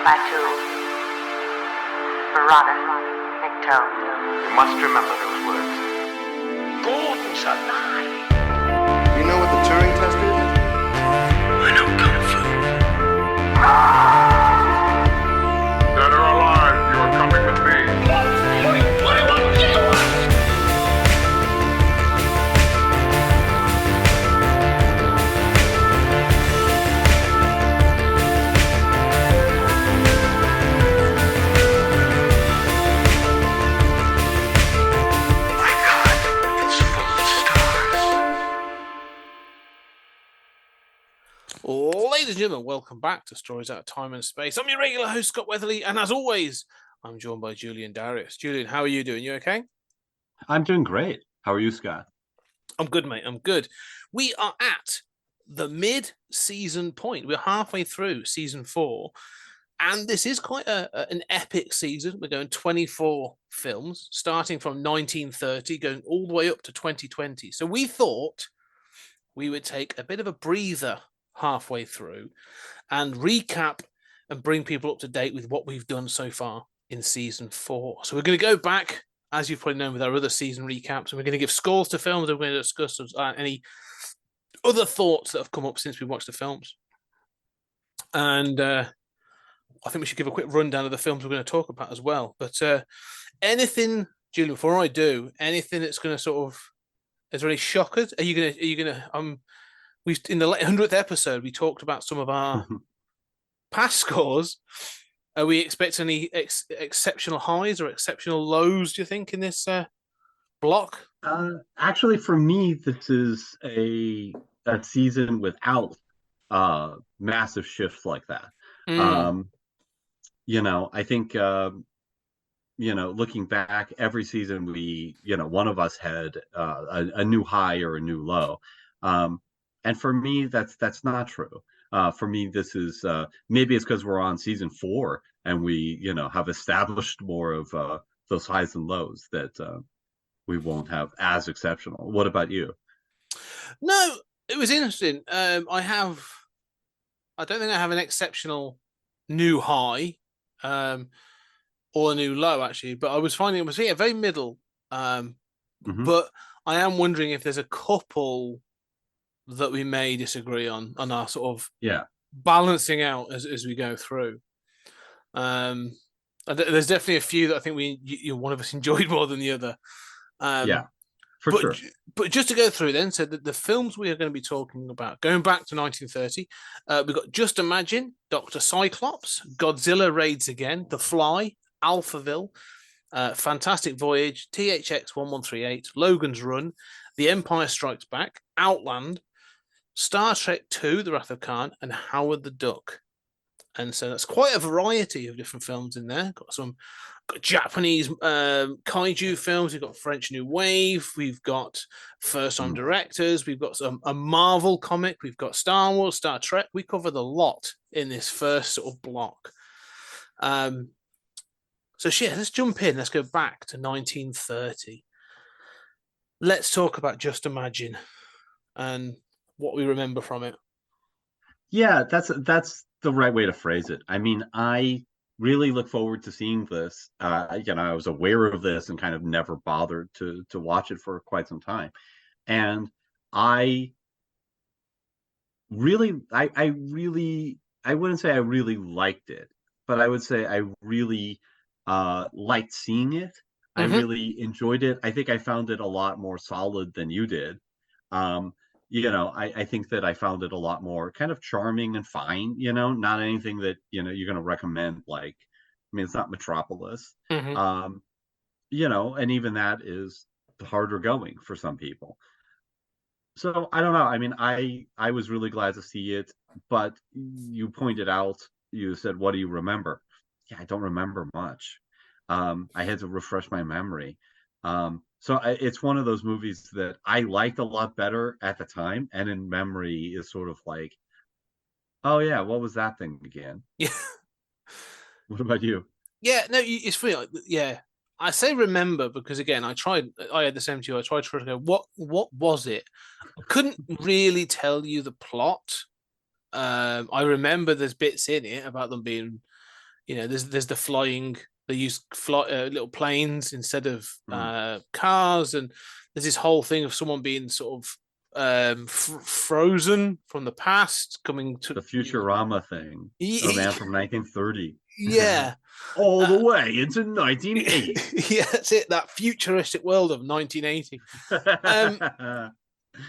Batu, Barada, Nikto. You must remember those words. Gordon's alive. You know what the Turing test is? I know Kung Fu. Dead or alive, you are coming with me. What do you want to do? My God, it's full of stars. Ladies and gentlemen, welcome back to Stories Out of Time and Space. I'm your regular host, Scott Weatherly, and as always, I'm joined by Julian Darius. Julian, how are you doing? You okay? I'm doing great. How are you, Scott? I'm good, mate. I'm good. We are at the mid-season point. We're halfway through season 4, and this is quite an epic season. We're going 24 films, starting from 1930, going all the way up to 2020. So we thought we would take a bit of a breather halfway through and recap and bring people up to date with what we've done so far in season 4. So we're going to go back, as you've probably known, with our other season recaps, and we're going to give scores to films, and we're going to discuss any other thoughts that have come up since we watched the films. And I think we should give a quick rundown of the films we're going to talk about as well. But anything, Julian, before I do, anything that's going to sort of, is there any shockers? Are you going to, we in the 100th episode, we talked about some of our past scores. Are we expecting any exceptional highs or exceptional lows, do you think, in this block? Actually, for me, this is a season without massive shifts like that. I think, looking back, every season one of us had a new high or a new low. And for me, that's not true. For me, this is maybe it's because we're on season 4 and we, have established more of those highs and lows that we won't have as exceptional. What about you? No, it was interesting. I don't think I have an exceptional new high or a new low, actually, but I was finding it was very middle. But I am wondering if there's a couple that we may disagree on our sort of balancing out as we go through. There's definitely a few that I think one of us enjoyed more than the other. Sure. But just to go through then, so the films we are going to be talking about, going back to 1930, we've got Just Imagine, Dr. Cyclops, Godzilla Raids Again, The Fly, Alphaville, Fantastic Voyage, THX 1138, Logan's Run, The Empire Strikes Back, Outland, Star Trek II, The Wrath of Khan, and Howard the Duck. And so that's quite a variety of different films in there. Got Japanese kaiju films. We've got French New Wave. We've got first-time directors. We've got a Marvel comic. We've got Star Wars, Star Trek. We covered a lot in this first sort of block. Let's jump in. Let's go back to 1930. Let's talk about Just Imagine and what we remember from it. Yeah, that's the right way to phrase it. I mean, I really look forward to seeing this. I was aware of this and kind of never bothered to watch it for quite some time. And I wouldn't say I really liked it, but I would say I really liked seeing it. I really enjoyed it. I think I found it a lot more solid than you did. I think that I found it a lot more kind of charming and fine, not anything that, you're going to recommend. Like, I mean, it's not Metropolis, and even that is harder going for some people. So I don't know. I mean, I was really glad to see it, but you pointed out, you said, what do you remember? Yeah, I don't remember much. I had to refresh my memory. So it's one of those movies that I liked a lot better at the time, and in memory is sort of like, oh yeah, what was that thing again? Yeah. What about you? Yeah, no, it's funny. Yeah, I say remember because again, I had the same to you. I tried to go, what was it? I couldn't really tell you the plot. I remember there's bits in it about them being there's the flying. They use little planes instead of cars, and there's this whole thing of someone being sort of frozen from the past, coming to the Futurama thing. A man from 1930. Yeah. All the way into 1980. Yeah, that's it. That futuristic world of 1980.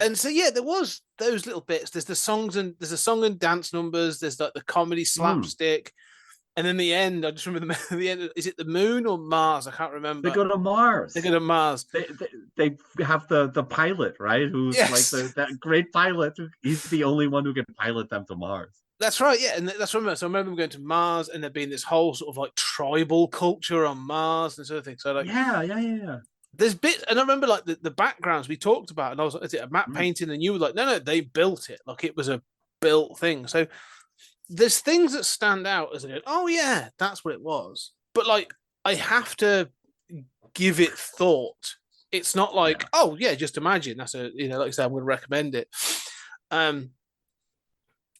And so there was those little bits. There's the song and dance numbers. There's like the comedy slapstick. And then the end, I just remember the end. Is it the moon or Mars? I can't remember. They go to Mars. They go to Mars. They have the pilot, right? Who's like that great pilot. He's the only one who can pilot them to Mars. That's right, yeah, and that's what I remember. So I remember them going to Mars, and there being this whole sort of like tribal culture on Mars and sort of thing. So like, yeah. There's bits, and I remember like the backgrounds we talked about, and I was like, is it a matte painting? And you were like, no, they built it. Like it was a built thing. So there's things that stand out as oh yeah, that's what it was. But like I have to give it thought. It's not like, oh yeah, just imagine. That's like I said, I'm going to recommend it.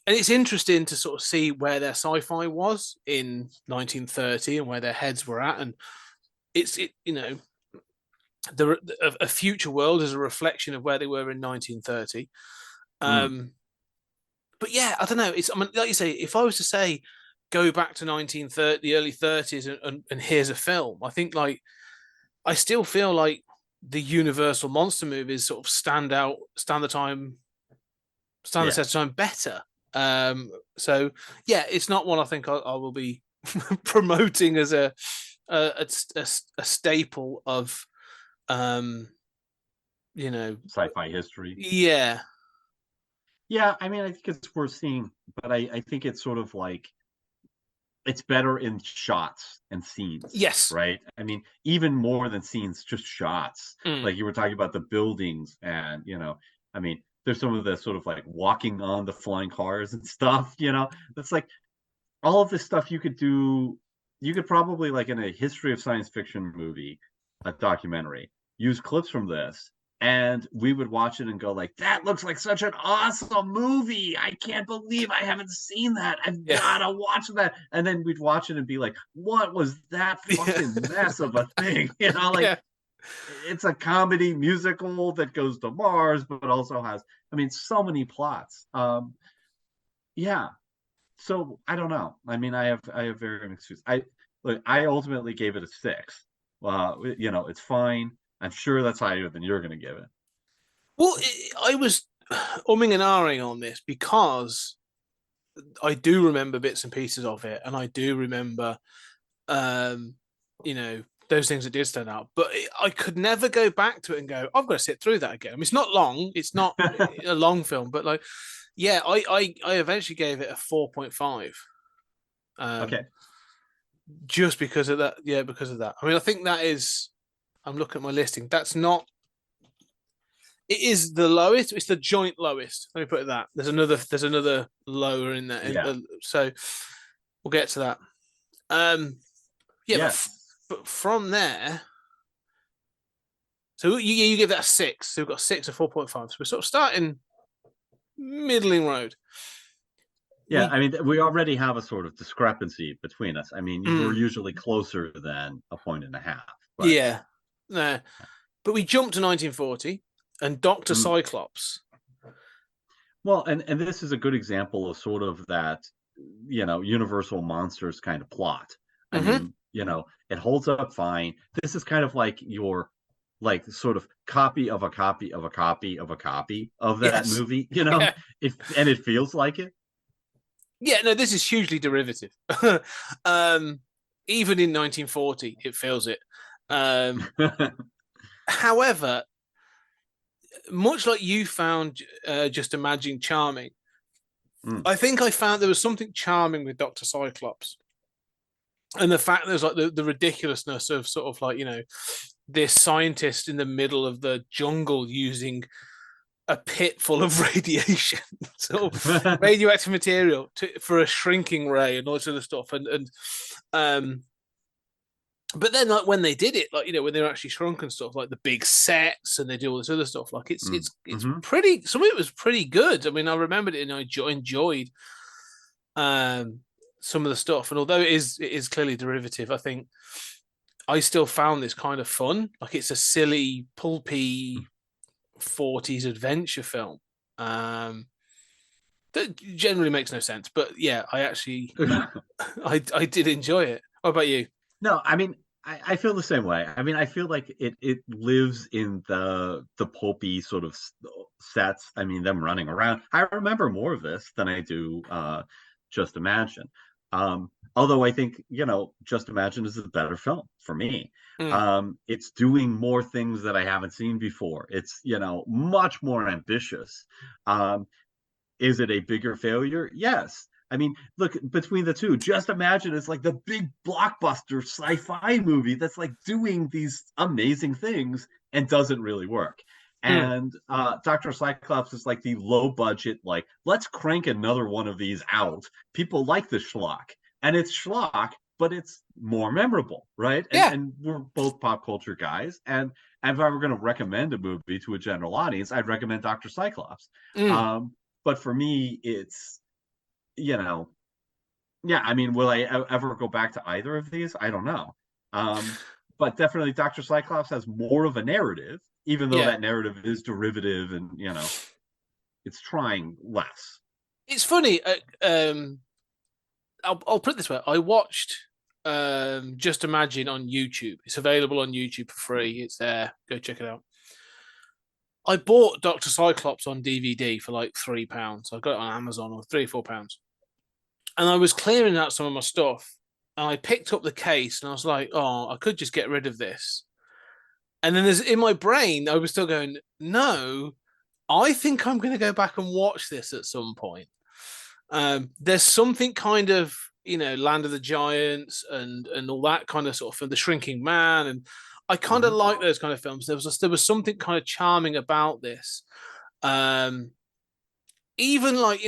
And it's interesting to sort of see where their sci-fi was in 1930 and where their heads were at, and a future world is a reflection of where they were in 1930. But yeah, I don't know. Like you say, if I was to say go back to 1930, the early 30s, and here's a film, I think like I still feel like the Universal monster movies sort of stand the test of time better. So yeah, it's not one I think I will be promoting as a staple of sci-fi history. Yeah. I mean, I think it's worth seeing, but I think it's sort of like it's better in shots and scenes. Yes. Right. I mean, even more than scenes, just shots. Like you were talking about the buildings, and I mean, there's some of the sort of like walking on the flying cars and stuff, that's like all of this stuff you could probably, like in a history of science fiction movie, a documentary, use clips from this, and we would watch it and go like, that looks like such an awesome movie. I can't believe I haven't seen that. I've gotta watch that. And then we'd watch it and be like, what was that fucking mess of a thing? It's a comedy musical that goes to Mars, but also has, I mean, so many plots. So I don't know. I mean, I have very mixed views. I ultimately gave it a 6. It's fine. I'm sure that's higher than you're going to give it. Well, I was umming and ahhing on this because I do remember bits and pieces of it, and I do remember, those things that did stand out, but I could never go back to it and go, I've got to sit through that again. I mean, it's not long. It's not a long film, but like, I eventually gave it a 4.5. Okay. Just because of that. Yeah, because of that. I mean, I think that is, I'm looking at my listing. That's not, it is the lowest. It's the joint lowest. Let me put it that. There's another lower in there. So we'll get to that. But from there, so you give that a 6. So we've got 6 or 4.5. So we're sort of starting middling road. Yeah, I mean, we already have a sort of discrepancy between us. I mean, we're usually closer than a 1.5. But... Yeah, no, but we jumped to 1940 and Dr. Cyclops. Well, and this is a good example of sort of that, Universal monsters kind of plot. I mean, it holds up fine. This is kind of like your, like, sort of copy of a copy of a copy of a copy of that movie, it feels like it. Yeah, no, this is hugely derivative. Even in 1940, it feels it. However, much like you found Just Imagine charming, I think I found there was something charming with Dr. Cyclops. And the fact there's like the ridiculousness of sort of like, this scientist in the middle of the jungle using a pit full of radiation, sort of radioactive material for a shrinking ray and all this other stuff. But then like when they did it, like, when they were actually shrunk and stuff, like the big sets and they do all this other stuff, like it's pretty, some of it was pretty good. I mean, I remembered it and I enjoyed. some of the stuff. And although it is clearly derivative, I think I still found this kind of fun. Like it's a silly, pulpy 40s adventure film. That generally makes no sense, but yeah, I actually I did enjoy it. What about you? No, I mean, I feel the same way. I mean, I feel like it lives in the pulpy sort of sets. I mean, them running around. I remember more of this than I do Just Imagine. Although I think, Just Imagine is a better film for me. Mm. It's doing more things that I haven't seen before. It's, much more ambitious. Is it a bigger failure? Yes. I mean, look, between the two, Just Imagine it's like the big blockbuster sci-fi movie that's like doing these amazing things and doesn't really work. Mm. And Dr. Cyclops is like the low budget, like, let's crank another one of these out. People like the schlock. And it's schlock, but it's more memorable, right? And Yeah. and we're both pop culture guys. And if I were going to recommend a movie to a general audience, I'd recommend Dr. Cyclops. Mm. But for me, it's, yeah, I mean, will I ever go back to either of these? I don't know. But definitely Dr. Cyclops has more of a narrative, even though Yeah. that narrative is derivative and, it's trying less. It's funny. I'll put it this way. I watched Just Imagine on YouTube. It's available on YouTube for free. It's there. Go check it out. I bought Dr. Cyclops on DVD for like £3. I got it on Amazon or £3 or £4. And I was clearing out some of my stuff. And I picked up the case and I was like, oh, I could just get rid of this. And then there's in my brain, I was still going, no, I think I'm going to go back and watch this at some point. There's something kind of, Land of the Giants and all that kind of sort of film, The Shrinking Man, and I kind of like those kind of films. There was something kind of charming about this. Even like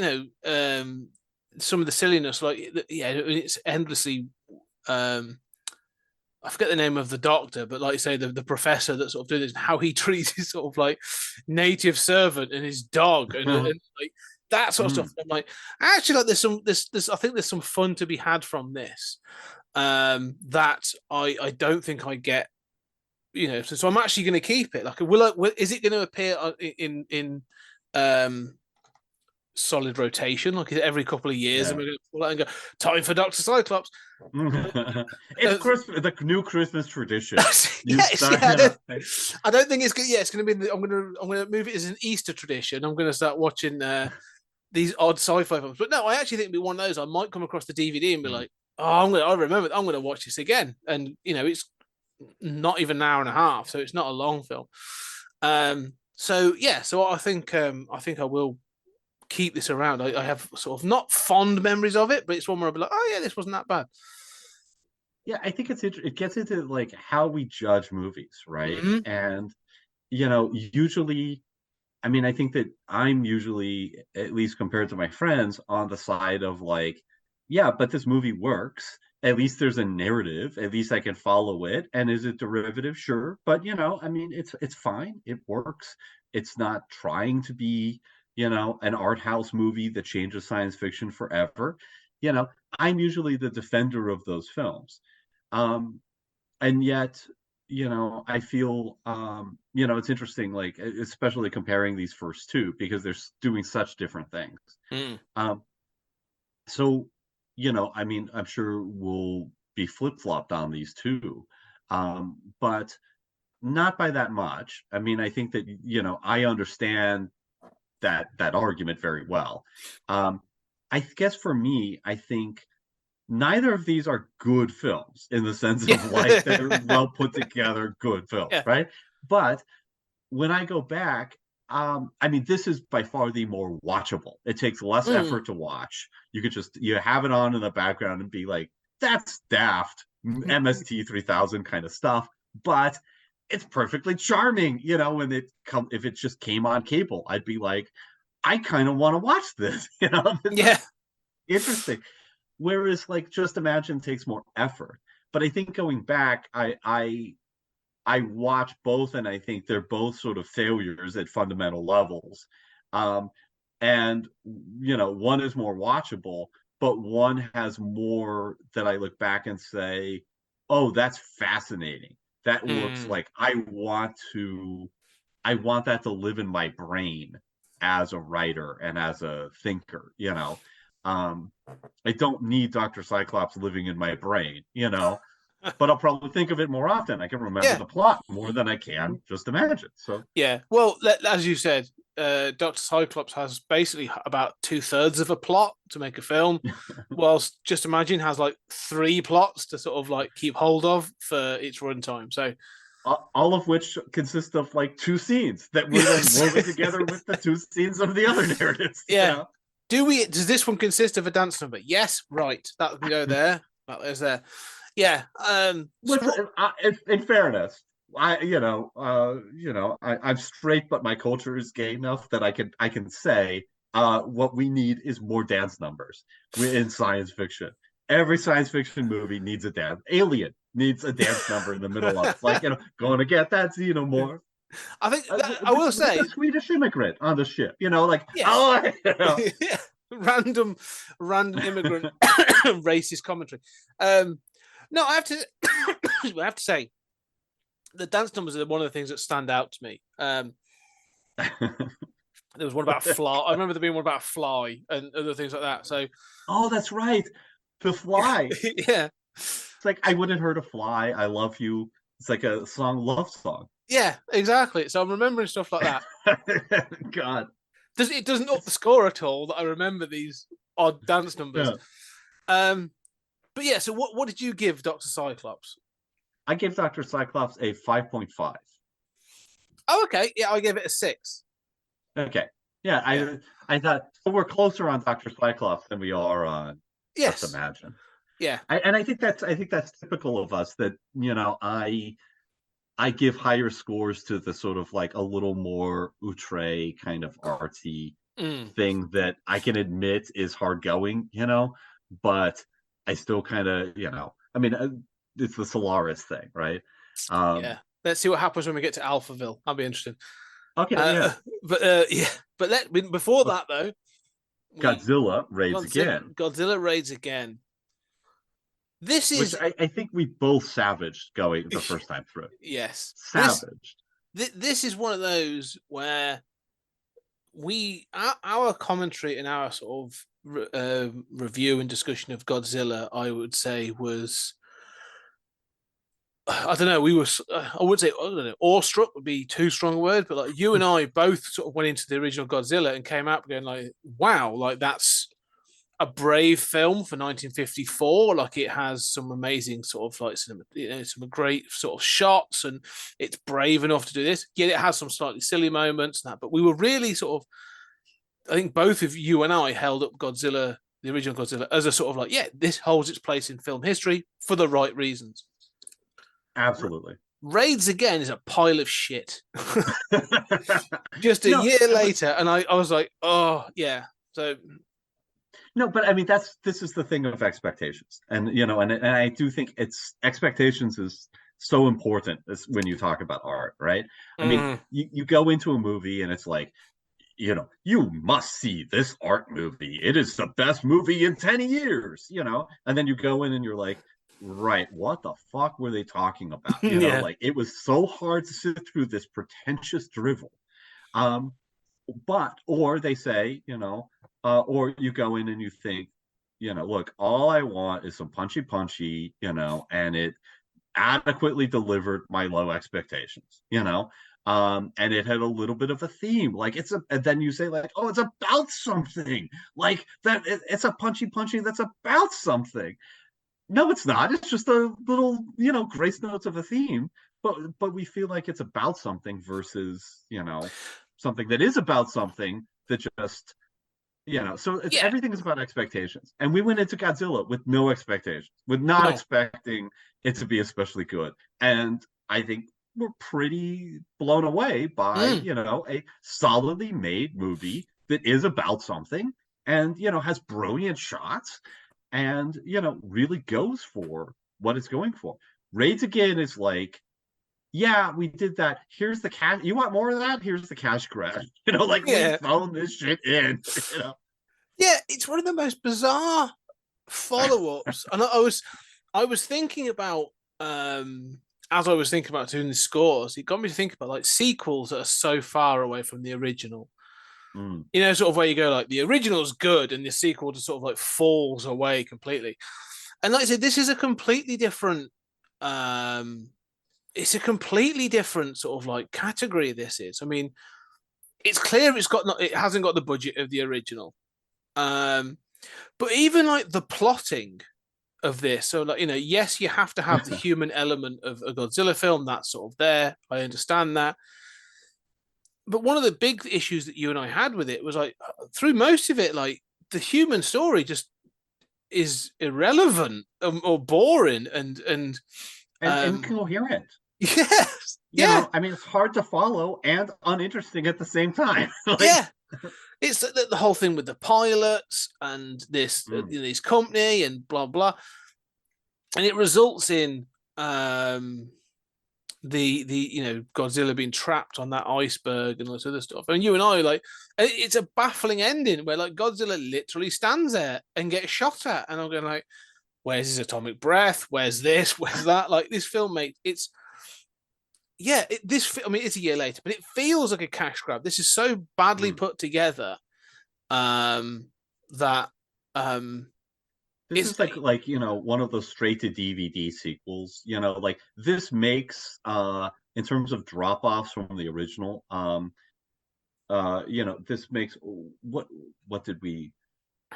some of the silliness, like it's endlessly. I forget the name of the doctor, but like you say, the professor that sort of doing this, how he treats his sort of like native servant and his dog, and like that sort of stuff. I'm like, actually, like there's some this I think there's some fun to be had from this. That I don't think I get. So I'm actually going to keep it. Like, is it going to appear in solid rotation? Like every couple of years, and we're going to pull out and go, time for Dr. Cyclops. It's Christmas, the new Christmas tradition. Yes, I don't think it's good. Yeah, it's going to be. I'm going to move it as an Easter tradition. I'm going to start watching these odd sci-fi films. But no, I actually think it'll be one of those. I might come across the DVD and be like, oh, I remember. I'm going to watch this again. And it's not even an hour and a half, so it's not a long film. So I think I will keep this around. I have sort of not fond memories of it, but it's one where I'll be like, oh yeah, this wasn't that bad. Yeah, I think it gets into like how we judge movies, right? Mm-hmm. And usually, I mean, I think that I'm usually, at least compared to my friends, on the side of like, yeah, but this movie works. At least there's a narrative. At least I can follow it. And is it derivative? Sure, but I mean, it's fine. It works. It's not trying to be, an art house movie that changes science fiction forever. I'm usually the defender of those films. And yet, I feel, it's interesting, like, especially comparing these first two, because they're doing such different things. So, I mean, I'm sure we'll be flip-flopped on these two, but not by that much. I mean, I think that, I understand that argument very well. I guess for me, I think neither of these are good films in the sense of like they're well put together good films, right? But when I go back, I mean, this is by far the more watchable. It takes less effort to watch. You could you have it on in the background and be like, that's daft, MST 3000 kind of stuff. But it's perfectly charming, when if it just came on cable, I'd be like, I kind of want to watch this, Interesting. Whereas like Just Imagine takes more effort. But I think going back, I watch both and I think they're both sort of failures at fundamental levels. And one is more watchable, but one has more that I look back and say, oh, that's fascinating. That looks like I want that to live in my brain as a writer and as a thinker, I don't need Dr. Cyclops living in my brain, but I'll probably think of it more often. I can remember the plot more than I can just imagine. So yeah, well, as you said, Dr. Cyclops has basically about 2/3 of a plot to make a film, whilst Just Imagine has like 3 plots to sort of like keep hold of for its runtime. So all of which consist of like 2 scenes that were then woven together with the 2 scenes of the other narratives. Yeah. Does this one consist of a dance number? Yes, right. That can go there. That is there. Yeah. In fairness, I'm straight, but my culture is gay enough that I can say what we need is more dance numbers in science fiction. Every science fiction movie needs a dance. Alien needs a dance number in the middle of it. Like, going to get that xenomorph. I think I will say a Swedish immigrant on the ship, random immigrant racist commentary. No, I have to I have to say the dance numbers are one of the things that stand out to me. There was one about a fly. I remember there being one about a fly and other things like that. So, oh, that's right, the fly. Yeah, it's like I wouldn't hurt a fly. I love you. It's like a love song. Yeah, exactly. So I'm remembering stuff like that. God, it doesn't up the score at all that I remember these odd dance numbers. Yeah. But yeah, so what did you give Dr. Cyclops? I gave Dr. Cyclops a 5.5. Oh, okay. Yeah, I gave it a 6. Okay. Yeah, I thought we're closer on Dr. Cyclops than we are on Just Imagine. Yeah. I think that's typical of us, that I give higher scores to the sort of like a little more outre kind of artsy thing that I can admit is hard going, but I still kind of, I mean, it's the Solaris thing, right? Yeah. Let's see what happens when we get to Alphaville. That'll be interesting. Okay, yeah. But before that though, Godzilla raids again. Godzilla raids again. This is, which I think we both savaged going the first time through. Yes, savaged. This is one of those where our commentary and our sort of review and discussion of Godzilla, I would say, was, I don't know, we were, I would say, I don't know, awestruck would be too strong a word, but like you and I both sort of went into the original Godzilla and came out going like, wow, like that's a brave film for 1954. Like it has some amazing sort of like some great sort of shots, and it's brave enough to do this. Yet it has some slightly silly moments and that. But we were really sort of, I think both of you and I held up Godzilla, the original Godzilla, as a sort of like, yeah, this holds its place in film history for the right reasons. Absolutely. Raids again is a pile of shit. Just a year later, and I was like, oh yeah. So no, but I mean this is the thing of expectations, and and I do think it's expectations is so important when you talk about art, right? I mean, you go into a movie and it's like, you must see this art movie. It is the best movie in 10 years, and then you go in and you're like, right, what the fuck were they talking about? Like it was so hard to sit through this pretentious drivel. Or they say, or you go in and you think, look, all I want is some punchy, and it adequately delivered my low expectations, and it had a little bit of a theme, like and then you say like, oh, it's about something, like that, it's a punchy that's about something. No, it's not. It's just a little, grace notes of a theme, but we feel like it's about something versus, something that is about something that just, so everything is about expectations. And we went into Godzilla with no expectations, with not expecting it to be especially good. And I think we're pretty blown away by, a solidly made movie that is about something and, has brilliant shots and, really goes for what it's going for. Raids again is like, yeah, we did that. Here's the cash. You want more of that? Here's the cash grab. We phone this shit in. Yeah, it's one of the most bizarre follow-ups, and I was thinking about as I was thinking about doing the scores, it got me to think about like sequels that are so far away from the original. Mm. You know, sort of where you go like the original's good and the sequel just sort of like falls away completely. And like I said, this is a completely different it's a completely different sort of like category this is. I mean, it's clear it hasn't got the budget of the original. But even like the plotting of this, so like, you know, yes, you have to have the human element of a Godzilla film, that's sort of there. I understand that. But one of the big issues that you and I had with it was like through most of it, like the human story just is irrelevant or boring and incoherent. yes, You know, I mean, it's hard to follow and uninteresting at the same time. Like, yeah. It's the whole thing with the pilots and this this company and blah blah, and it results in the you know Godzilla being trapped on that iceberg and all this other stuff. And you and I like it's a baffling ending where like Godzilla literally stands there and gets shot at, and I'm going like, where's his atomic breath? Where's this? Where's that? Like this film it's. Yeah, I mean, it's a year later, but it feels like a cash grab. This is so badly put together that this is like you know, one of those straight to DVD sequels. You know, like this makes in terms of drop offs from the original. You know, this makes what did we?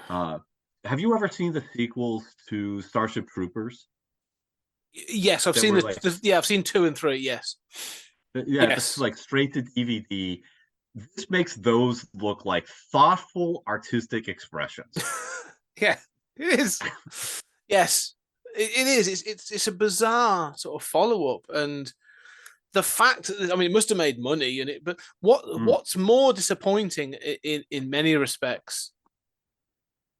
Have you ever seen the sequels to Starship Troopers? Yes, I've seen I've seen 2 and 3. Yes, yeah, this is like straight to DVD. This makes those look like thoughtful artistic expressions. Yeah, it is. Yes, it is. It's a bizarre sort of follow up, and the fact that I mean, it must have made money, and but what's more disappointing in many respects.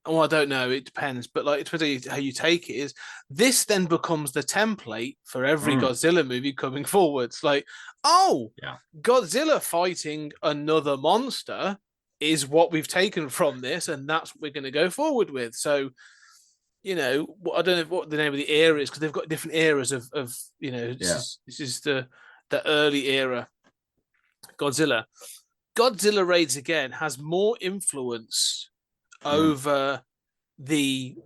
Well, I don't know. It depends, but like it depends how you take it. Is this then becomes the template for every Godzilla movie coming forwards? Like, oh, yeah, Godzilla fighting another monster is what we've taken from this, and that's what we're going to go forward with. So, you know, I don't know what the name of the era is because they've got different eras of you know. This is the early era Godzilla. Godzilla Raids Again has more influence over the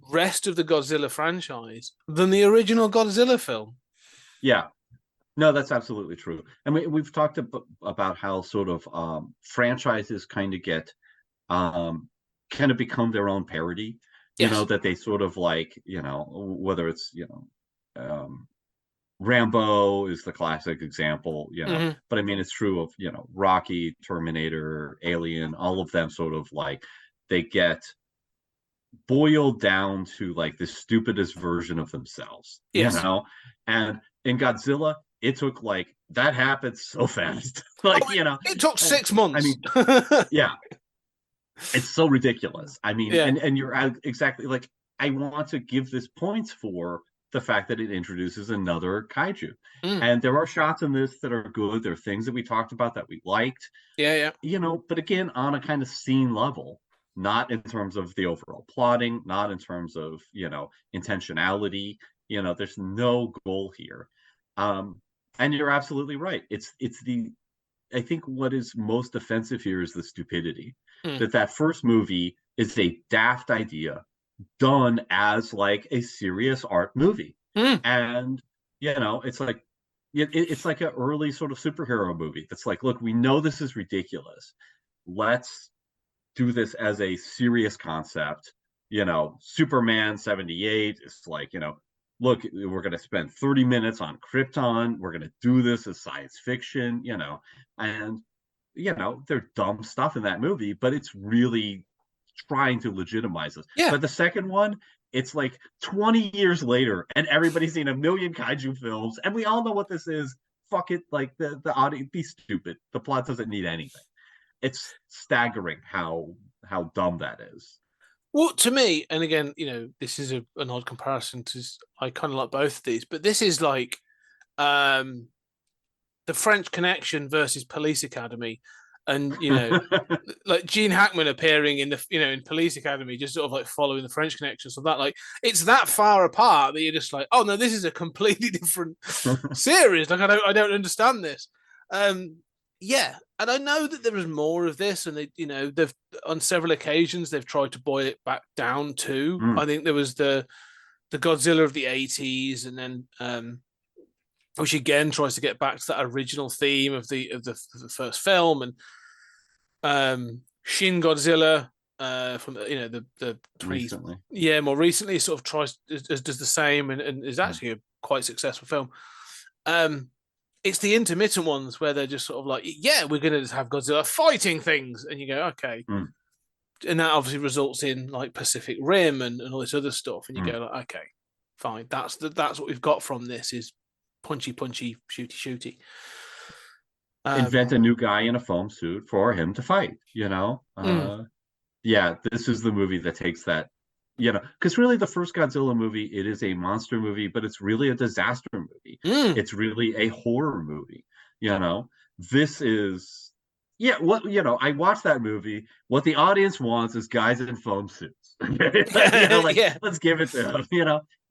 rest of the Godzilla franchise than the original Godzilla film. Yeah, no, that's absolutely true. I mean, we've talked about how sort of franchises kind of get kind of become their own parody. You know, that they sort of like, you know, whether it's, you know, Rambo is the classic example, you know, but I mean, it's true of, you know, Rocky, Terminator, Alien, all of them sort of like they get boiled down to like the stupidest version of themselves, you know? And in Godzilla, it took like that happened so fast. Like, you know, it took 6 months. I mean, yeah. It's so ridiculous. I mean, and you're exactly like, I want to give this points for the fact that it introduces another kaiju. And there are shots in this that are good. There are things that we talked about that we liked. Yeah. You know, but again, on a kind of scene level, not in terms of the overall plotting, not in terms of, you know, intentionality. You know, there's no goal here. And you're absolutely right. It's I think what is most offensive here is the stupidity. That first movie is a daft idea done as like a serious art movie. And, you know, it's like it's like an early sort of superhero movie that's like, look, we know this is ridiculous. Let's do this as a serious concept. You know, Superman 78 is like, you know, look, we're going to spend 30 minutes on Krypton. We're going to do this as science fiction, you know, and, you know, there's dumb stuff in that movie, but it's really trying to legitimize this. But the second one, it's like 20 years later and everybody's seen a million kaiju films and we all know what this is. Fuck it. Like the audience, be stupid. The plot doesn't need anything. It's staggering how dumb that is. Well, to me, and again, you know, this is an odd comparison to I kind of like both of these, but this is like the French Connection versus Police Academy. and like Gene Hackman appearing in the in Police Academy, just sort of like following the French Connection. So that like it's that far apart that you're just like, oh no, this is a completely different series. Like I don't understand this. Yeah, and I know that there is more of this, and they've on several occasions they've tried to boil it back down too. I think there was the Godzilla of the 80s, and then which again tries to get back to that original theme of the first film, and Shin Godzilla from the 20s, recently. Yeah, more recently sort of does the same, and is actually a quite successful film. It's the intermittent ones where they're just sort of like, yeah, we're going to just have Godzilla fighting things, and you go, okay. And that obviously results in like Pacific Rim and all this other stuff, and you go like, okay, fine, that's what we've got from this is punchy, shooty. Invent a new guy in a foam suit for him to fight. Yeah, this is the movie that takes that. Because really the first Godzilla movie, it is a monster movie, but it's really a disaster movie. It's really a horror movie. This is, I watched that movie. What the audience wants is guys in foam suits. Let's give it to them.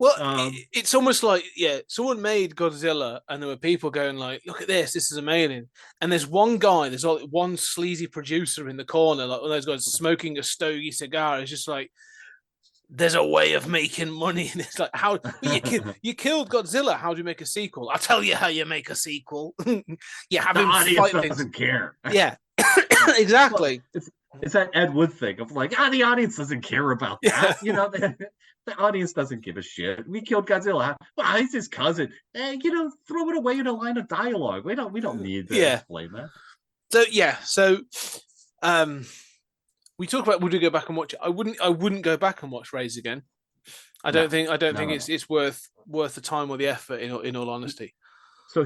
Well, it's almost like, someone made Godzilla and there were people going like, look at this is amazing. And there's one guy, there's like one sleazy producer in the corner, like one of those guys smoking a stogie cigar. It's just like, there's a way of making money. And it's like, how you killed Godzilla. How do you make a sequel? I'll tell you how you make a sequel. You have him fight things. Doesn't care. Yeah, exactly. Well, it's that Ed Wood thing of like, the audience doesn't care about that. The audience doesn't give a shit. We killed Godzilla. Well, he's his cousin. Throw it away in a line of dialogue. We don't need to explain that. So we talk about would we go back and watch it? I wouldn't go back and watch Raise again. I don't think it's worth the time or the effort in all honesty. So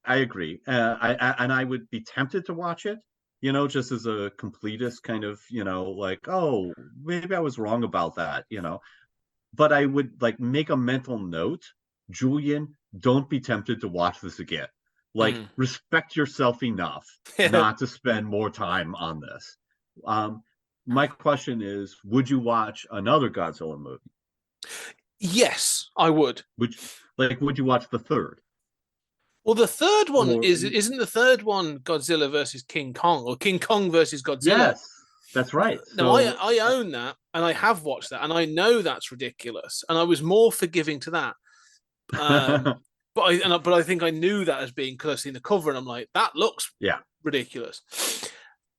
I agree. I would be tempted to watch it, just as a completist kind of, like, oh, maybe I was wrong about that, but I would like make a mental note, Julian, don't be tempted to watch this again. Like, respect yourself enough not to spend more time on this. My question is, would you watch another Godzilla movie? Yes, I would. Would you watch the third? Well, the third one isn't the third one Godzilla versus King Kong or King Kong versus Godzilla? Yes, that's right. No, I own that, and I have watched that, and I know that's ridiculous, and I was more forgiving to that. But I think I knew that as being because I've seen the cover, and I'm like, that looks ridiculous.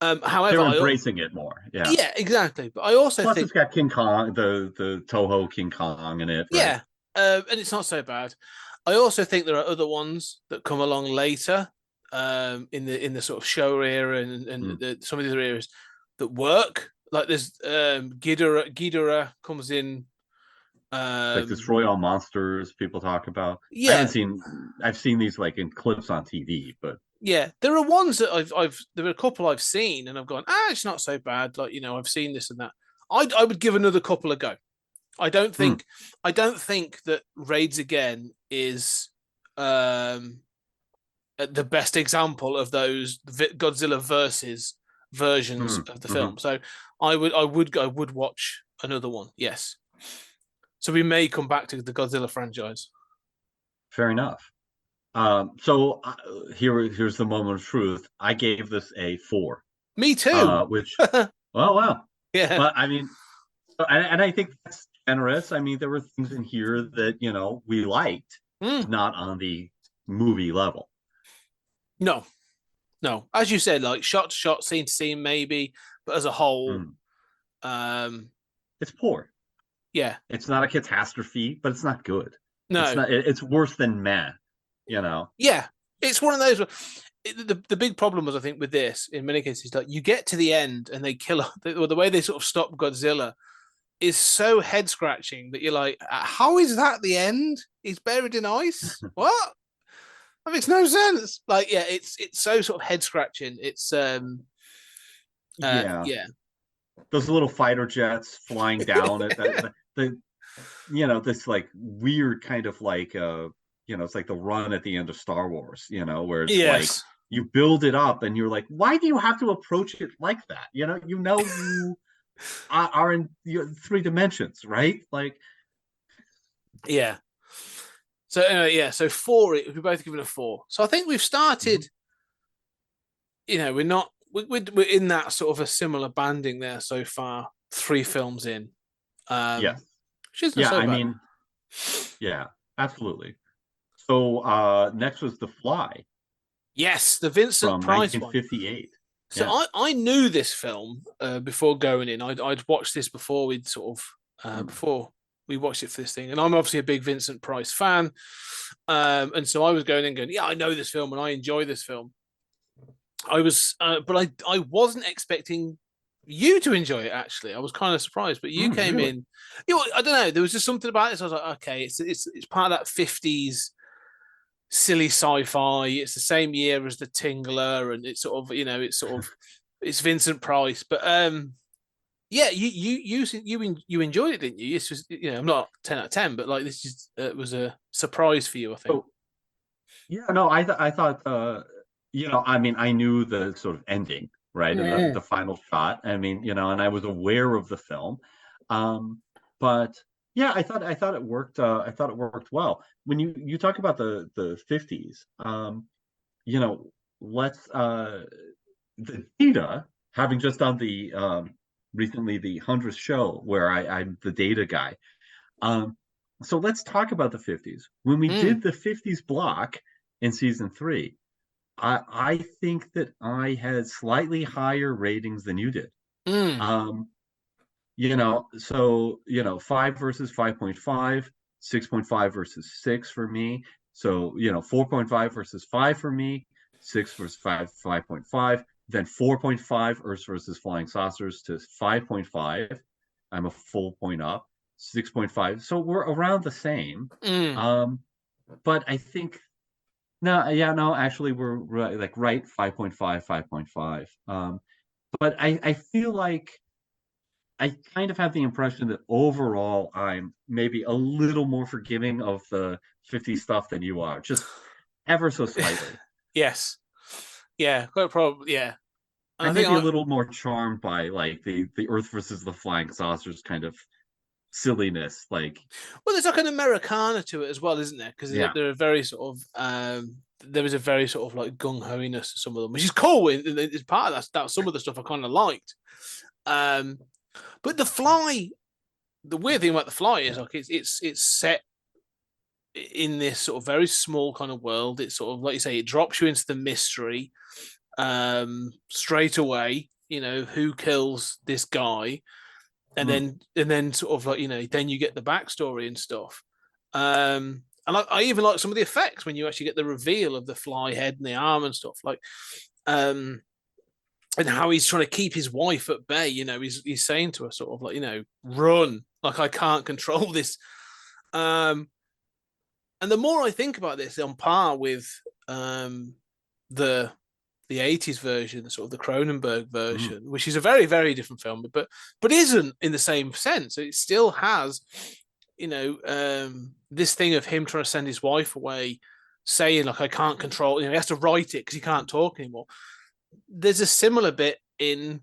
However, they're embracing it more. Yeah, exactly. But I also think it's got King Kong, the Toho King Kong in it. Right? Yeah, and it's not so bad. I also think there are other ones that come along later, in the sort of show era and some of the other eras that work. Like there's Ghidorah comes in. Like Destroy All Monsters, people talk about. Yeah, I've seen these like in clips on TV, but. Yeah, there are ones that there are a couple I've seen and I've gone, it's not so bad. Like, I've seen this and that. I would give another couple a go. I don't think that Raids Again is the best example of those Godzilla versus versions of the film. So I would watch another one. Yes. So we may come back to the Godzilla franchise. Fair enough. So here's the moment of truth. I gave this a 4. Me too. Which, oh wow, yeah. But I mean, and I think that's generous. I mean, there were things in here that we liked, not on the movie level. No, as you said, like shot to shot, scene to scene, maybe, but as a whole, it's poor. Yeah, it's not a catastrophe, but it's not good. No, it's not. It's worse than meh. Yeah, it's one of those. The big problem was, I think, with this in many cases, like you get to the end and they kill the way they sort of stop Godzilla is so head scratching that you're like, how is that the end? He's buried in ice. What? That makes no sense. Like, yeah, it's so sort of head scratching. It's yeah. Those little fighter jets flying down at this like weird kind of like it's like the run at the end of Star Wars, where it's like you build it up, and you're like, why do you have to approach it like that? You are in three dimensions, right? Like, Yeah. So anyway, yeah. So four, we've both given a four. So I think we've started. We're not. We're in that sort of a similar banding there so far. 3 films in. yes, Which isn't yeah. so I bad. mean, yeah, absolutely. So next was The Fly Yes, the Vincent from Price one. 1958. So Yeah. I knew this film before going in. I'd watched this before we'd sort of before we watched it for this thing, and I'm obviously a big Vincent Price fan, and so I was going in going, yeah, I know this film and I enjoy this film. I was, but I wasn't expecting you to enjoy it. Actually, I was kind of surprised, but you came Really? in. I don't know. There was just something about this. I was like, okay, it's part of that '50s silly sci-fi. It's the same year as The Tingler, and it's sort of it's Vincent Price. But yeah, you enjoyed it, didn't you? It's just I'm not 10 out of 10, but like this is was a surprise for you, I think. So yeah, no, I thought I mean, I knew the sort of ending, right, and the final shot. I mean, and I was aware of the film, but yeah, I thought it worked. I thought it worked well. When you talk about the 50s, you know, let's the data, having just done the recently the 100th show where I'm the data guy. So let's talk about the 50s. When we did the 50s block in season 3, I think that I had slightly higher ratings than you did. So 5 versus 5.5, 6.5 versus 6 for me. So 4.5 versus 5 for me, 6 versus 5.5, then 4.5 Earth versus Flying Saucers to 5.5. I'm a full point up. 6.5. So we're around the same. But I think no, actually we're right 5.5, 5.5. But I feel like I kind of have the impression that overall I'm maybe a little more forgiving of the 50 stuff than you are, just ever so slightly. Yes. Yeah, quite probably. Yeah. And I I may think be a little more charmed by like the Earth versus the Flying Saucers kind of silliness. Like, well, there's like an Americana to it as well, isn't there? Because yeah, there are very sort of there was a very sort of like gung ho-ness to some of them, which is cool. It's part of that. Some of the stuff I kind of liked. But the Fly, the weird thing about the Fly is like it's set in this sort of very small kind of world. It's sort of like you say, it drops you into the mystery straight away. Who kills this guy, and then sort of like then you get the backstory and stuff. And I even like some of the effects when you actually get the reveal of the fly head and the arm and stuff like. And how he's trying to keep his wife at bay. He's saying to her sort of like, run, like I can't control this. And the more I think about this, on par with the 80s version, sort of the Cronenberg version, which is a very, very different film, but isn't in the same sense. It still has, this thing of him trying to send his wife away, saying like I can't control. He has to write it because he can't talk anymore. There's a similar bit in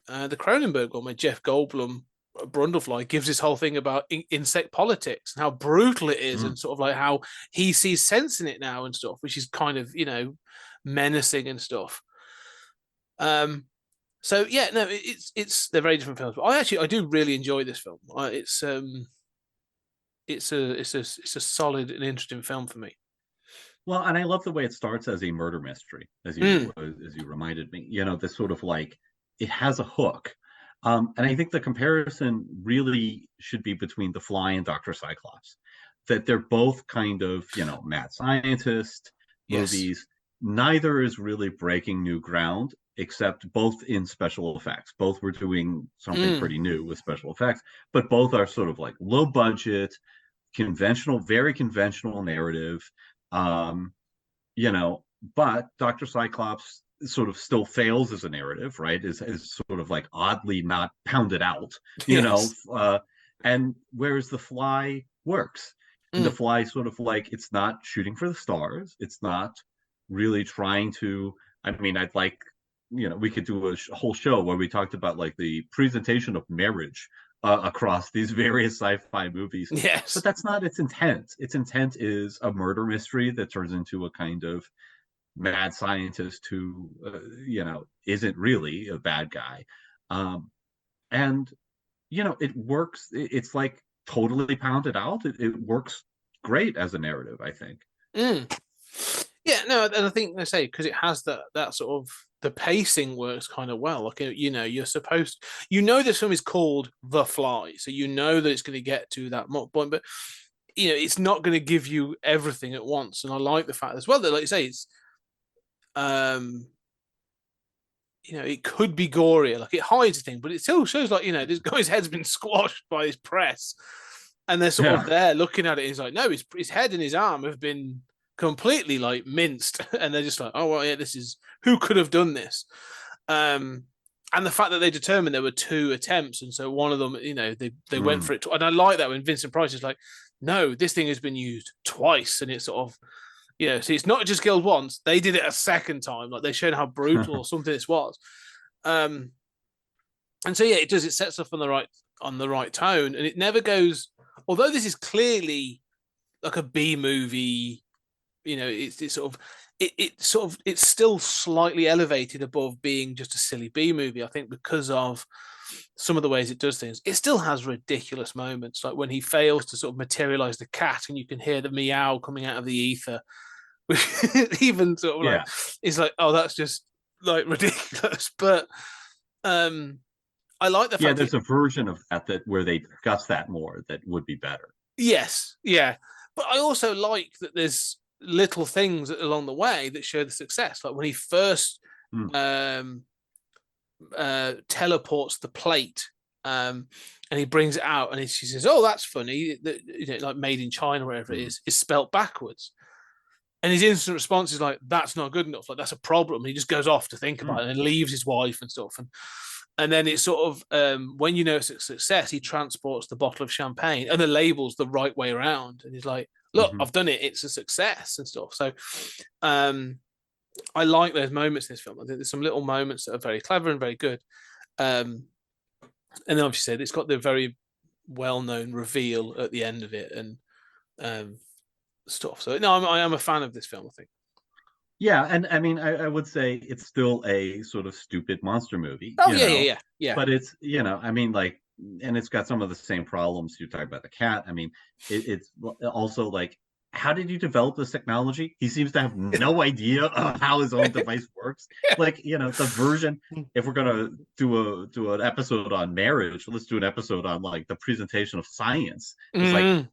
the Cronenberg one where Jeff Goldblum, Brundlefly, gives this whole thing about insect politics and how brutal it is, and sort of like how he sees sense in it now and stuff, which is kind of menacing and stuff. So yeah, no, they're very different films, but I do really enjoy this film. It's a solid and interesting film for me. Well, and I love the way it starts as a murder mystery, as you reminded me. This sort of like it has a hook, and I think the comparison really should be between The Fly and Dr. Cyclops. That they're both kind of mad scientist movies. Yes. Neither is really breaking new ground, except both in special effects. Both were doing something pretty new with special effects, but both are sort of like low budget, conventional, very conventional narrative. But Dr. Cyclops sort of still fails as a narrative, right? Is sort of like oddly not pounded out, and whereas The Fly works. And The Fly sort of like, it's not shooting for the stars. It's not really trying to. I mean, I'd like, we could do a whole show where we talked about like the presentation of marriage across these various sci-fi movies. Yes. But that's not its intent. Its intent is a murder mystery that turns into a kind of mad scientist who, isn't really a bad guy. And, it works. It's like totally pounded out. It works great as a narrative, I think. Yeah, no, and I think they say because it has that sort of, the pacing works kind of well. Like, you're supposed, this film is called The Fly, so you know that it's going to get to that point, but it's not going to give you everything at once. And I like the fact as well that, like you say, it's it could be gorier, like it hides a thing, but it still shows like, this guy's head's been squashed by his press, and they're sort of there looking at it. He's like, no, his head and his arm have been completely like minced, and they're just like, oh well, yeah, this is, who could have done this. And the fact that they determined there were 2 attempts, and so one of them, they went for it, and I like that when Vincent Price is like, no, this thing has been used twice, and it's sort of, see, it's not just killed once, they did it a second time, like they showed how brutal or something this was. And so yeah, it sets off on the right tone, and it never goes, although this is clearly like a B movie, it's sort of it's still slightly elevated above being just a silly B movie, I think, because of some of the ways it does things. It still has ridiculous moments, like when he fails to sort of materialize the cat and you can hear the meow coming out of the ether, even sort of like, it's like, oh, that's just like ridiculous. But I like the fact there's a version of that where they discuss that more that would be better. Yes, yeah, but I also like that there's little things along the way that show the success, like when he first teleports the plate, and he brings it out, and she says, oh, that's funny, that like made in China, wherever it is spelt backwards, and his instant response is like, that's not good enough, like that's a problem, and he just goes off to think about it and leaves his wife and stuff, and then it's sort of, when it's a success, he transports the bottle of champagne and the label's the right way around, and he's like, look, I've done it, it's a success and stuff. So I like those moments in this film. I think there's some little moments that are very clever and very good. And then obviously it's got the very well-known reveal at the end of it and stuff. So no, I am a fan of this film, I think. Yeah, and I mean, I would say it's still a sort of stupid monster movie. Oh, yeah. But it's, I mean, like, and it's got some of the same problems. You talk about the cat. I mean, it's also like, how did you develop this technology? He seems to have no idea of how his own device works. Like, the version, if we're gonna do an episode on marriage, let's do an episode on like the presentation of science. It's like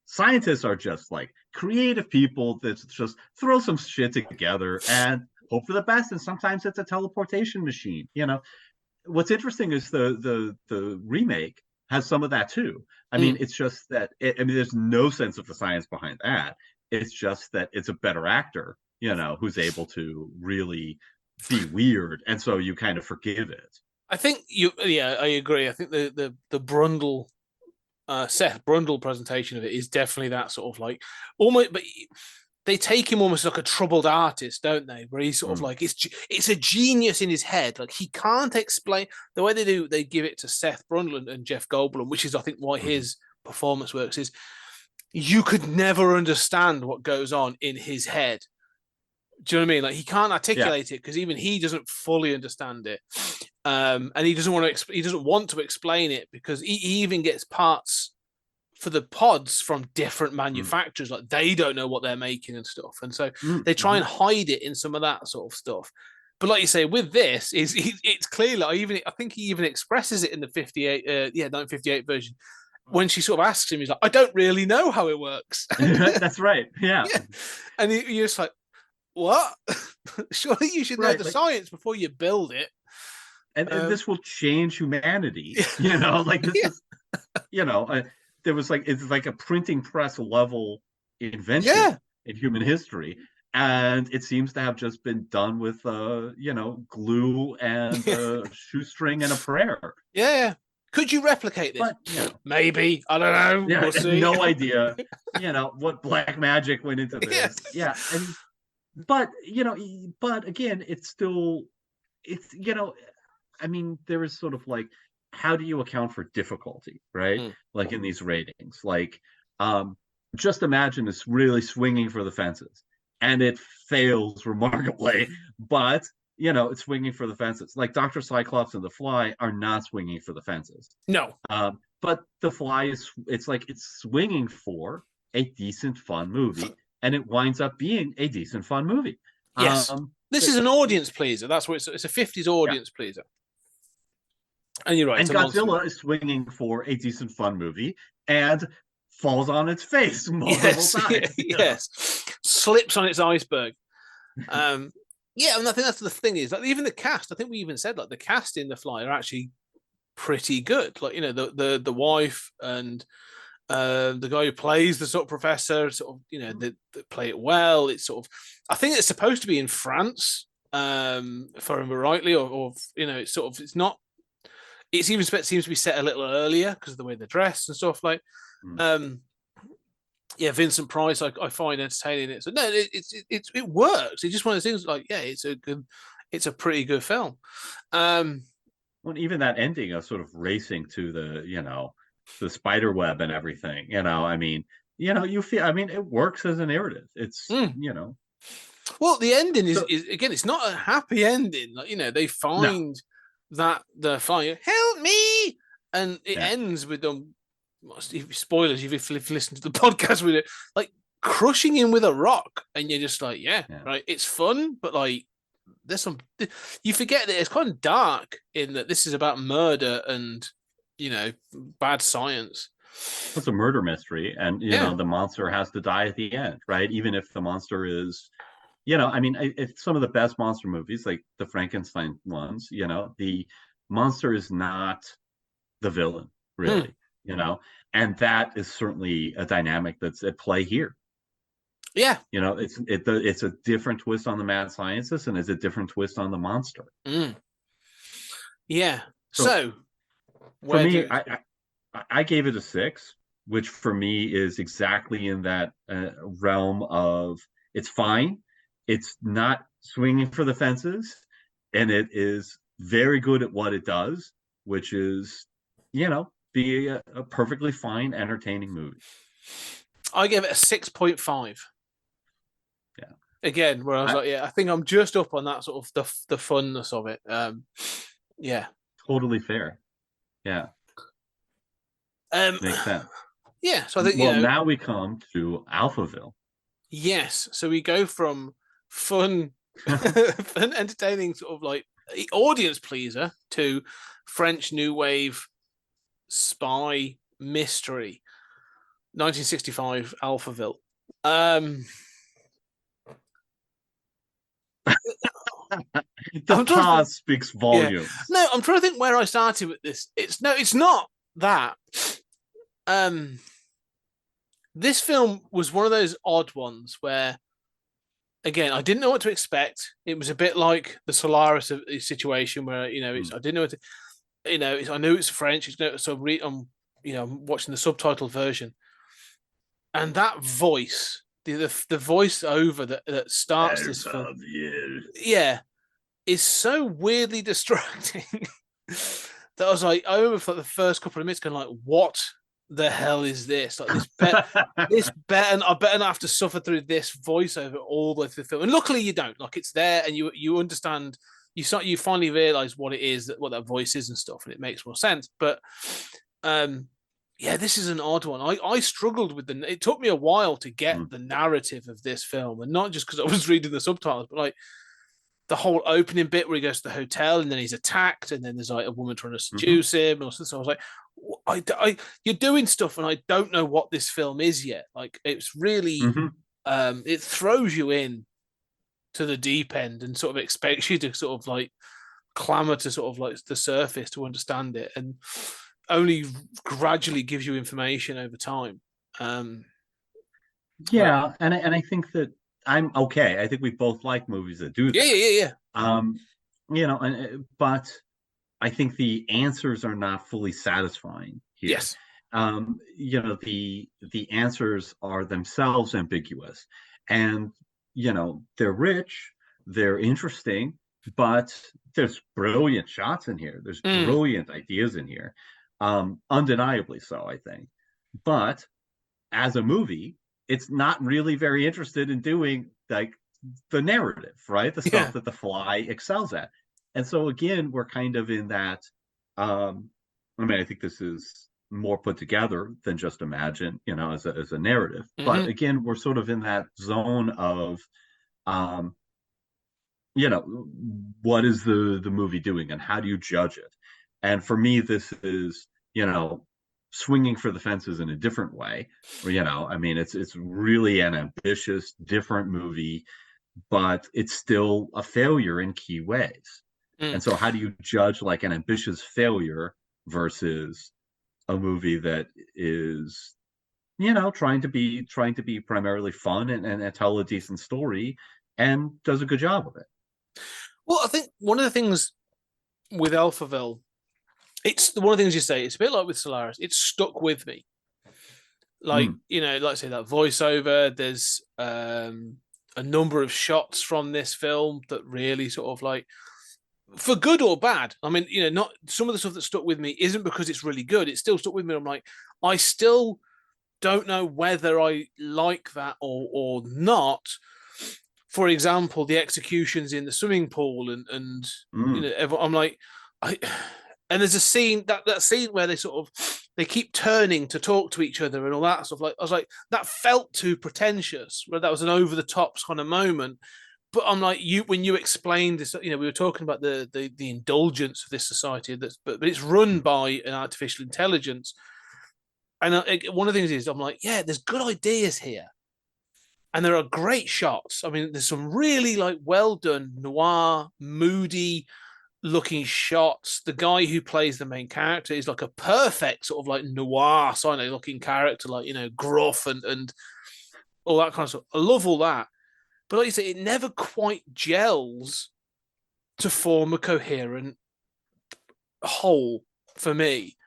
scientists are just like creative people that just throw some shit together and hope for the best. And sometimes it's a teleportation machine. What's interesting is the remake has some of that too. I mean, it's just that there's no sense of the science behind that. It's just that it's a better actor, who's able to really be weird, and so you kind of forgive it. I think I agree. I think the Brundle, Seth Brundle presentation of it is definitely that sort of like almost, but they take him almost like a troubled artist, don't they? Where he's sort of like, it's a genius in his head. Like he can't explain the way they do. They give it to Seth Brundle and Jeff Goldblum, which is, I think, why his performance works. Is you could never understand what goes on in his head. Do you know what I mean? Like he can't articulate it because even he doesn't fully understand it, and he doesn't want to. He doesn't want to explain it because he even gets parts for the pods from different manufacturers, like they don't know what they're making and stuff, and so they try and hide it in some of that sort of stuff. But like you say, with this, it's clear. Like I think he even expresses it in the 1958 version when she sort of asks him. He's like, I don't really know how it works. That's right. Yeah. And you're just like, what? Surely you should know the science before you build it. And this will change humanity. Like this is, there was like, it's like a printing press level invention in human history. And it seems to have just been done with, glue and shoestring and a prayer. Yeah. Could you replicate this? But, maybe. I don't know. Yeah, we'll see. No idea, what black magic went into this. Yeah. but but again, it's I mean, there is sort of like, how do you account for difficulty, right? Mm. Like in these ratings, like, um, just imagine it's really swinging for the fences, and it fails remarkably, but it's swinging for the fences. Like Doctor Cyclops and The Fly are not swinging for the fences, No. but The Fly it's like it's swinging for a decent, fun movie, and it winds up being a decent, fun movie. Yes. This is an audience pleaser. That's what it's a 50s Yeah. audience pleaser. And you're right. And It's a monster. Godzilla is swinging for a decent, fun movie and falls on its face multiple Yes. times. Yes. Slips on its iceberg. Yeah, and I think that's the thing is, like, even the cast. I think we even said, like, the cast in The Fly are actually pretty good. Like, the wife and the guy who plays the sort of professor, sort of, they play it well. It's sort of, I think it's supposed to be in France, if I remember rightly, or it's sort of, it's not. It's even seems to be set a little earlier because of the way they're dressed and stuff like. Yeah, Vincent Price, I find entertaining it. So no, it works. It's just one of those things. Like, yeah, it's a pretty good film. Well, even that ending of sort of racing to the spider web and everything. I mean, you feel. I mean, it works as a narrative. It's Well, the ending is again, it's not a happy ending. Like, they find that the fire, help me, and it ends with them. Spoilers, if you've listened to the podcast with it, like crushing him with a rock, and you're just like, right, it's fun, but like there's some, you forget that it's kind of dark in that this is about murder and bad science. It's a murder mystery, and the monster has to die at the end, right? Even if the monster is, I mean, it's some of the best monster movies, like the Frankenstein ones. The monster is not the villain, really. And that is certainly a dynamic that's at play here. Yeah. It's a different twist on the mad scientist, and it's a different twist on the monster. Yeah. So for me, I gave it a 6, which for me is exactly in that realm of, it's fine, it's not swinging for the fences, and it is very good at what it does, which is, be a perfectly fine, entertaining movie. I gave it a 6.5. Yeah. Again, where I was like, I think I'm just up on that sort of the funness of it. Yeah. Totally fair. Yeah. Makes sense. Yeah. So I think, now we come to Alphaville. Yes. So we go from fun, entertaining sort of like audience pleaser to French New Wave spy mystery. 1965 Alphaville. The pause speaks volumes. Yeah. No, I'm trying to think where I started with this. It's not that. This film was one of those odd ones where, again, I didn't know what to expect. It was a bit like the Solaris situation where, I didn't know what to, I knew it's French. So I'm watching the subtitle version, and that voice, the voice over that starts this film, is so weirdly distracting that I was like, I remember for the first couple of minutes going like, what the hell is this? Like this better I better not have to suffer through this voiceover all the way through the film. And luckily you don't. Like, it's there and you understand, you finally realize what it is, what that voice is and stuff, and it makes more sense. But this is an odd one. I struggled with it took me a while to get the narrative of this film, and not just because I was reading the subtitles, but like the whole opening bit where he goes to the hotel and then he's attacked, and then there's like a woman trying to seduce him. And so I was like, you're doing stuff, and I don't know what this film is yet. Like, it's really, it throws you in to the deep end and sort of expects you to sort of like clamor to sort of like the surface to understand it, and only gradually gives you information over time. And I think that I'm okay. I think we both like movies that do that. Yeah. But I think the answers are not fully satisfying here. Yes. The answers are themselves ambiguous, and they're rich, they're interesting, but there's brilliant shots in here. There's Mm. brilliant ideas in here. Undeniably so, I think. But as a movie, it's not really very interested in doing like the narrative, right? The Yeah. stuff that The Fly excels at. And so again, we're kind of in that. I mean, I think this is more put together than just Imagine, as a narrative. But Hmm. again, we're sort of in that zone of, um, what is the movie doing and how do you judge it? And for me, this is, swinging for the fences in a different way. I mean, it's really an ambitious, different movie, but it's still a failure in key ways. Mm. And so, how do you judge like an ambitious failure versus a movie that is, trying to be primarily fun and tell a decent story and does a good job of it? Well, I think one of the things with Alphaville, it's one of the things you say, it's a bit like with Solaris, it's stuck with me. Like, Mm. like I say, that voiceover, there's a number of shots from this film that really sort of like, for good or bad. I mean, not some of the stuff that stuck with me isn't because it's really good. It still stuck with me. I'm like, I still don't know whether I like that or not. For example, the executions in the swimming pool and Mm. I'm like, and there's a scene that scene where they keep turning to talk to each other and all that stuff. Like I was like, that felt too pretentious. Where that was an over the top kind of moment. But I'm like, when you explained this, we were talking about the indulgence of this society, but it's run by an artificial intelligence. And one of the things is, I'm like, yeah, there's good ideas here, and there are great shots. I mean, there's some really like well done noir, moody looking shots. The guy who plays the main character is like a perfect sort of like noir kind of looking character, like gruff and all that kind of stuff. I love all that, but like you say, it never quite gels to form a coherent whole for me.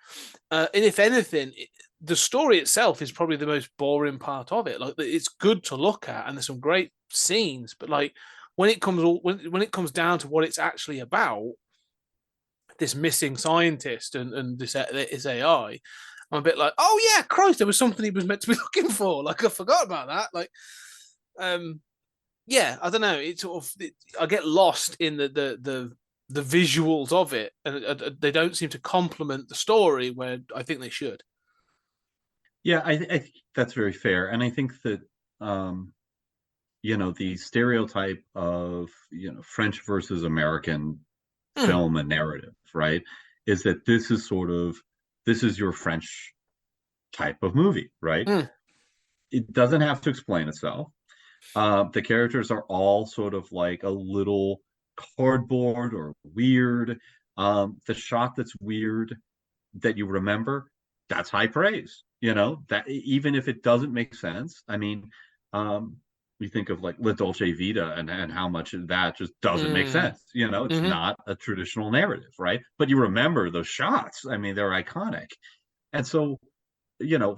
And if anything, the story itself is probably the most boring part of it. Like, it's good to look at, and there's some great scenes, but like when it comes down to what it's actually about, this missing scientist and this AI, I'm a bit like, oh yeah, Christ, there was something he was meant to be looking for. Like, I forgot about that. Like, yeah, I don't know. I get lost in the visuals of it, and they don't seem to complement the story where I think they should. Yeah, I think that's very fair, and I think that the stereotype of French versus American Mm. film and narrative, right, is that this is your French type of movie, right? Mm. It doesn't have to explain itself. The characters are all sort of like a little cardboard or weird. The shot that's weird that you remember, that's high praise. That even if it doesn't make sense. I mean, we think of like La Dolce Vita and how much of that just doesn't make Mm. sense. It's Mm-hmm. not a traditional narrative, right? But you remember those shots. I mean, they're iconic. And so,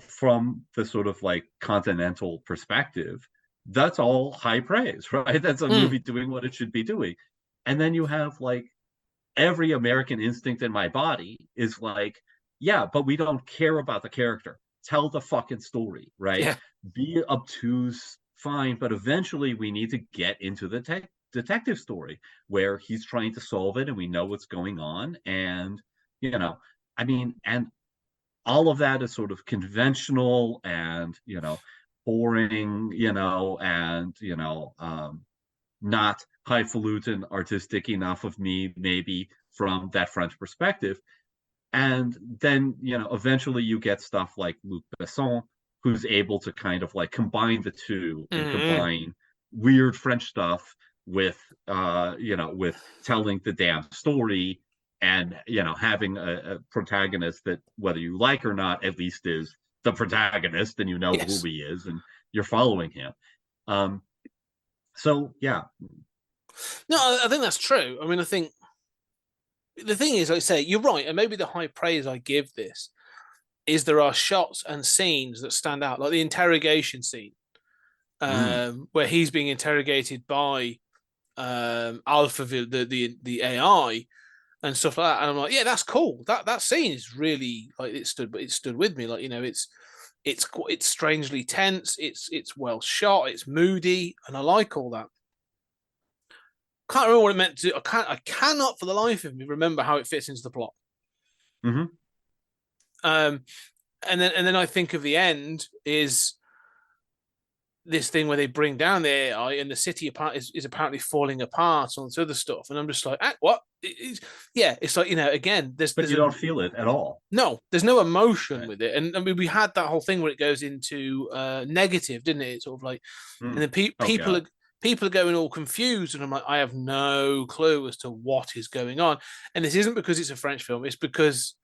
from the sort of like continental perspective, that's all high praise, right? That's a Mm. movie doing what it should be doing. And then you have like every American instinct in my body is like, yeah, but we don't care about the character. Tell the fucking story, right? Yeah. Be obtuse, fine, but eventually we need to get into the detective story where he's trying to solve it and we know what's going on. And, I mean, and all of that is sort of conventional and, boring, and, not highfalutin artistic enough of me, maybe from that French perspective. And then, eventually you get stuff like Luc Besson, who's able to kind of like combine the two and Mm-hmm. combine weird French stuff with, with telling the damn story and, having a protagonist that, whether you like or not, at least is the protagonist and you know who Yes. he is and you're following him. So, yeah. No, I think that's true. I mean, I think the thing is, like I say, you're right, and maybe the high praise I give this is there are shots and scenes that stand out, like the interrogation scene. where he's being interrogated by Alphaville, the AI, and stuff like that. And I'm like, yeah, that's cool. That scene is really like it stood with me. Like, it's strangely tense. It's well shot. It's moody, and I like all that. Can't remember what it meant to. I cannot for the life of me remember how it fits into the plot. Mm-hmm. And then I think of the end is this thing where they bring down the AI and the city is apparently falling apart on this other stuff, and I'm just like, what? It's like, again, But you don't feel it at all. No, there's no emotion Right. with it, and I mean, we had that whole thing where it goes into negative, didn't it? It's sort of like, and then people are going all confused, and I'm like, I have no clue as to what is going on, and this isn't because it's a French film; it's because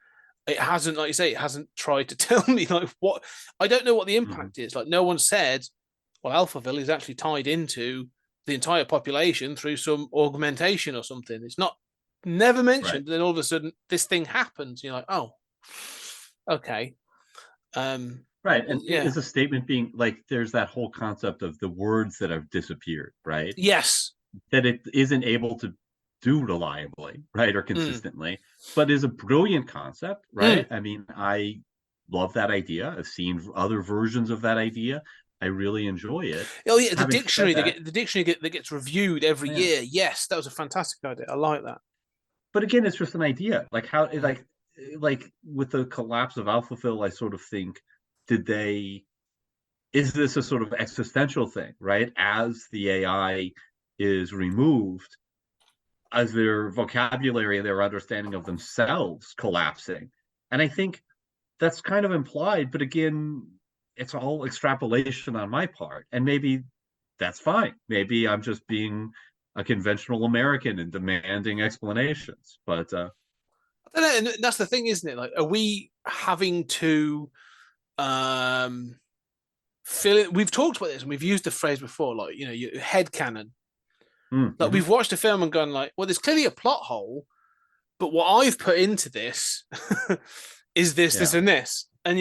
it hasn't, like you say, it hasn't tried to tell me like what. I don't know what the impact is. Like, no one said, well, Alphaville is actually tied into the entire population through some augmentation or something. It's never mentioned. Right. Then all of a sudden, this thing happens. You're like, oh, okay. Right. And is a statement being like, there's that whole concept of the words that have disappeared, right? Yes. That it isn't able to do reliably, right, or consistently, but is a brilliant concept, right? I mean, I love that idea. I've seen other versions of that idea. I really enjoy it. Oh yeah, the dictionary that gets reviewed every year. Yes, that was a fantastic idea. I like that. But again, it's just an idea. Like how, like with the collapse of Alphaville, I sort of think, is this a sort of existential thing, right? As the AI is removed, as their vocabulary and their understanding of themselves collapsing. And I think that's kind of implied, but again, it's all extrapolation on my part. And maybe that's fine. Maybe I'm just being a conventional American and demanding explanations. But I don't know, and that's the thing, isn't it? Like, are we having to fill it? We've talked about this and we've used the phrase before, like, your headcanon. Like, we've watched a film and gone like, well, there's clearly a plot hole, but what I've put into this is this, and this. And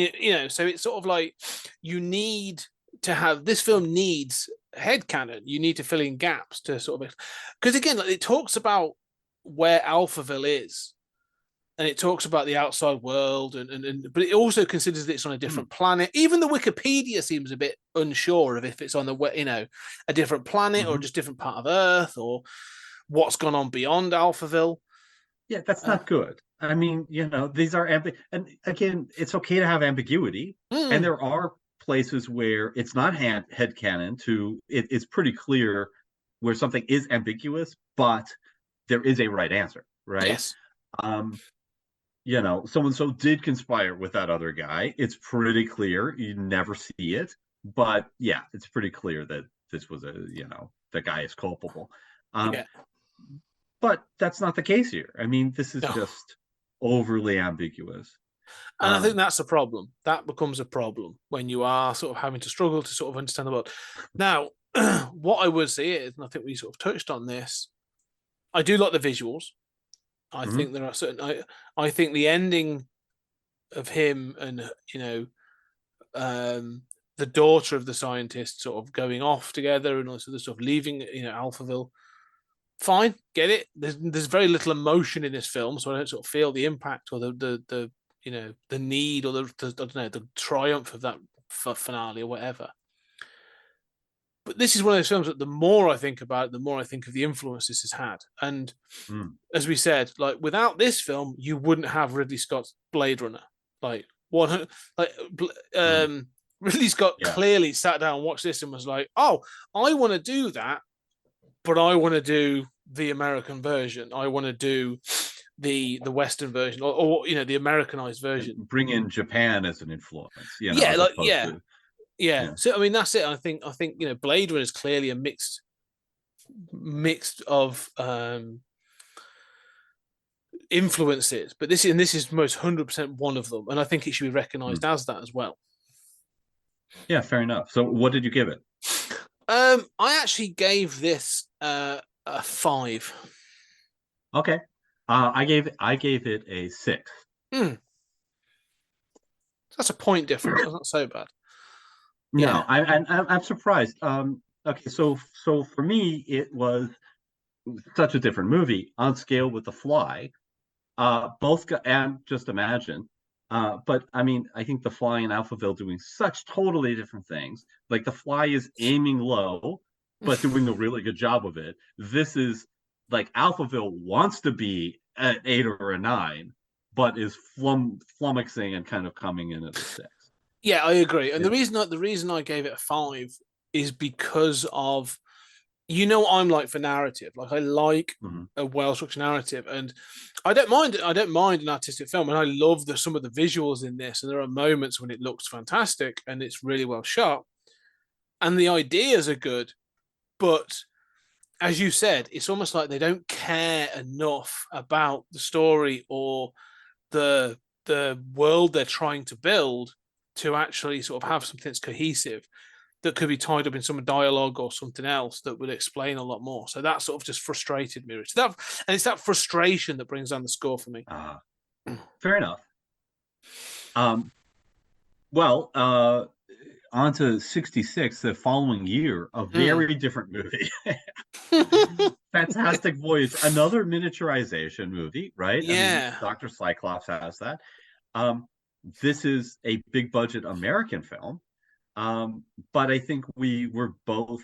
so it's sort of like, you need to have, this film needs headcanon. You need to fill in gaps to sort of, because again, like, it talks about where Alphaville is, and it talks about the outside world, but it also considers that it's on a different planet. Even the Wikipedia seems a bit unsure of if it's on a different planet or just different part of Earth, or what's gone on beyond Alphaville. Yeah, that's not good. I mean, these are and again, it's okay to have ambiguity, and there are places where it's not headcanon it's pretty clear where something is ambiguous, but there is a right answer, right? Yes. So-and-so did conspire with that other guy. It's pretty clear. You never see it, but yeah, it's pretty clear that this was the guy is culpable. But that's not the case here. I mean, this is just overly ambiguous. And I think that's a problem. That becomes a problem when you are sort of having to struggle to sort of understand the world. Now, what I would say is, and I think we sort of touched on this, I do like the visuals. I think there are certain. I think the ending of him and the daughter of the scientist sort of going off together and also the stuff leaving Alphaville. Fine, get it. There's very little emotion in this film, so I don't sort of feel the impact or the need or the I don't know, the triumph of that finale or whatever. But this is one of those films that the more I think about it, the more I think of the influence this has had. And as we said, like, without this film, you wouldn't have Ridley Scott's Blade Runner. Ridley Scott clearly sat down and watched this and was like, "Oh, I want to do that, but I want to do the American version. I want to do the Western version, or the Americanized version. Bring in Japan as an influence." Yeah. So I mean, that's it. I think Blade Runner is clearly a mixed of influences, but this is most 100% one of them, and I think it should be recognized as that as well. Yeah, fair enough. So, what did you give it? I actually gave this a 5. Okay, I gave it a 6. That's a point difference. That's not so bad. No, I'm surprised. Okay, so for me, it was such a different movie on scale with The Fly. Both got, and Just Imagine. But I mean, I think The Fly and Alphaville doing such totally different things. Like The Fly is aiming low, but doing a really good job of it. This is like Alphaville wants to be an 8 or a 9, but is flummoxing and kind of coming in at a 6. Yeah, I agree. And Yeah. the reason I gave it a 5 is because of, I'm like for narrative. Like I like Mhm. a well-structured narrative, and I don't mind an artistic film, and I love some of the visuals in this, and there are moments when it looks fantastic and it's really well shot and the ideas are good, but as you said, it's almost like they don't care enough about the story or the world they're trying to build to actually sort of have something that's cohesive, that could be tied up in some dialogue or something else that would explain a lot more. So that sort of just frustrated me. It's that frustration that brings down the score for me. Fair enough. Well, on to 66, the following year, a very different movie. Fantastic Voyage, another miniaturization movie, right? I mean, Yeah. Dr. Cyclops has that. This is a big budget American film. But I think we were both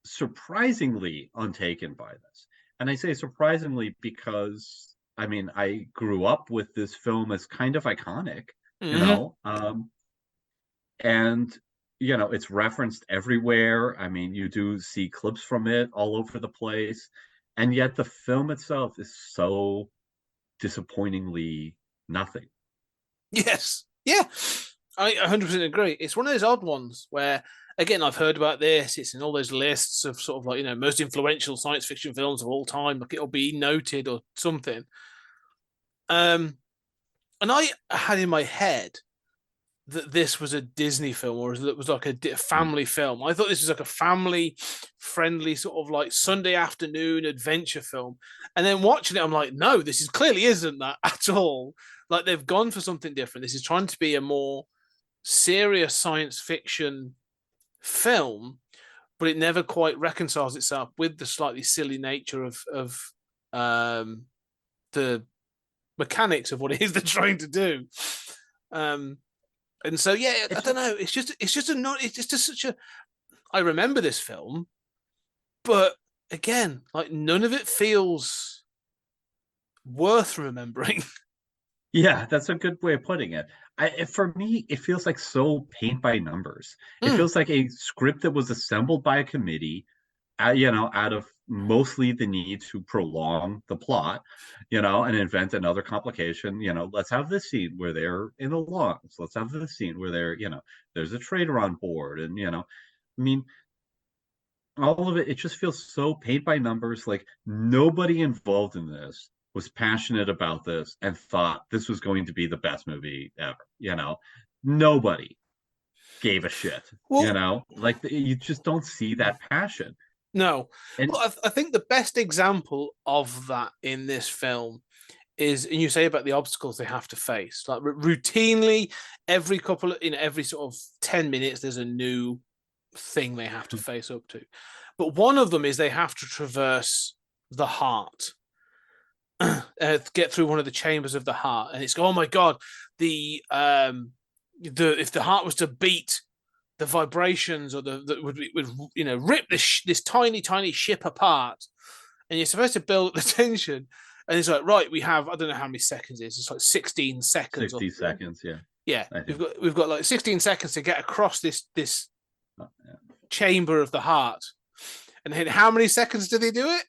surprisingly untaken by this. And I say surprisingly because, I mean, I grew up with this film as kind of iconic, you know, and, it's referenced everywhere. I mean, you do see clips from it all over the place. And yet the film itself is so disappointingly nothing. Yes. Yeah. I 100% agree. It's one of those odd ones where, again, I've heard about this. It's in all those lists of sort of like, most influential science fiction films of all time. Like it'll be noted or something. And I had in my head that this was a Disney film, or that it was like a family film. I thought this was like a family friendly sort of like Sunday afternoon adventure film. And then watching it, I'm like, no, this is clearly isn't that at all. Like they've gone for something different. This is trying to be a more serious science fiction film, but it never quite reconciles itself with the slightly silly nature of the mechanics of what it is they're trying to do. And so yeah, I don't know. It's just such a. I remember this film, but again, like none of it feels worth remembering. Yeah, that's a good way of putting it. For me, it feels like so paint by numbers. It feels like a script that was assembled by a committee, out of mostly the need to prolong the plot, and invent another complication. Let's have this scene where they're in the lungs. Let's have this scene where there's a traitor on board. And, I mean, all of it, it just feels so paint by numbers. Like nobody involved in this was passionate about this and thought this was going to be the best movie ever. Nobody gave a shit. Well, like you just don't see that passion. No, And well, I think the best example of that in this film is, and you say about the obstacles they have to face, like routinely every every sort of 10 minutes, there's a new thing they have to face up to. But one of them is they have to traverse the heart, get through one of the chambers of the heart, and it's oh my god, the if the heart was to beat, the vibrations or would rip this tiny ship apart, and you're supposed to build the tension, and it's like, right, we have, I don't know how many seconds it is, it's like 16 seconds 60 seconds, yeah we've got like 16 seconds to get across this chamber of the heart, and then how many seconds do they do it?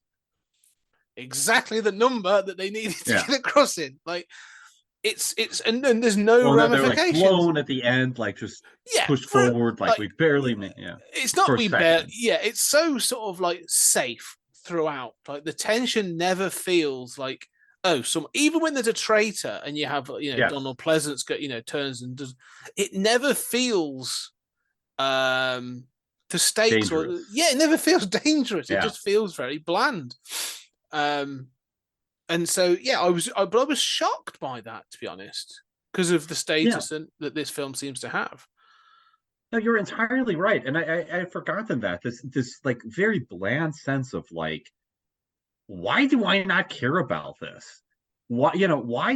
Exactly the number that they needed to get across in. Like it's and there's no ramifications. They're like blown at the end, like just pushed forward, like we barely made. It's not we barely. Yeah, it's so sort of like safe throughout. Like the tension never feels like even when there's a traitor and you have Donald Pleasance turns and does, it never feels the stakes dangerous. It never feels dangerous. It just feels very bland. And so, I was shocked by that, to be honest, because of the status that this film seems to have. No, you're entirely right, and I'd forgotten that this like very bland sense of like, why do I not care about this? Why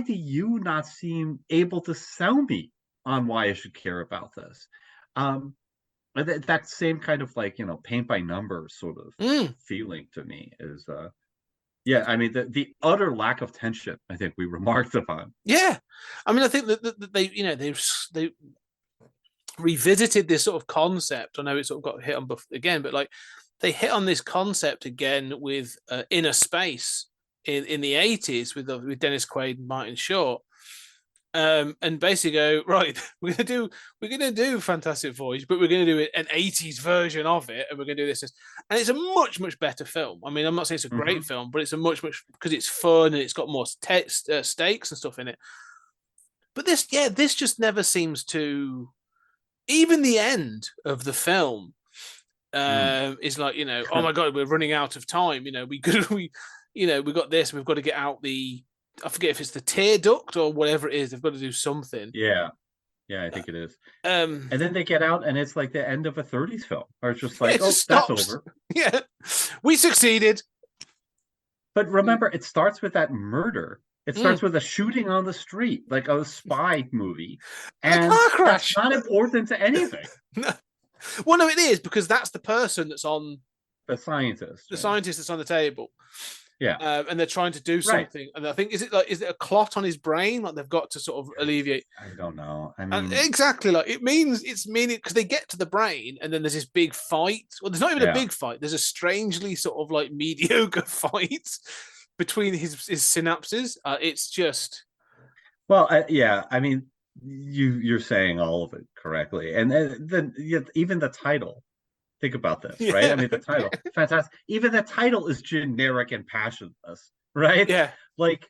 do you not seem able to sell me on why I should care about this? Um, that same kind of like paint by numbers sort of Mm, feeling to me is yeah, I mean the utter lack of tension I think we remarked upon. yeah, I mean, I think that they, they revisited this sort of concept. I know it sort of got hit on again, but like they hit on this concept again with Inner Space in the 80s with Dennis Quaid and Martin Short. And basically go, right, we're gonna do Fantastic Voyage, but we're gonna do an 80s version of it, and we're gonna do this. And it's a much, much better film. I mean, I'm not saying it's a great film, but it's a much, much, because it's fun and it's got more stakes and stuff in it. But this just never seems to, even the end of the film is like, oh my god, we're running out of time. We got this, we've got to get out the, I forget if it's the tear duct or whatever it is. They've got to do something. Yeah, I think it is. And then they get out, and it's like the end of a '30s film, or it's just like, it oh, just that's stops. over. Yeah, we succeeded. But remember, it starts with that murder. It starts with a shooting on the street, like a spy movie, and and a car crash. That's not important to anything. No. Well, no, it is, because that's the person that's on the scientist. The scientist that's on the table. Yeah. And they're trying to do something. Right. And I think, is it a clot on his brain? Like they've got to sort of alleviate. I don't know. I mean, exactly. Like it's meaning, because they get to the brain and then there's this big fight. Well, there's not even a big fight. There's a strangely sort of like mediocre fight between his synapses. It's just. Well, yeah. I mean, you're saying all of it correctly, and then even the title. Think about this, right? I mean, the title, fantastic. Even the title is generic and passionless, right? Yeah. Like,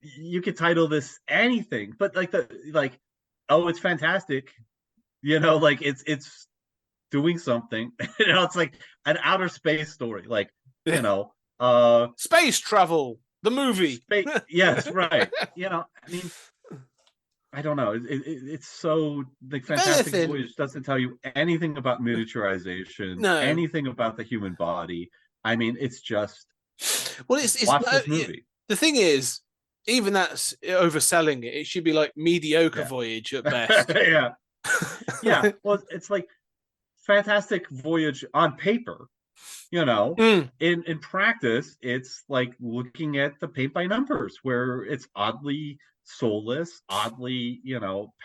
you could title this anything, but oh, it's fantastic. Like it's doing something. It's like an outer space story, like space travel, the movie. Yes, right. I mean. I don't know. It's so like Fantastic Voyage doesn't tell you anything about miniaturization, anything about the human body. I mean, it's just it's watch this movie. The thing is, even that's overselling it. It should be like mediocre Voyage at best. Yeah. Well, it's like Fantastic Voyage on paper. In practice, it's like looking at the paint by numbers, where it's oddly soulless, oddly,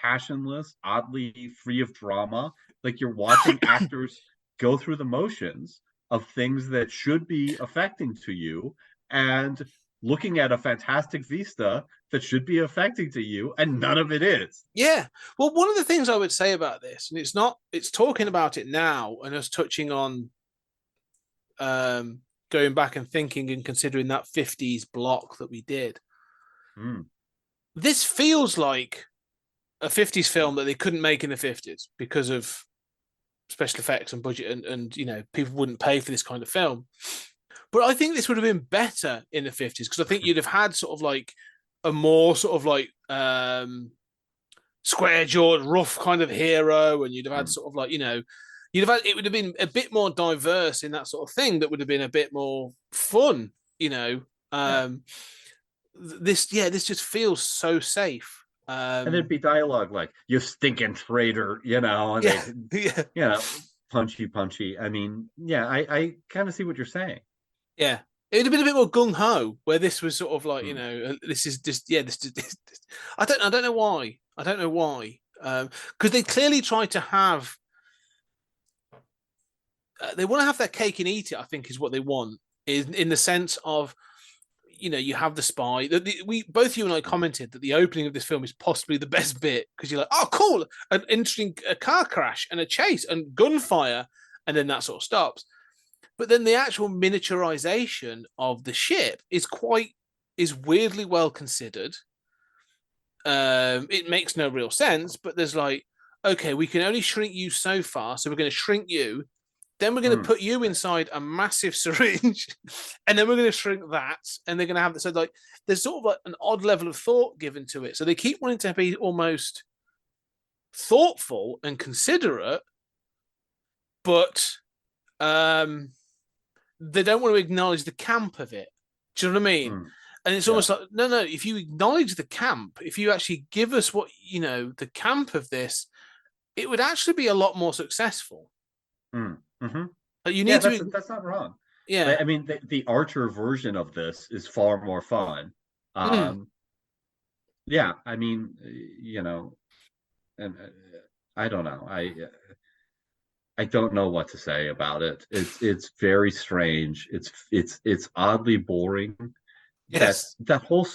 passionless, oddly free of drama. Like you're watching actors go through the motions of things that should be affecting to you, and looking at a fantastic vista that should be affecting to you, and none of it is. Yeah. Well, one of the things I would say about this, and it's talking about it now and us touching on going back and thinking and considering that 50s block that we did. This feels like a 50s film that they couldn't make in the 50s because of special effects and budget, and people wouldn't pay for this kind of film. But I think this would have been better in the 50s, because I think you'd have had sort of like a more sort of like square-jawed, rough kind of hero, and you'd have had sort of like, it would have been a bit more diverse in that sort of thing. That would have been a bit more fun, This just feels so safe. And it'd be dialogue like, "You stinking traitor," and punchy. I mean, I kind of see what you're saying. Yeah, it'd have been a bit more gung ho, where this was sort of like, this is just this. I don't know why. Because they clearly tried to have. They want to have their cake and eat it, I think, is what they want. Is in the sense of, you have the spy. Both you and I commented that the opening of this film is possibly the best bit, because you're like, oh, cool, an interesting car crash and a chase and gunfire, and then that sort of stops. But then the actual miniaturization of the ship is weirdly well considered. It makes no real sense, but there's like, okay, we can only shrink you so far, so we're going to shrink you. Then we're going to put you inside a massive syringe, and then we're going to shrink that, and they're going to have this. So like, there's sort of like an odd level of thought given to it. So they keep wanting to be almost thoughtful and considerate, but they don't want to acknowledge the camp of it. Do you know what I mean? And it's almost like, no, if you acknowledge the camp, if you actually give us what, the camp of this, it would actually be a lot more successful. Mm-hmm. You need that's not wrong. Yeah. I mean, the Archer version of this is far more fun. Yeah, I mean, and I don't know. I don't know what to say about it. It's very strange. It's oddly boring. Yes. That whole.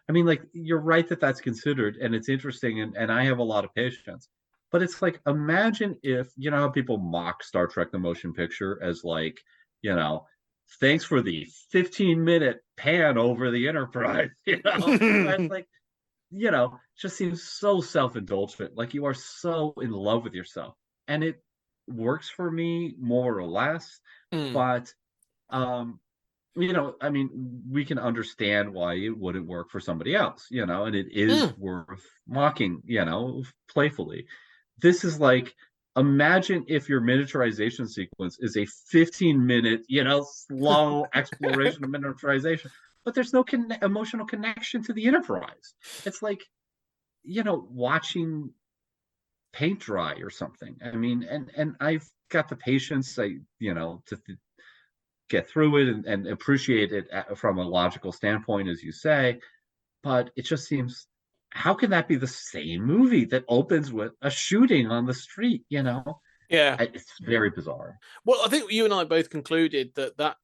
I mean, like, you're right that that's considered, and it's interesting, and I have a lot of patience. But it's like, imagine if, how people mock Star Trek the Motion Picture as like, thanks for the 15-minute pan over the Enterprise. It's like, just seems so self-indulgent. Like, you are so in love with yourself, and it works for me more or less. But I mean, we can understand why it wouldn't work for somebody else, and it is worth mocking, playfully. This is like, imagine if your miniaturization sequence is a 15-minute, slow exploration of miniaturization, but there's no emotional connection to the Enterprise. It's like, watching paint dry or something. I mean, and I've got the patience, to get through it and appreciate it from a logical standpoint, as you say, but it just seems, how can that be the same movie that opens with a shooting on the street? Yeah, it's very bizarre. Well, I think you and I both concluded that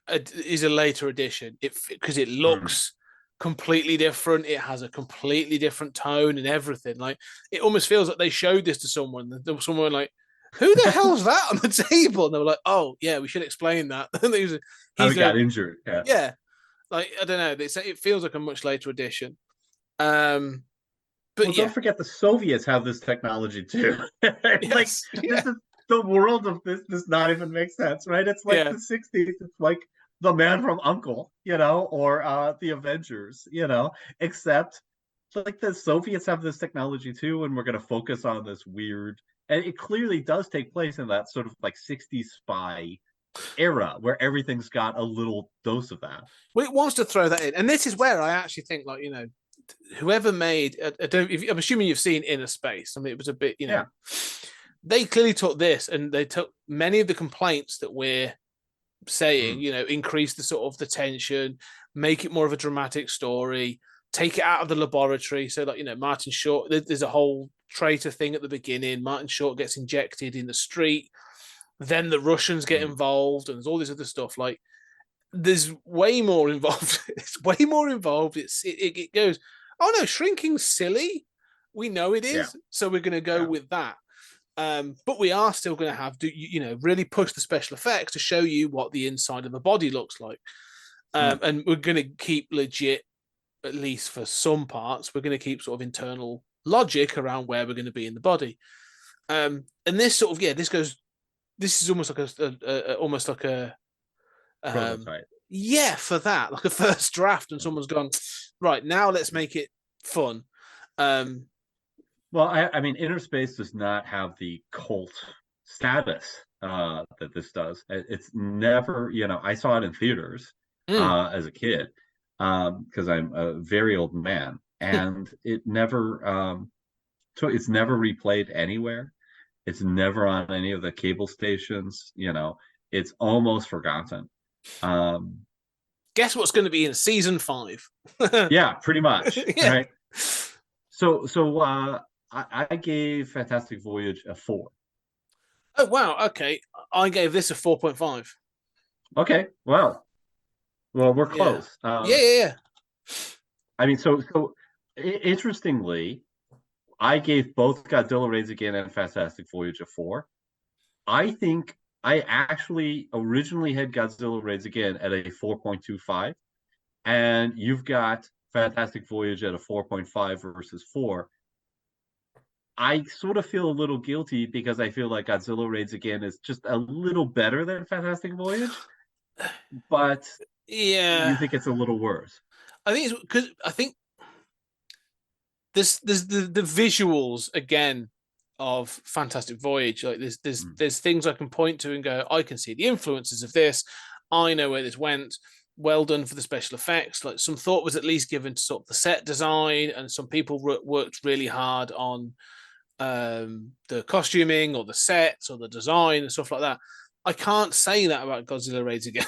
is a later edition, because it looks completely different. It has a completely different tone and everything. Like, it almost feels like they showed this to someone. There was someone like, who the hell's that on the table? And they were like, oh, yeah, we should explain that. He got injured. Yeah. Like, I don't know. It feels like a much later edition. But don't forget, the Soviets have this technology too. This is the world of this does not even make sense, right? It's like the 60s. It's like The Man from U.N.C.L.E., or the Avengers, except like the Soviets have this technology too, and we're going to focus on this weird. And it clearly does take place in that sort of like 60s spy era where everything's got a little dose of that. Well, it wants to throw that in. And this is where I actually think, like, whoever made, I'm assuming you've seen Inner Space. I mean, it was a bit, they clearly took this and they took many of the complaints that we're saying, increase the sort of the tension, make it more of a dramatic story, take it out of the laboratory. So, like, Martin Short, there's a whole traitor thing at the beginning. Martin Short gets injected in the street. Then the Russians get involved, and there's all this other stuff. Like, there's way more involved. It's way more involved. It goes, oh no, shrinking's silly. We know it is, so we're going to go with that. But we are still going to have to, really push the special effects to show you what the inside of the body looks like. And we're going to keep legit, at least for some parts, we're going to keep sort of internal logic around where we're going to be in the body. And this sort of, this is almost like a Prototype. For that, like a first draft, and someone's gone, right, now let's make it fun. Well, I mean, Inner Space does not have the cult status that this does. It's never, I saw it in theaters as a kid, because I'm a very old man, and it never, so it's never replayed anywhere. It's never on any of the cable stations. It's almost forgotten. Guess what's going to be in season 5? Yeah, pretty much. Right. So I gave Fantastic Voyage a 4. Oh wow, okay. I gave this a 4.5. Okay, well, we're close. Yeah. I mean, so interestingly, I gave both Godzilla Raids Again and Fantastic Voyage a 4. I think I actually originally had Godzilla Raids Again at a 4.25, and you've got Fantastic Voyage at a 4.5 versus 4. I sort of feel a little guilty because I feel like Godzilla Raids Again is just a little better than Fantastic Voyage, but you think it's a little worse. I think it's because I think there's the visuals again of Fantastic Voyage. Like there's things I can point to and go, I can see the influences of this. I know where this went. Well done for the special effects. Like some thought was at least given to sort of the set design, and some people worked really hard on the costuming or the sets or the design and stuff like that. I can't say that about Godzilla Raids Again.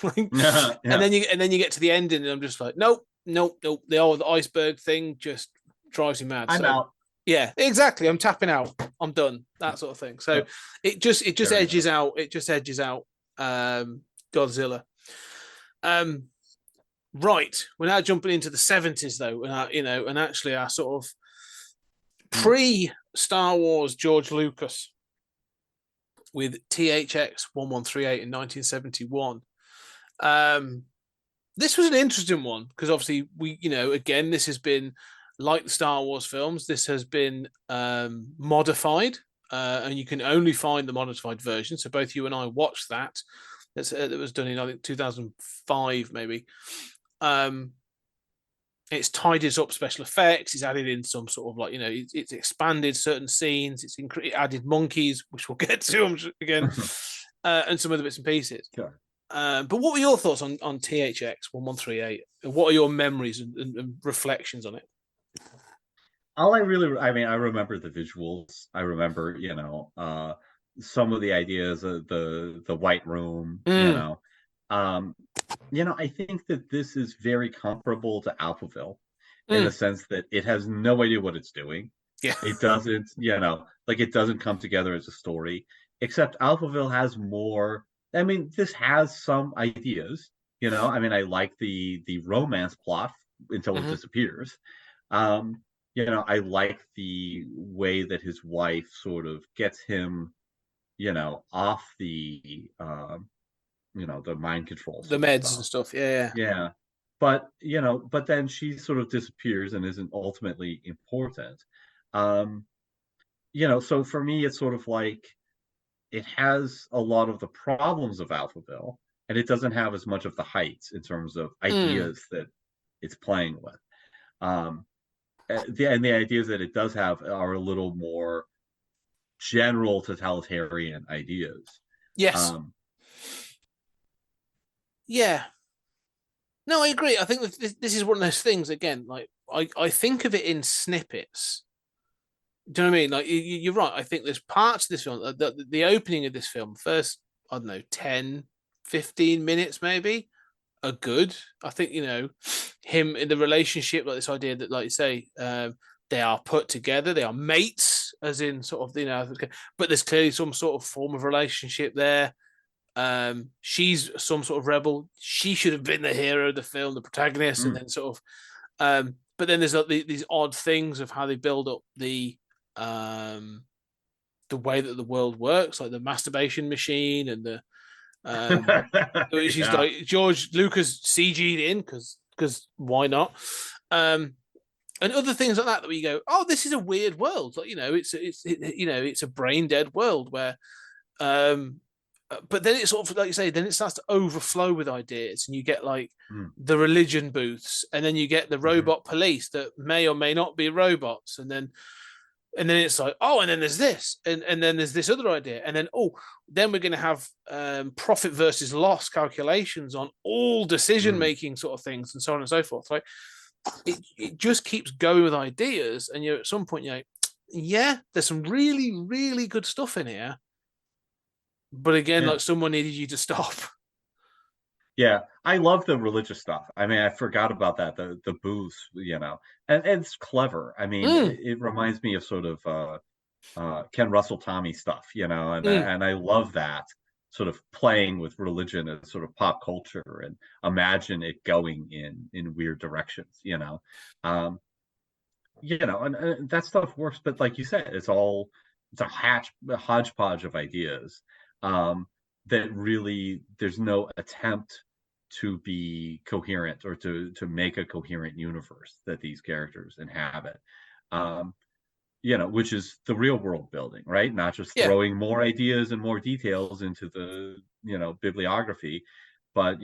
Like, Yeah. and then you get to the ending, and I'm just like, nope. The old iceberg thing just drives me mad. I'm out. Yeah, exactly. I'm tapping out. I'm done. That sort of thing. So it just edges out. It just edges out Godzilla. Right. We're now jumping into the 70s though, and actually our sort of pre Star Wars George Lucas with THX 1138 in 1971. This was an interesting one because obviously again, this has been like the Star Wars films. This has been modified, and you can only find the modified version. So both you and I watched that. That was done in, I think, 2005 maybe. It's tidied up special effects. It's added in some sort of like it's expanded certain scenes. It's added monkeys, which we'll get to again, and some other bits and pieces. Sure. But what were your thoughts on THX 1138? What are your memories and reflections on it? I remember the visuals. I remember, some of the ideas of the White Room, I think that this is very comparable to Alphaville in the sense that it has no idea what it's doing. Yeah. It doesn't, it doesn't come together as a story, except Alphaville has more. I mean, this has some ideas, I like the romance plot until it disappears. I like the way that his wife sort of gets him, off the the mind control, the meds and stuff. Yeah. But but then she sort of disappears and isn't ultimately important. So for me, it's sort of like it has a lot of the problems of Alphaville, and it doesn't have as much of the heights in terms of ideas that it's playing with. And the ideas that it does have are a little more general totalitarian ideas. Yes. Yeah. No, I agree. I think this is one of those things, again, like I think of it in snippets. Do you know what I mean? Like you're right. I think there's parts of this film, the opening of this film, first, I don't know, 10, 15 minutes maybe, are good. I think, him in the relationship, like this idea that, like you say, they are put together, they are mates, as in sort of, but there's clearly some sort of form of relationship there. She's some sort of rebel. She should have been the hero of the film, the protagonist, and then sort of, but then there's these odd things of how they build up the way that the world works, like the masturbation machine and the which is like George Lucas CG'd in because why not? And other things like that where you go, oh, this is a weird world. Like it's a brain dead world where, but then it's sort of like you say, then it starts to overflow with ideas, and you get like the religion booths, and then you get the robot police that may or may not be robots, and then it's like, oh, and then there's this, and then there's this other idea, and then then we're going to have profit versus loss calculations on all decision making sort of things, and so on and so forth. Like it just keeps going with ideas, and you're at some point you're like, yeah, there's some really, really good stuff in here, but again, like someone needed you to stop. Yeah, I love the religious stuff. I mean, I forgot about that. The booths, and it's clever. I mean, it reminds me of sort of Ken Russell Tommy stuff, and I love that sort of playing with religion and sort of pop culture, and imagine it going in weird directions, and that stuff works. But like you said, it's a hodgepodge of ideas. That really there's no attempt to be coherent or to make a coherent universe that these characters inhabit, which is the real world building, right? Not just throwing more ideas and more details into the bibliography, but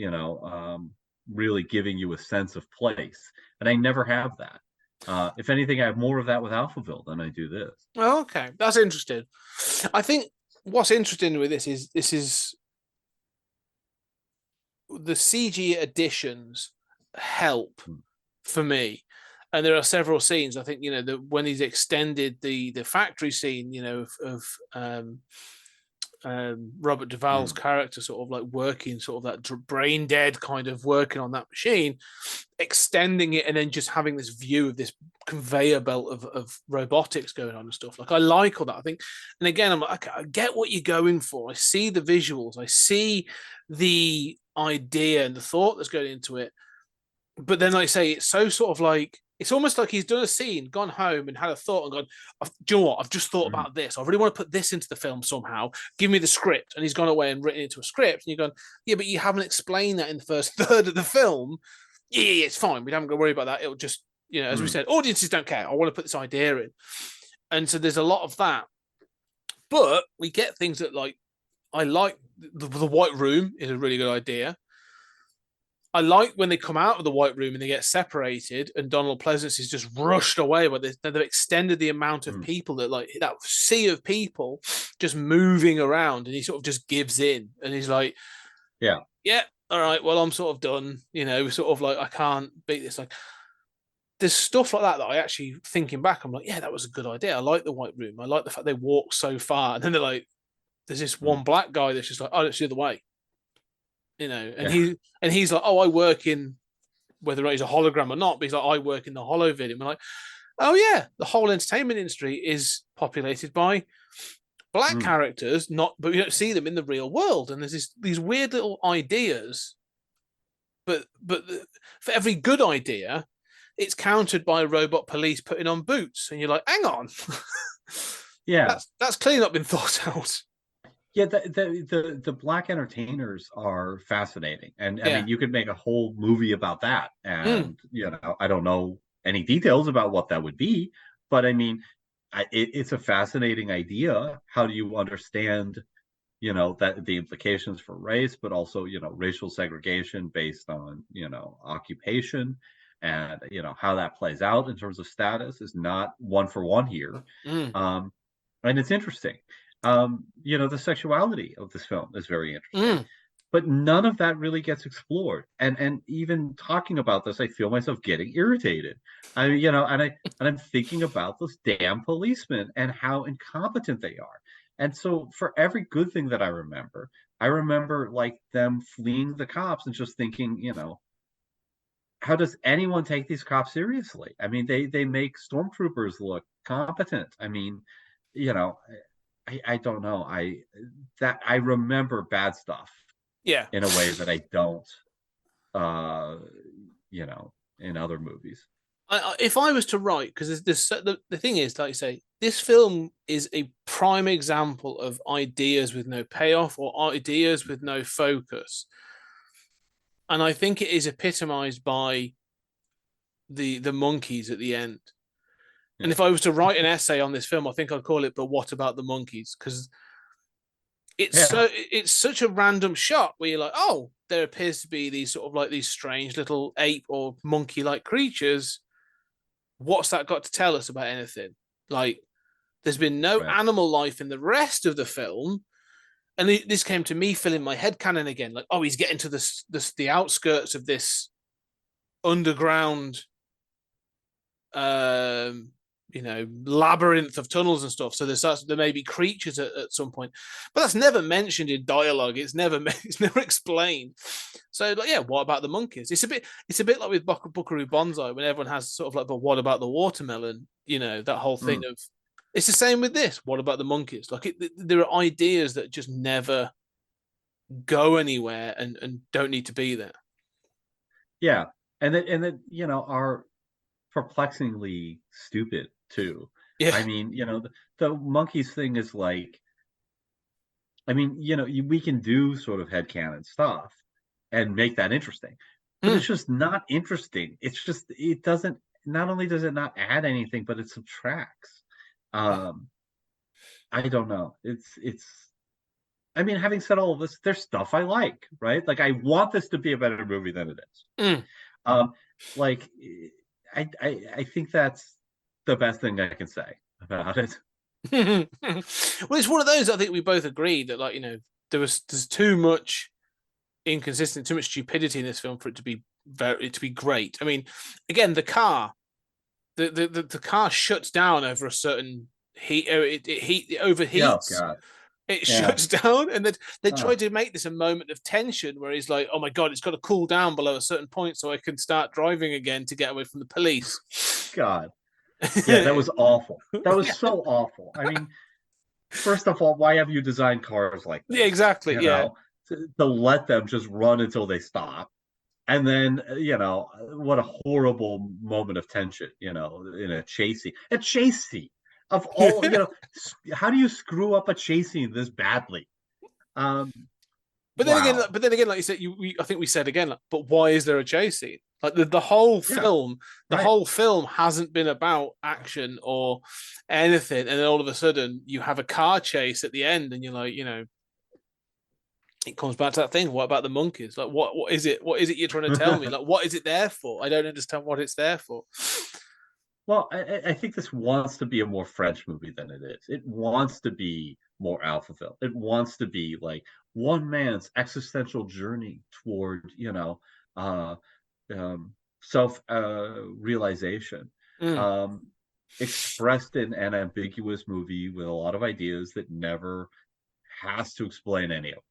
really giving you a sense of place. And I never have that. If anything, I have more of that with Alphaville than I do this. Oh, okay, that's interesting. I think what's interesting with this is the CG additions help Hmm. for me. And there are several scenes. I think when he's extended the factory scene, Robert Duvall's Mm. character sort of like working, sort of that brain dead kind of working on that machine, extending it, and then just having this view of this conveyor belt of robotics going on and stuff. Like I like all that. I think, and again, I'm like, I get what you're going for. I see the visuals. I see the idea and the thought that's going into it. But then, like I say, it's so sort of like it's almost like he's done a scene, gone home, and had a thought, and gone, "Do you know what? I've just thought about this. I really want to put this into the film somehow. Give me the script." And he's gone away and written it into a script. And you're going, "Yeah, but you haven't explained that in the first third of the film. Yeah, it's fine. We don't have to worry about that. It'll just, as we said, audiences don't care. I want to put this idea in." And so there's a lot of that. But we get things that I like the White Room is a really good idea. I like when they come out of the White Room and they get separated, and Donald Pleasance is just rushed away. But they've extended the amount of people that sea of people just moving around, and he sort of just gives in, and he's like, Yeah, all right, well, I'm sort of done. Sort of like I can't beat this. Like there's stuff like that I actually thinking back, I'm like, yeah, that was a good idea. I like the White Room. I like the fact they walk so far, and then they're like, there's this one black guy that's just like, oh, it's the other way. And he's like, oh, I work in, whether he's a hologram or not, but he's like, I work in the holo vid. And we're like, oh yeah, the whole entertainment industry is populated by black characters, but we don't see them in the real world. And there's these weird little ideas, but for every good idea, it's countered by robot police putting on boots, and you're like, hang on, yeah, that's clearly not been thought out. yeah. The black entertainers are fascinating, and I Yeah. mean, you could make a whole movie about that. And I don't know any details about what that would be, but I mean, it's a fascinating idea. How do you understand, that the implications for race, but also racial segregation based on occupation, and how that plays out in terms of status is not one for one here. And it's interesting. The sexuality of this film is very interesting, but none of that really gets explored. And even talking about this, I feel myself getting irritated. And I'm thinking about those damn policemen and how incompetent they are. And so for every good thing that I remember like them fleeing the cops and just thinking, how does anyone take these cops seriously? I mean, they make stormtroopers look competent. I mean, you know, I don't know. I remember bad stuff. Yeah. In a way that I don't, in other movies. If I was to write, because the thing is, like you say, this film is a prime example of ideas with no payoff or ideas with no focus, and I think it is epitomized by the monkeys at the end. Yeah. And if I was to write an essay on this film, I think I'd call it "But What About the Monkeys?" because it's such a random shot where you're like, oh, there appears to be these sort of like these strange little ape or monkey-like creatures. What's that got to tell us about anything? Like, there's been no animal life in the rest of the film, and this came to me filling my head canon again. Like, oh, he's getting to the outskirts of this underground, labyrinth of tunnels and stuff. So there may be creatures at some point, but that's never mentioned in dialogue. It's never explained. So like, yeah, what about the monkeys? It's a bit like with Buckaroo Banzai when everyone has sort of like, but what about the watermelon? That whole thing of. It's the same with this. What about the monkeys? Like there are ideas that just never go anywhere and don't need to be there. Yeah, and then are perplexingly stupid too. Yeah. I mean, the monkeys thing is like, I mean, we can do sort of headcanon stuff and make that interesting, but it's just not interesting. It's just, it doesn't, not only does it not add anything, but it subtracts. I don't know. I mean, having said all of this, there's stuff I like, right? Like, I want this to be a better movie than it is. Like, I think that's the best thing I can say about it. Well, it's one of those. I think we both agree that, like, there's too much inconsistent, too much stupidity in this film for it to be great. I mean, again, the car, the car shuts down over a certain heat. It overheats. Oh God. It Yeah. shuts down, and they tried to make this a moment of tension where he's like, "Oh my God, it's got to cool down below a certain point so I can start driving again to get away from the police." God. Yeah, that was awful. That was so awful. I mean, first of all, why have you designed cars like Yeah, this? exactly. You Yeah. know, to let them just run until they stop. And then, what a horrible moment of tension, in a chase scene. A chase scene of all, how do you screw up a chase scene this badly? But Wow. then again, like you said, I think we said again, like, but why is there a chase scene? Like the whole film, right. whole film hasn't been about action or anything, and then all of a sudden you have a car chase at the end, and you're like, it comes back to that thing. What about the monkeys? Like, what is it? What is it you're trying to tell me? Like, what is it there for? I don't understand what it's there for. Well, I think this wants to be a more French movie than it is. It wants to be more Alphaville. It wants to be like one man's existential journey toward, uh, self realization, expressed in an ambiguous movie with a lot of ideas that never has to explain any of them.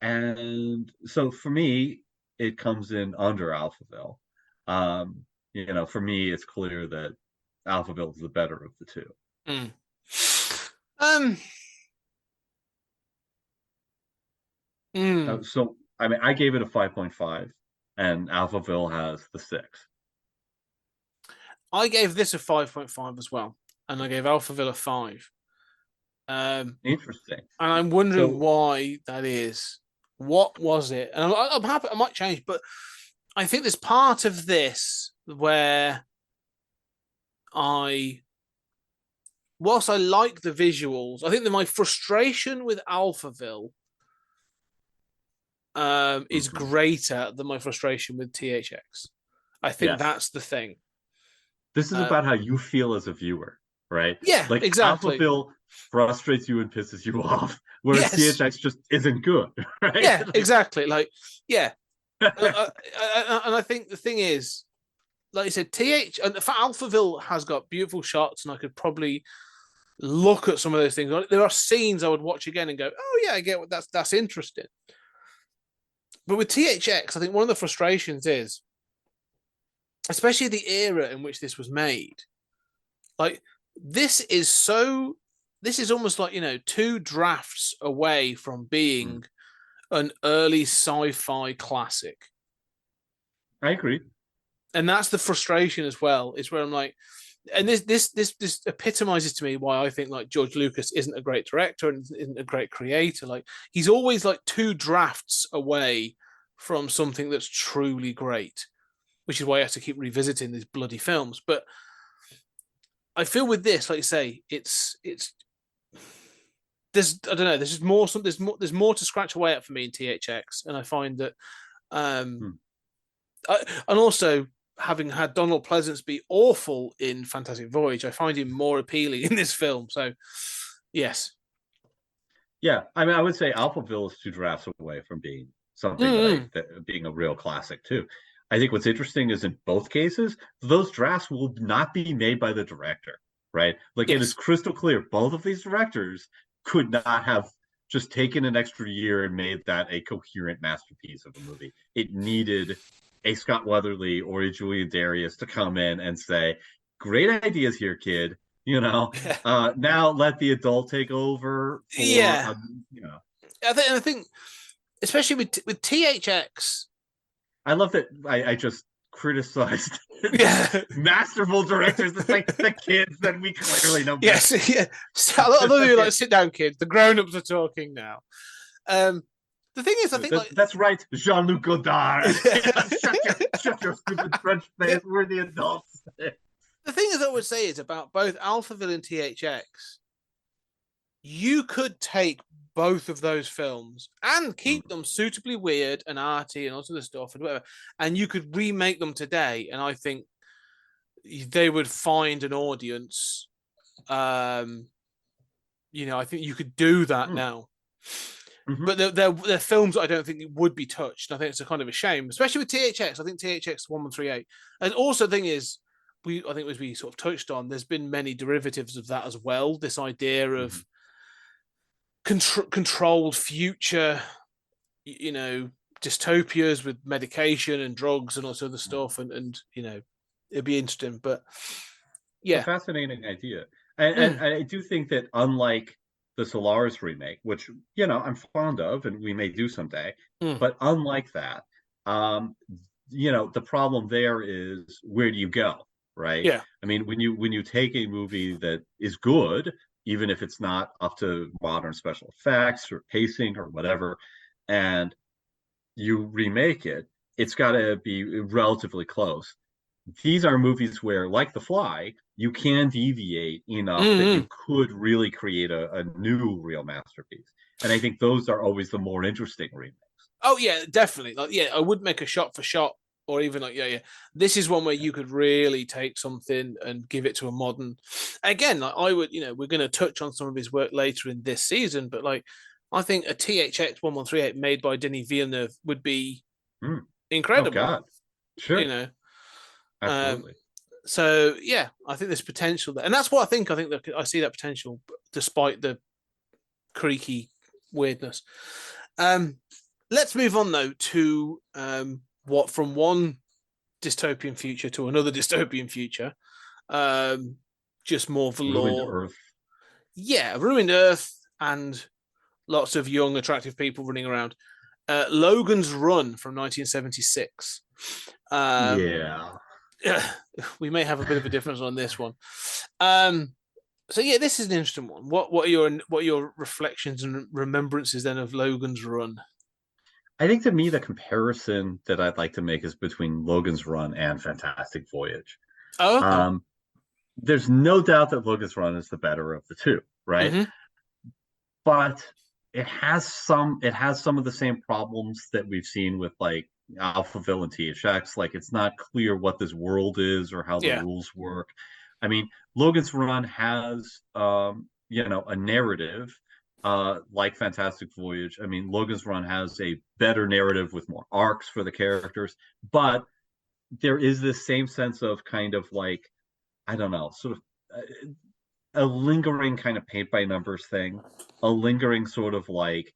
And so for me, it comes in under Alphaville. For me, it's clear that Alphaville is the better of the two. So, I mean, I gave it a 5.5, and Alphaville has the 6. I gave this a 5.5 as well, and I gave Alphaville a 5. Interesting. And I'm wondering why that is. What was it? And I'm happy I might change, but I think there's part of this where whilst I like the visuals, I think that my frustration with Alphaville is greater than my frustration with THX. I think that's the thing. This is about how you feel as a viewer, right? Yeah, like exactly. Alphaville frustrates you and pisses you off, whereas THX just isn't good, right? Yeah, exactly. Like, yeah. And I think the thing is, like I said, Alphaville has got beautiful shots, and I could probably look at some of those things. There are scenes I would watch again and go, "Oh yeah, I get what that's interesting." But with THX, I think one of the frustrations is, especially the era in which this was made, like this is almost like 2 drafts away from being an early sci-fi classic. I agree. And that's the frustration as well, is where I'm like, and this epitomizes to me why I think like George Lucas isn't a great director and isn't a great creator. Like he's always like 2 drafts away from something that's truly great, which is why I have to keep revisiting these bloody films. But I feel with this, like you say, it's there's I don't know, there's more to scratch away at for me in THX, and I find that and also having had Donald Pleasance be awful in Fantastic Voyage, I find him more appealing in this film. So, yes. Yeah, I mean, I would say Alphaville is 2 drafts away from being something being a real classic too. I think what's interesting is in both cases, those drafts will not be made by the director, right? Like it is crystal clear. Both of these directors could not have just taken an extra year and made that a coherent masterpiece of a movie. It needed a Scott Weatherly or a Julian Darius to come in and say, "Great ideas here, kid. Now let the adult take over." I think, especially with THX, I love that. I just criticized masterful directors. It's like the kids that we clearly know. Yes, yeah. A lot of you like, sit down, kids. The grown-ups are talking now. The thing is, I think that's right, Jean-Luc Godard. Shut your stupid French face. We're the adults. The thing is, I would say is about both Alphaville and THX. You could take both of those films and keep them suitably weird and arty and all sort of stuff and whatever, and you could remake them today. And I think they would find an audience. I think you could do that now. Mhm. But they're films that I don't think would be touched. I think it's a kind of a shame, especially with THX. I think THX 1138. And also, the thing is, I think as we sort of touched on, there's been many derivatives of that as well. This idea of controlled future, dystopias with medication and drugs and all sort of stuff, and it'd be interesting. But It's a yeah, fascinating idea. And I do think that unlike the Solaris remake, which, I'm fond of and we may do someday, but unlike that, the problem there is where do you go, right? yeah, I mean, when you take a movie that is good, even if it's not up to modern special effects or pacing or whatever, and you remake it, it's got to be relatively close. These are movies where, like The Fly, you can deviate enough that you could really create a new real masterpiece. And I think those are always the more interesting remakes. Oh yeah, definitely. Like, yeah, I would make a shot for shot, or even like, yeah. This is one where you could really take something and give it to a modern. Again, like I would, we're going to touch on some of his work later in this season, but like, I think a THX 1138 made by Denis Villeneuve would be Oh incredible. God, sure, Um, absolutely. so yeah, I think there's potential there, and that's what I think. I think that I see that potential, despite the creaky weirdness. Let's move on though to what from one dystopian future to another dystopian future. Just more Ruined velour. Earth. Yeah, ruined Earth and lots of young, attractive people running around. Logan's Run from 1976. Yeah. We may have a bit of a difference on this one. So yeah, this is an interesting one. What are your reflections and remembrances then of Logan's Run? I think to me, the comparison that I'd like to make is between Logan's Run and Fantastic Voyage. Oh, okay. There's no doubt that Logan's Run is the better of the two, right? Mm-hmm. But it has some of the same problems that we've seen with like Alphaville and THX. Like it's not clear what this world is or how the Yeah. rules work. I mean, Logan's Run has a narrative like Fantastic Voyage. I mean, Logan's Run has a better narrative with more arcs for the characters, but there is this same sense of kind of like, I don't know, sort of a lingering kind of paint by numbers thing, a lingering sort of like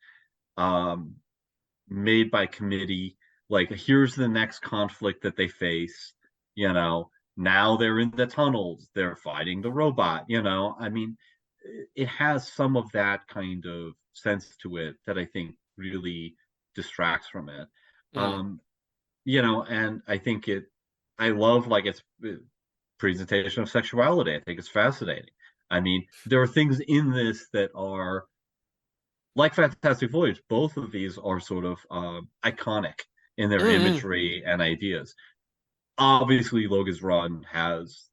um made by committee, like here's the next conflict that they face, now they're in the tunnels, they're fighting the robot, I mean, it has some of that kind of sense to it that I think really distracts from it. um and I love like its presentation of sexuality. I think it's fascinating. I mean, there are things in this that are like Fantastic Voyage. Both of these are sort of iconic in their Mm-hmm. imagery and ideas. Obviously, Logan's Run has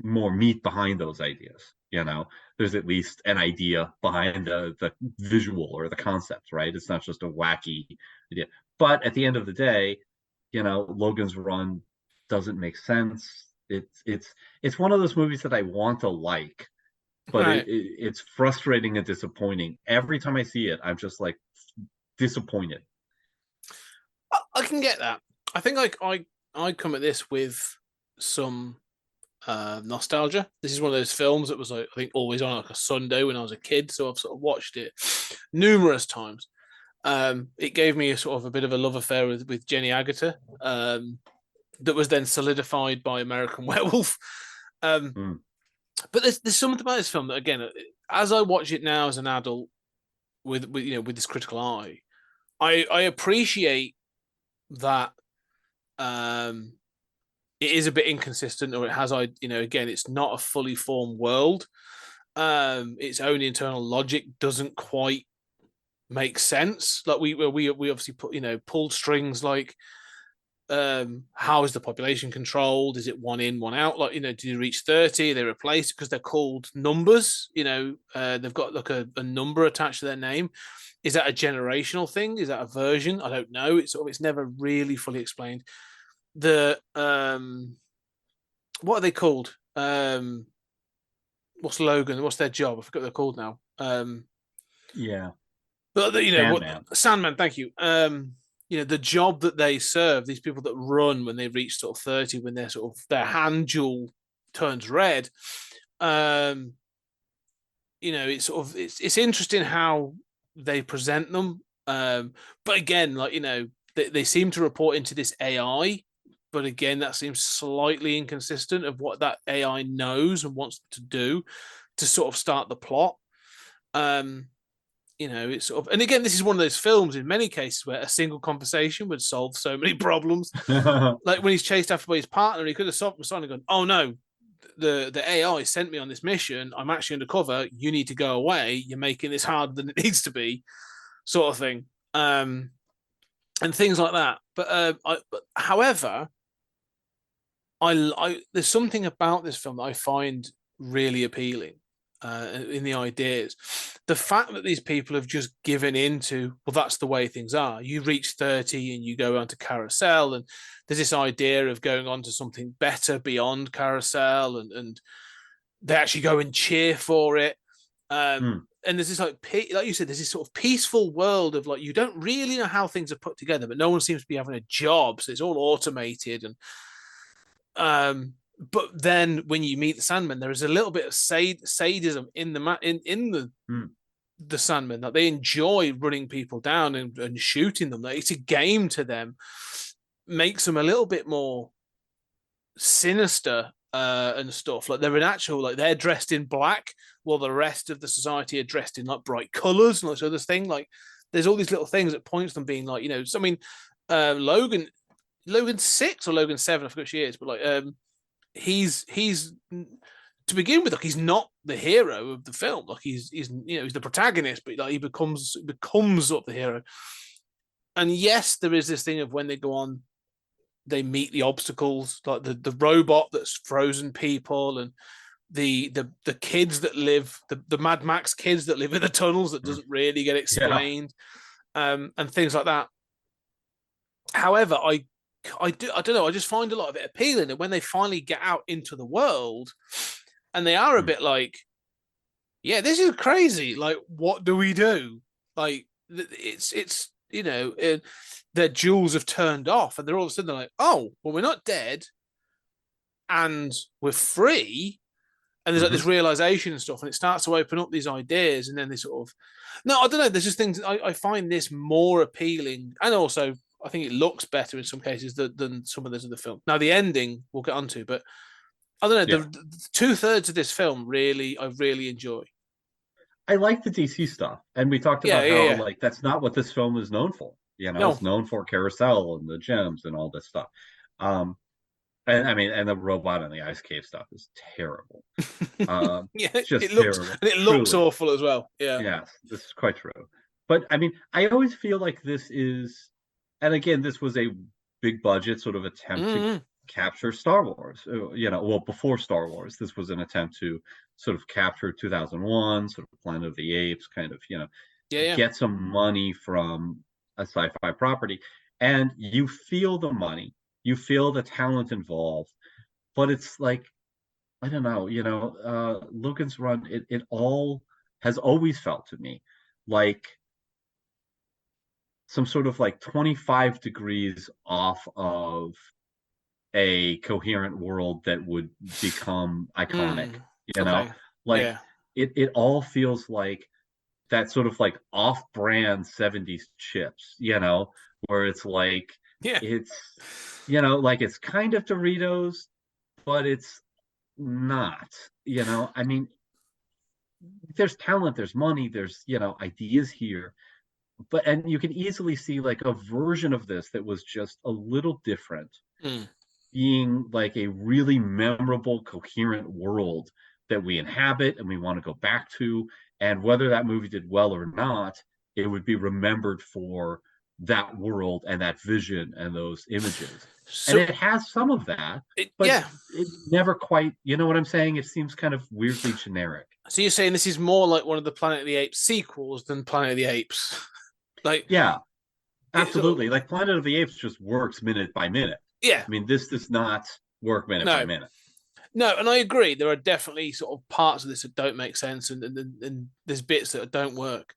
more meat behind those ideas. There's at least an idea behind the visual or the concept, right? It's not just a wacky idea. But at the end of the day, Logan's Run doesn't make sense. It's one of those movies that I want to like, but Right. it's frustrating and disappointing. Every time I see it, I'm just like disappointed. I can get that. I think I come at this with some nostalgia. This is one of those films that was like, I think always on like a Sunday when I was a kid, so I've sort of watched it numerous times. It gave me a sort of a bit of a love affair with Jenny Agutter, that was then solidified by American Werewolf. Mm. But there's something about this film that, again, as I watch it now as an adult with this critical eye, I appreciate that it is a bit inconsistent, or it has, again, it's not a fully formed world. Its own internal logic doesn't quite make sense. Like we obviously pulled strings like, how is the population controlled? Is it one in, one out? Like, do you reach 30? They replace because they're called numbers. They've got like a number attached to their name. Is that a generational thing? Is that a version? I don't know. It's never really fully explained. The what are they called? What's Logan? What's their job? I forgot what they're called now. Yeah. But Sandman. what Sandman? Thank you. The job that they serve, these people that run when they reach sort of 30, when they're sort of their hand jewel turns red. It's sort of it's interesting how they present them. But again, they seem to report into this AI, but again, that seems slightly inconsistent of what that AI knows and wants to do to sort of start the plot. It's sort of, and again, this is one of those films in many cases where a single conversation would solve so many problems. Like when he's chased after by his partner, he could have stopped and gone, "Oh no, the AI sent me on this mission. I'm actually undercover. You need to go away. You're making this harder than it needs to be," sort of thing, and things like that. However, I there's something about this film that I find really appealing. In the ideas, the fact that these people have just given into, well, that's the way things are. You reach 30 and you go on to Carousel, and there's this idea of going on to something better beyond Carousel, and they actually go and cheer for it. And there's this like you said, there's this sort of peaceful world of you don't really know how things are put together, but no one seems to be having a job, so it's all automated. And but then when you meet the Sandman, there is a little bit of sadism in the Sandman, that they enjoy running people down and shooting them. Like, it's a game to them, makes them a little bit more sinister and stuff. Like they're they're dressed in black while the rest of the society are dressed in bright colors and so this thing. Like there's all these little things that points them being Logan 6 or Logan 7, I forget she is, but he's to begin with, he's not the hero of the film. He's the protagonist, but he becomes sort of the hero. And yes, there is this thing of when they go on, they meet the obstacles, like the robot that's frozen people, and the kids that live, the Mad Max kids that live in the tunnels that doesn't really get explained, and things like that. However, I don't know. I just find a lot of it appealing, and when they finally get out into the world, and they are a bit yeah, this is crazy. Like, what do we do? Like, it's their jewels have turned off, and they're all of a sudden like, oh, well, we're not dead, and we're free. And there's this realization and stuff, and it starts to open up these ideas, and then they sort of, no, I don't know. There's just things I find this more appealing, and also I think it looks better in some cases than some of those of the film. Now the ending we'll get onto, but I don't know. The 2/3 of this film I really enjoy. I like the DC stuff, and we talked about how that's not what this film is known for. No. It's known for Carousel and the gems and all this stuff. And I mean, and the robot and the ice cave stuff is terrible. It's just terrible. And it looks awful as well. Yeah. Yes, this is quite true. But I mean, I always feel like this is, and again, this was a big budget sort of attempt to capture Star Wars. Before Star Wars, this was an attempt to sort of capture 2001, sort of Planet of the Apes, kind of, get some money from a sci-fi property. And you feel the money, you feel the talent involved, but it's like, I don't know, Logan's Run, it all has always felt to me like some sort of 25 degrees off of a coherent world that would become iconic. It all feels like that sort of off-brand 70s chips, where it's it's it's kind of Doritos, but it's not. I mean, there's talent, there's money, there's ideas here, and you can easily see a version of this that was just a little different, being a really memorable, coherent world that we inhabit and we want to go back to. And whether that movie did well or not, it would be remembered for that world and that vision and those images. And it has some of that, but it never quite, you know what I'm saying? It seems kind of weirdly generic. So you're saying this is more like one of the Planet of the Apes sequels than Planet of the Apes? Yeah, absolutely. Planet of the Apes just works minute by minute. Yeah. I mean, this does not work minute by minute. No, and I agree. There are definitely sort of parts of this that don't make sense, and there's bits that don't work.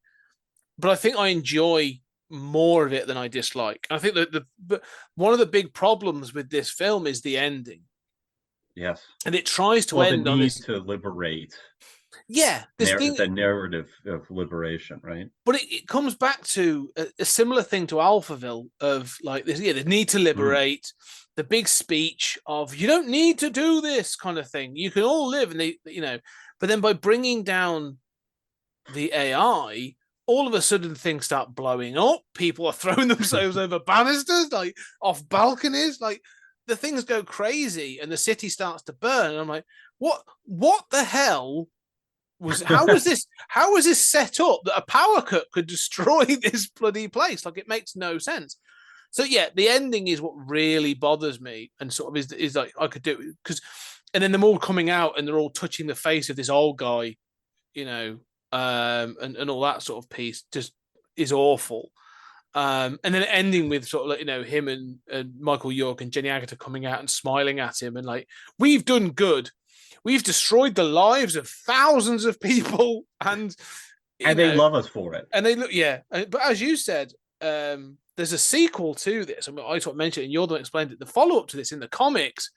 But I think I enjoy more of it than I dislike. I think that but one of the big problems with this film is the ending, Yes. and it tries to Well, the end on need this. to liberate, Yeah, this thing, the narrative of liberation, right? but it comes back to a similar thing to Alphaville of like this. Yeah, the need to Mm. liberate. The big speech of you don't need to do this kind of thing. You can all live, and but then by bringing down the AI, all of a sudden things start blowing up. People are throwing themselves over banisters, like off balconies. Like the things go crazy, and the city starts to burn. And I'm like, what? What the hell was? How was this? How was this set up that a power cut could destroy this bloody place? Like it makes no sense. So yeah, the ending is what really bothers me, and sort of is like I could do it because, and then them all coming out and they're all touching the face of this old guy, and all that sort of piece just is awful. And then ending with sort of like, him and Michael York and Jenny Agutter coming out and smiling at him and like, we've done good. We've destroyed the lives of thousands of people, and they love us for it. And they look, yeah. But as you said, there's a sequel to this. I mean, I sort of mentioned it, and you're the one who explained it. The follow up to this in the comics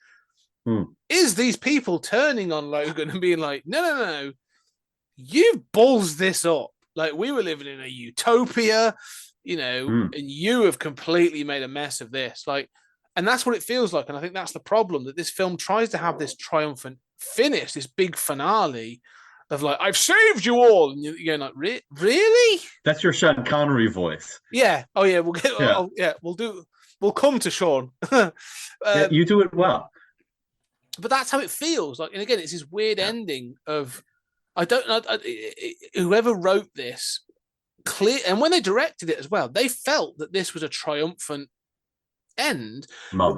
is these people turning on Logan and being like, no, you balls this up. Like we were living in a utopia, and you have completely made a mess of this. Like, and that's what it feels like. And I think that's the problem, that this film tries to have this triumphant finish, this big finale of like, I've saved you all. And you're going like, really? That's your Sean Connery voice. Yeah. Oh yeah. We'll get, we'll come to Sean. Yeah, you do it well. But that's how it feels like. And again, it's this weird ending of, I don't know, whoever wrote this, clear, and when they directed it as well, they felt that this was a triumphant end. But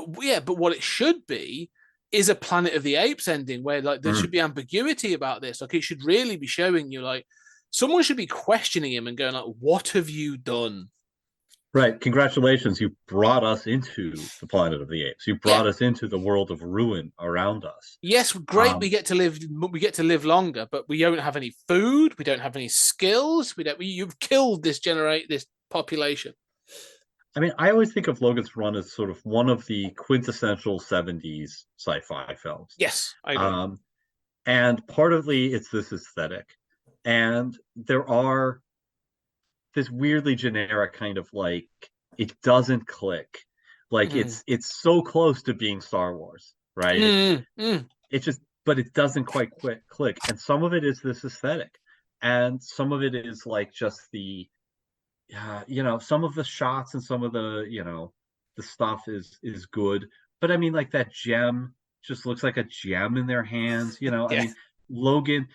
what it should be is a Planet of the Apes ending, where like there should be ambiguity about this. Like it should really be showing you like someone should be questioning him and going like, "What have you done?" Right. Congratulations. You brought us into the Planet of the Apes. You brought us into the world of ruin around us. Yes, great. We get to live longer, but we don't have any food. We don't have any skills. You've killed this population. I mean, I always think of Logan's Run as sort of one of the quintessential 70s sci-fi films. Yes, I agree. And partly it's this aesthetic. And there are this weirdly generic kind of like, it doesn't click. Like it's so close to being Star Wars, right? It just, but it doesn't quite click. And some of it is this aesthetic. And some of it is like just the, some of the shots and some of the, the stuff is good. But I mean, like that gem just looks like a gem in their hands, I mean, Logan,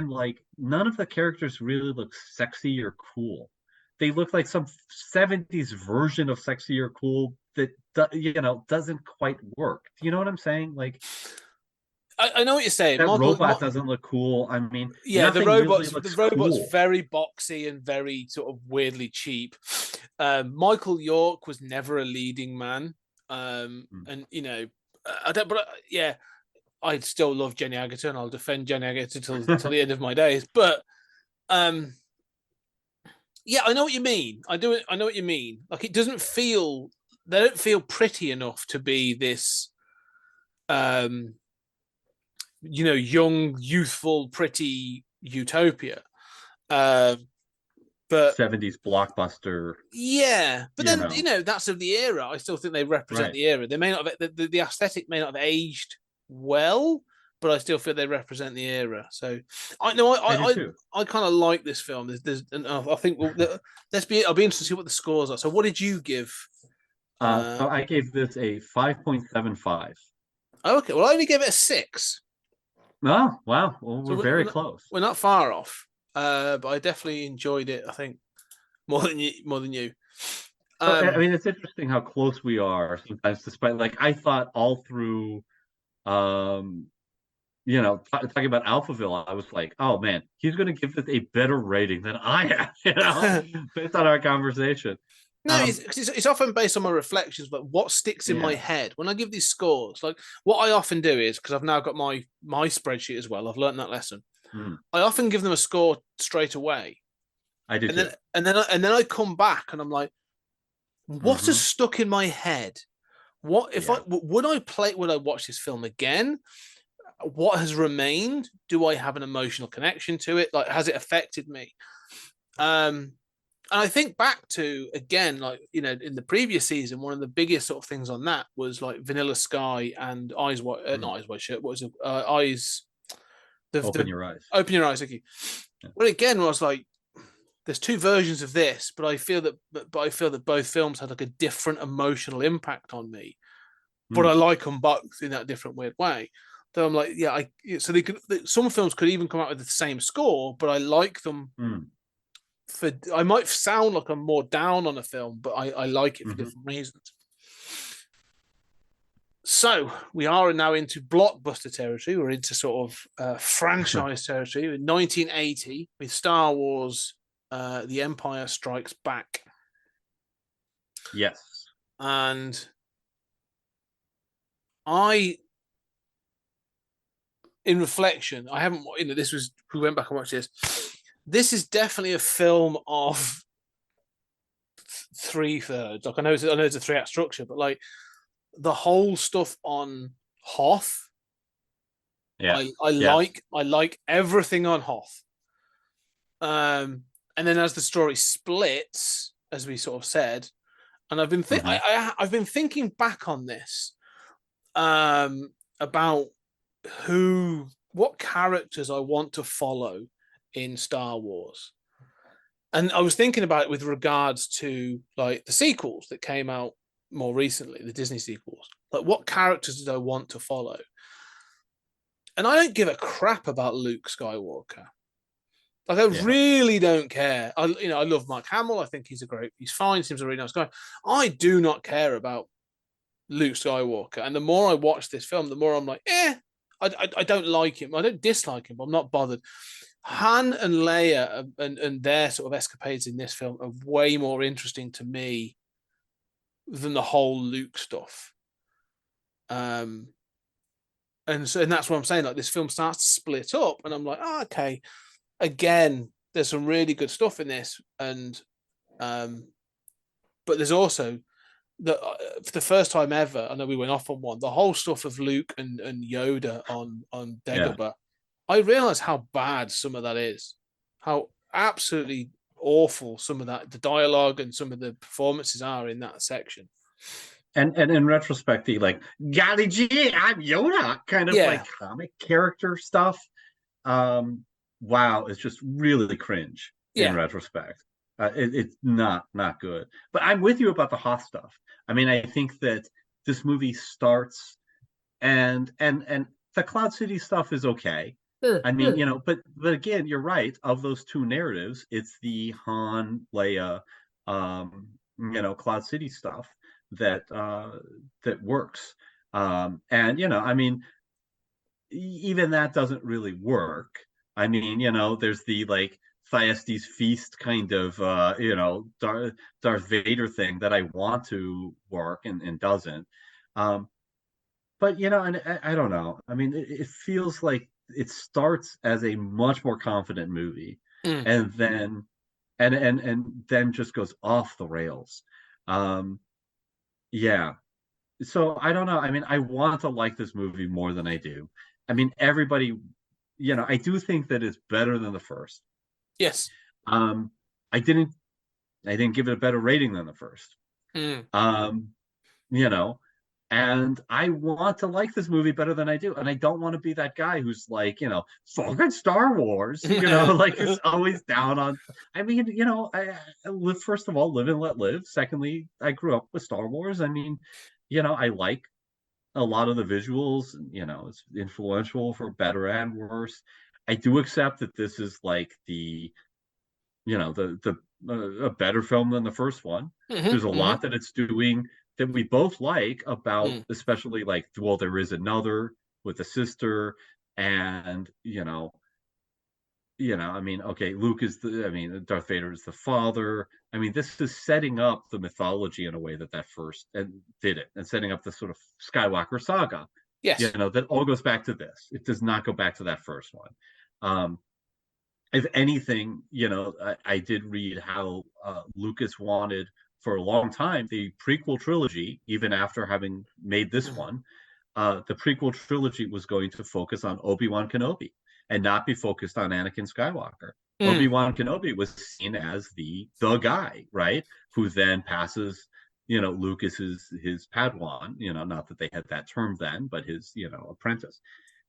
like none of the characters really look sexy or cool. They look like some 70s version of sexy or cool that, doesn't quite work. Do you know what I'm saying? Like, I know what you're saying. That robot doesn't look cool. I mean, yeah, the robot's cool. very boxy and very sort of weirdly cheap. Michael York was never a leading man, and I don't. But yeah, I still love Jenny Agutter, and I'll defend Jenny Agutter till the end of my days. But yeah, I know what you mean. I know what you mean. Like it doesn't feel. They don't feel pretty enough to be this. Young, youthful, pretty utopia. But 70s blockbuster. Yeah, but then that's of the era. I still think they represent the era. They may not have, the aesthetic may not have aged well, but I still feel they represent the era. So I kind of like this film. And I think I'll be interested to see what the scores are. So what did you give? So I gave this a 5.75. Okay, well I only gave it a 6. Oh, wow. Well, we're very close. We're not far off. But I definitely enjoyed it, I think, more than you. I mean, it's interesting how close we are sometimes, despite like I thought all through talking about Alphaville, I was like, oh man, he's gonna give this a better rating than I am, based on our conversation. No, it's often based on my reflections, but what sticks in my Yeah. head when I give these scores. Like what I often do is because I've now got my spreadsheet as well. I've learned that lesson. Mm, I often give them a score straight away, I do and too. then I come back and I'm like, what has Hmm. stuck in my head? What if Yeah. would I watch this film again? What has remained? Do I have an emotional connection to it? Like, has it affected me? And I think back to again, like in the previous season, one of the biggest sort of things on that was like Vanilla Sky and Eyes Wide, Mm. not Eyes Wide Shut. What was it? Eyes. Open The your eyes. Open Your Eyes. Thank you. Yeah. But again, I was like, there's two versions of this, but I feel that both films had like a different emotional impact on me. But Mm. I like them both in that different weird way. So I'm like, yeah, so they could. Some films could even come out with the same score, but I like them Mm. I might sound like I'm more down on a film, but I like it for Mhm. different reasons. So we are now into blockbuster territory. We're into sort of franchise territory. In 1980, with Star Wars, The Empire Strikes Back, Yes. and I, in reflection, I haven't. This was we went back and watched this. This is definitely a film of 3/3. Like I know it's a 3-act structure, but like the whole stuff on Hoth, Yeah. I Yes. like everything on Hoth. And then as the story splits, as we sort of said, and I've been Mhm. I've been thinking back on this, about what characters I want to follow in Star Wars. And I was thinking about it with regards to like the sequels that came out more recently, the Disney sequels. Like, what characters did I want to follow? And I don't give a crap about Luke Skywalker. Like, I Yeah. really don't care. I love Mark Hamill. I think he's fine. Seems a really nice guy. I do not care about Luke Skywalker. And the more I watch this film, the more I'm like, I don't like him. I don't dislike him, but I'm not bothered. Han and Leia and their sort of escapades in this film are way more interesting to me than the whole Luke stuff. And that's what I'm saying. Like, this film starts to split up, and I'm like, okay. Again, there's some really good stuff in this, and but there's also for the first time ever. I know we went off on one. The whole stuff of Luke and Yoda on Yeah. Dagobah. I realize how bad some of that is. How absolutely awful some of that, the dialogue and some of the performances are in that section. And in retrospect, the like Golly gee, I'm Yoda kind of Yeah. like comic character stuff. Wow, it's just really cringe in Yeah. retrospect. It's not good. But I'm with you about the Hoth stuff. I mean, I think that this movie starts and the Cloud City stuff is okay. I mean, but again, you're right. Of those two narratives, it's the Han, Leia, Cloud City stuff that that works. And I mean, even that doesn't really work. I mean, there's the like Thyestes feast kind of Darth Vader thing that I want to work and doesn't. But and I don't know. I mean, it feels like it starts as a much more confident movie, Mm. and then and then just goes off the rails. Yeah. So I don't know. I mean, I want to like this movie more than I do. I mean, everybody, I do think that it's better than the first. Yes. Um, I didn't give it a better rating than the first. Mm. Um, you know, and I want to like this movie better than I do. And I don't want to be that guy who's like, fucking Star Wars, like is always down on. I mean, I live, first of all, live and let live. Secondly, I grew up with Star Wars. I mean, I like a lot of the visuals, it's influential for better and worse. I do accept that this is like a better film than the first one. Mm-hmm, There's a mm-hmm. lot that it's doing that we both like about, Mm. especially like, well, there is another with the sister, and I mean, okay, Darth Vader is the father. I mean, this is setting up the mythology in a way that first and did it, and setting up the sort of Skywalker saga. Yes. That all goes back to this. It does not go back to that first one. If anything, I did read how Lucas wanted for a long time the prequel trilogy, even after having made this one, the prequel trilogy was going to focus on Obi-Wan Kenobi and not be focused on Anakin Skywalker. Obi-Wan Kenobi was seen as the guy, right? Who then passes, Lucas his Padawan, not that they had that term then, but his, apprentice.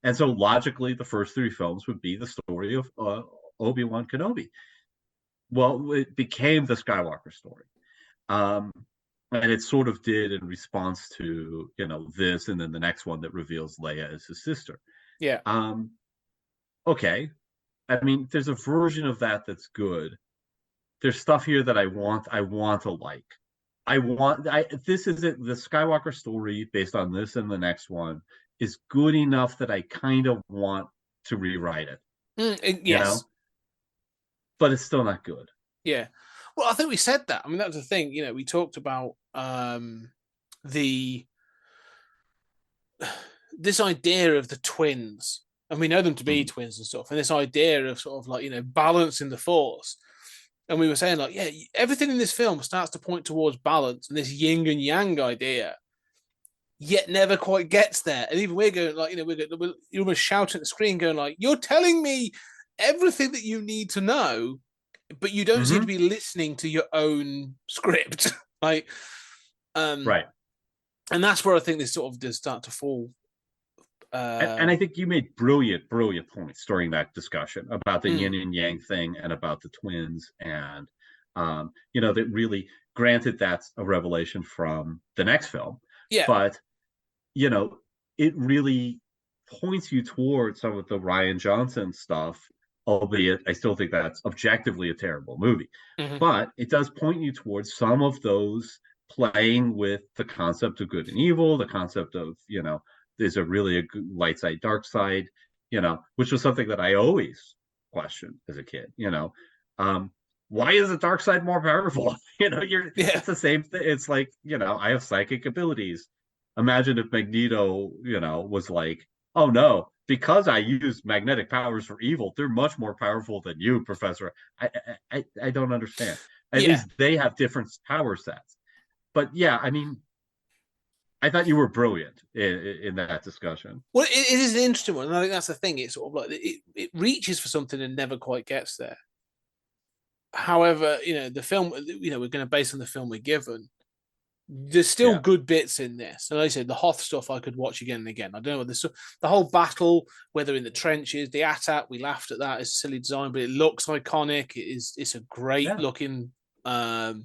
And so logically, the first three films would be the story of Obi-Wan Kenobi. Well, it became the Skywalker story. And it sort of did in response to, this, and then the next one that reveals Leia as his sister. Yeah. Okay. I mean, there's a version of that that's good. There's stuff here that I want to like. This is it. The Skywalker story based on this and the next one is good enough that I kind of want to rewrite it. Yes. But it's still not good. Yeah. Well, I think we said that. I mean, that was the thing. We talked about this idea of the twins, and we know them to be twins and stuff, and this idea of sort of like, balancing the force. And we were saying, like, yeah, everything in this film starts to point towards balance and this yin and yang idea, yet never quite gets there. And even we're going, like, you're almost shouting at the screen, going, like, you're telling me everything that you need to know, but you don't seem to be listening to your own script. Right. And that's where I think this sort of does start to fall. And I think you made brilliant points during that discussion about the yin and yang thing and about the twins. And, that really, granted, that's a revelation from the next film. Yeah. But, it really points you towards some of the Rian Johnson stuff, albeit I still think that's objectively a terrible movie. But it does point you towards some of those playing with the concept of good and evil, the concept of, there's a good light side, dark side, which was something that I always questioned as a kid. Why is the dark side more powerful? It's the same thing. It's like, I have psychic abilities. Imagine if Magneto, was like, oh no, because I use magnetic powers for evil, they're much more powerful than you, Professor. I don't understand. At least they have different power sets. But yeah, I mean, I thought you were brilliant in that discussion. Well, it is an interesting one, and I think that's the thing. It's sort of like it reaches for something and never quite gets there. However, the film, we're going to base on the film we're given. There's still good bits in this. And like I said, the Hoth stuff I could watch again and again. I don't know the whole battle, whether in the trenches, the attack, we laughed at that. It's a silly design, but it looks iconic. It's a great looking, what's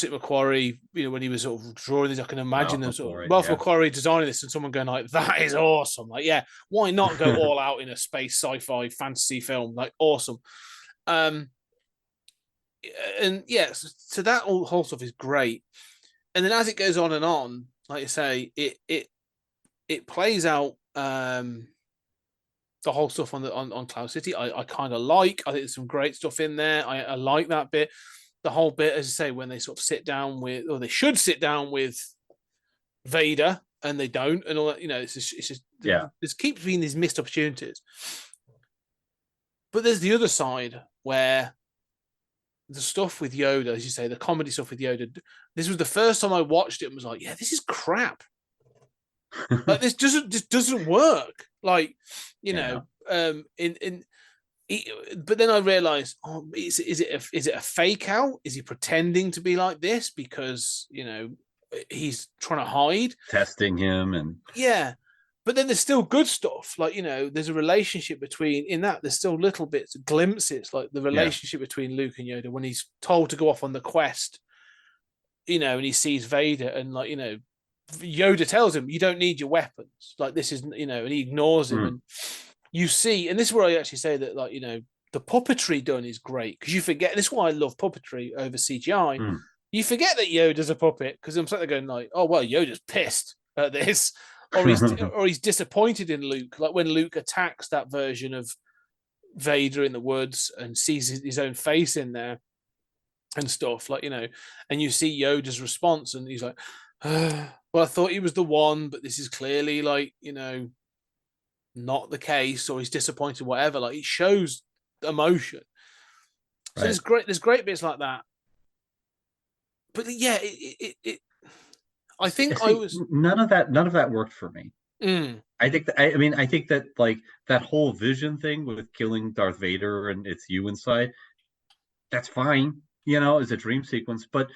it, Macquarie, when he was sort of drawing this, I can imagine them sort of Macquarie designing this and someone going like, that is awesome. Like, yeah, why not go all out in a space sci-fi fantasy film? Like, awesome. And yes, so that whole stuff is great. And then as it goes on and on, like you say, it plays out the whole stuff on Cloud City. I kind of like. I think there's some great stuff in there. I like that bit. The whole bit, as I say, when they sort of sit down with, or they should sit down with Vader, and they don't, and all that. It's just there keeps being these missed opportunities. But there's the other side where the stuff with Yoda, as you say, the comedy stuff with Yoda. This was the first time I watched it and was like, yeah, this is crap. Like, this doesn't work. Like, but then I realized, is it a fake out? Is he pretending to be like this because he's trying to hide, testing him? And but then there's still good stuff. Like, there's a relationship between, there's still little bits, glimpses, like the relationship between Luke and Yoda when he's told to go off on the quest, and he sees Vader, and like, Yoda tells him, you don't need your weapons. Like, this isn't, and he ignores him. And you see, and this is where I actually say that, like, the puppetry done is great, because you forget, this is why I love puppetry over CGI. You forget that Yoda's a puppet, because I'm sort of going like, oh, well, Yoda's pissed at this. or he's disappointed in Luke, like when Luke attacks that version of Vader in the woods and sees his own face in there and stuff, like, and you see Yoda's response, and he's like, well, I thought he was the one, but this is clearly like, not the case, or he's disappointed, whatever. Like, it shows emotion. So Right. there's great bits like that. But yeah, I think I See, was. none of that worked for me. I think that, I think that like that whole vision thing with killing Darth Vader and it's you inside, that's fine, as a dream sequence, but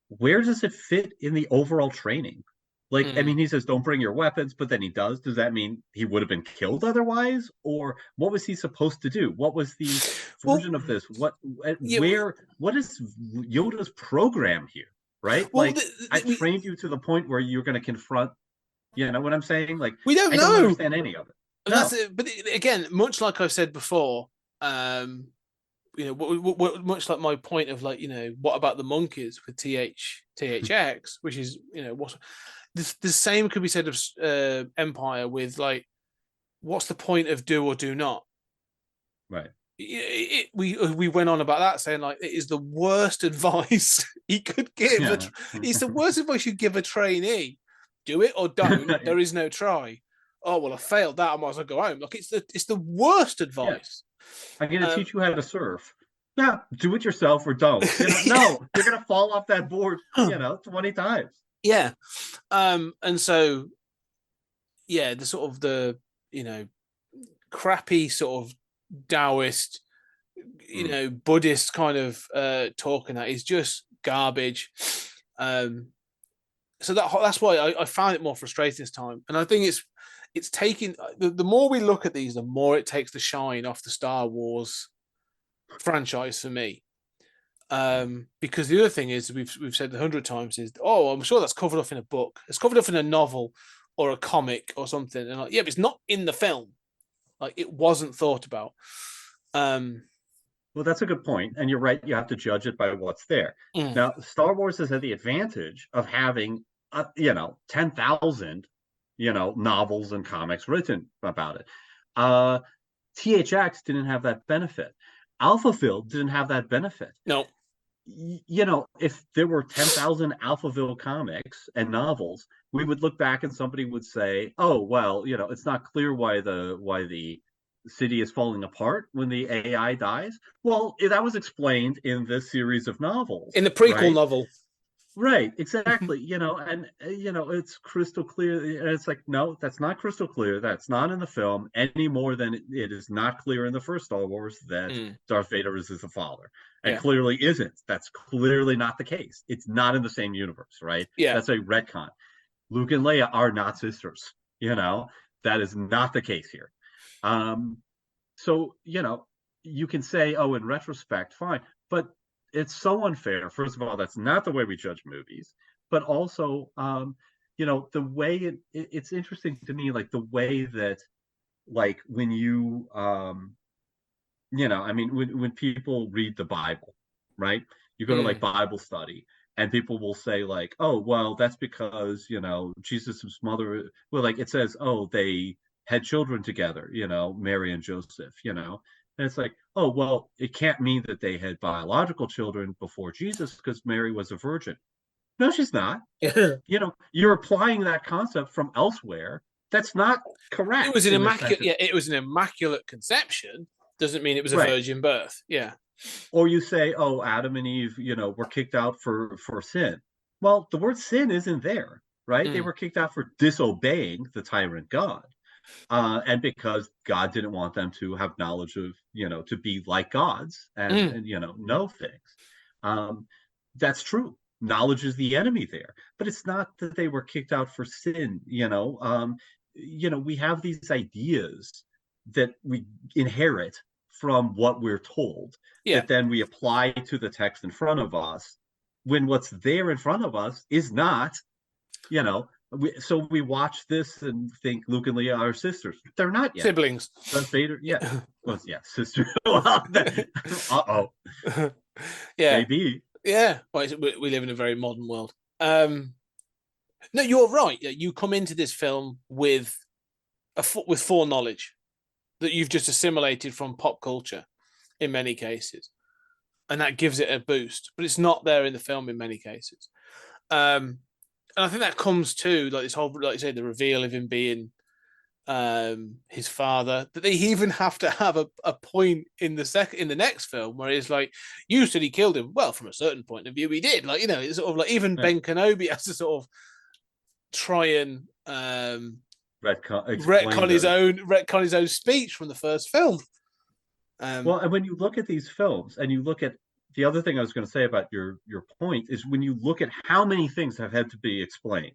where does it fit in the overall training? Like, I mean, he says, don't bring your weapons, but then he does. Does that mean he would have been killed otherwise? Or what was he supposed to do? What was the version of this? What is Yoda's program here? Right? Well, like, I trained you to the point where you're going to confront, you know what I'm saying? Like, we don't I know. don't understand any of it. No. That's it. But again, much like I've said before, much like my point of like, what about the monkeys with THX, which is, what the same could be said of Empire with like, what's the point of do or do not? Right. We went on about that, saying like it is the worst advice he could give. Yeah. It's the worst advice you give a trainee: do it or don't. There is no try. Oh well, I failed that. I might as well go home. Like, it's the worst advice. I'm going to teach you how to surf. Yeah, do it yourself or don't. No, you're going to fall off that board, 20 times. Yeah. And so, yeah, the sort of the, crappy sort of Taoist, Buddhist kind of talking that is just garbage. So that's why I found it more frustrating this time. And I think it's taking, the more we look at these, the more it takes the shine off the Star Wars franchise for me. Because the other thing is, we've said 100 times, is, I'm sure that's covered up in a book. It's covered up in a novel or a comic or something. And like, yeah, but it's not in the film. Like, it wasn't thought about. Well, that's a good point. And you're right. You have to judge it by what's there. Now, Star Wars has had the advantage of having, 10,000, novels and comics written about it. THX didn't have that benefit. Alphaville didn't have that benefit. No. If there were 10,000 Alphaville comics and novels, we would look back and somebody would say, oh, well, it's not clear why the city is falling apart when the AI dies. Well, that was explained in this series of novels. In the prequel novel. Right, exactly. And it's crystal clear. And it's like, no, that's not crystal clear. That's not in the film any more than it is not clear in the first Star Wars that Darth Vader is his father. And clearly isn't. That's clearly not the case. It's not in the same universe, right? Yeah. That's a retcon. Luke and Leia are not sisters. That is not the case here. So, you can say, oh, in retrospect, fine. But it's so unfair. First of all, that's not the way we judge movies. But also, the way it's interesting to me, like the way that, like, when you, when people read the Bible, right? You go to like Bible study, and people will say like, oh, well, that's because, Jesus' mother, well, like it says, oh, they had children together, Mary and Joseph, and it's like, oh, well, it can't mean that they had biological children before Jesus because Mary was a virgin. No, she's not. You're applying that concept from elsewhere. That's not correct. It was an immaculate conception. Doesn't mean it was a virgin birth. Yeah. Or you say, oh, Adam and Eve, were kicked out for sin. Well, the word sin isn't there, right? They were kicked out for disobeying the tyrant God. And because God didn't want them to have knowledge of, to be like gods and know things. That's true. Knowledge is the enemy there, but it's not that they were kicked out for sin. We have these ideas that we inherit from what we're told, that then we apply to the text in front of us, when what's there in front of us is not, so we watch this and think Luke and Leia are sisters. They're not yet. Siblings. Darth Vader, yeah. Well, yeah, sister. Uh-oh. Yeah. Maybe. Yeah. Well, we live in a very modern world. No, you're right. You come into this film with with foreknowledge that you've just assimilated from pop culture in many cases, and that gives it a boost. But it's not there in the film in many cases. And I think that comes to like this whole, like you say, the reveal of him being his father. That they even have to have a point in the next film where it's like, you said he killed him. Well, from a certain point of view, he did. Like, it's sort of like even Ben Kenobi has to sort of try and retcon his own speech from the first film. Well, and when you look at these films, and you look at the other thing I was going to say about your point is when you look at how many things have had to be explained.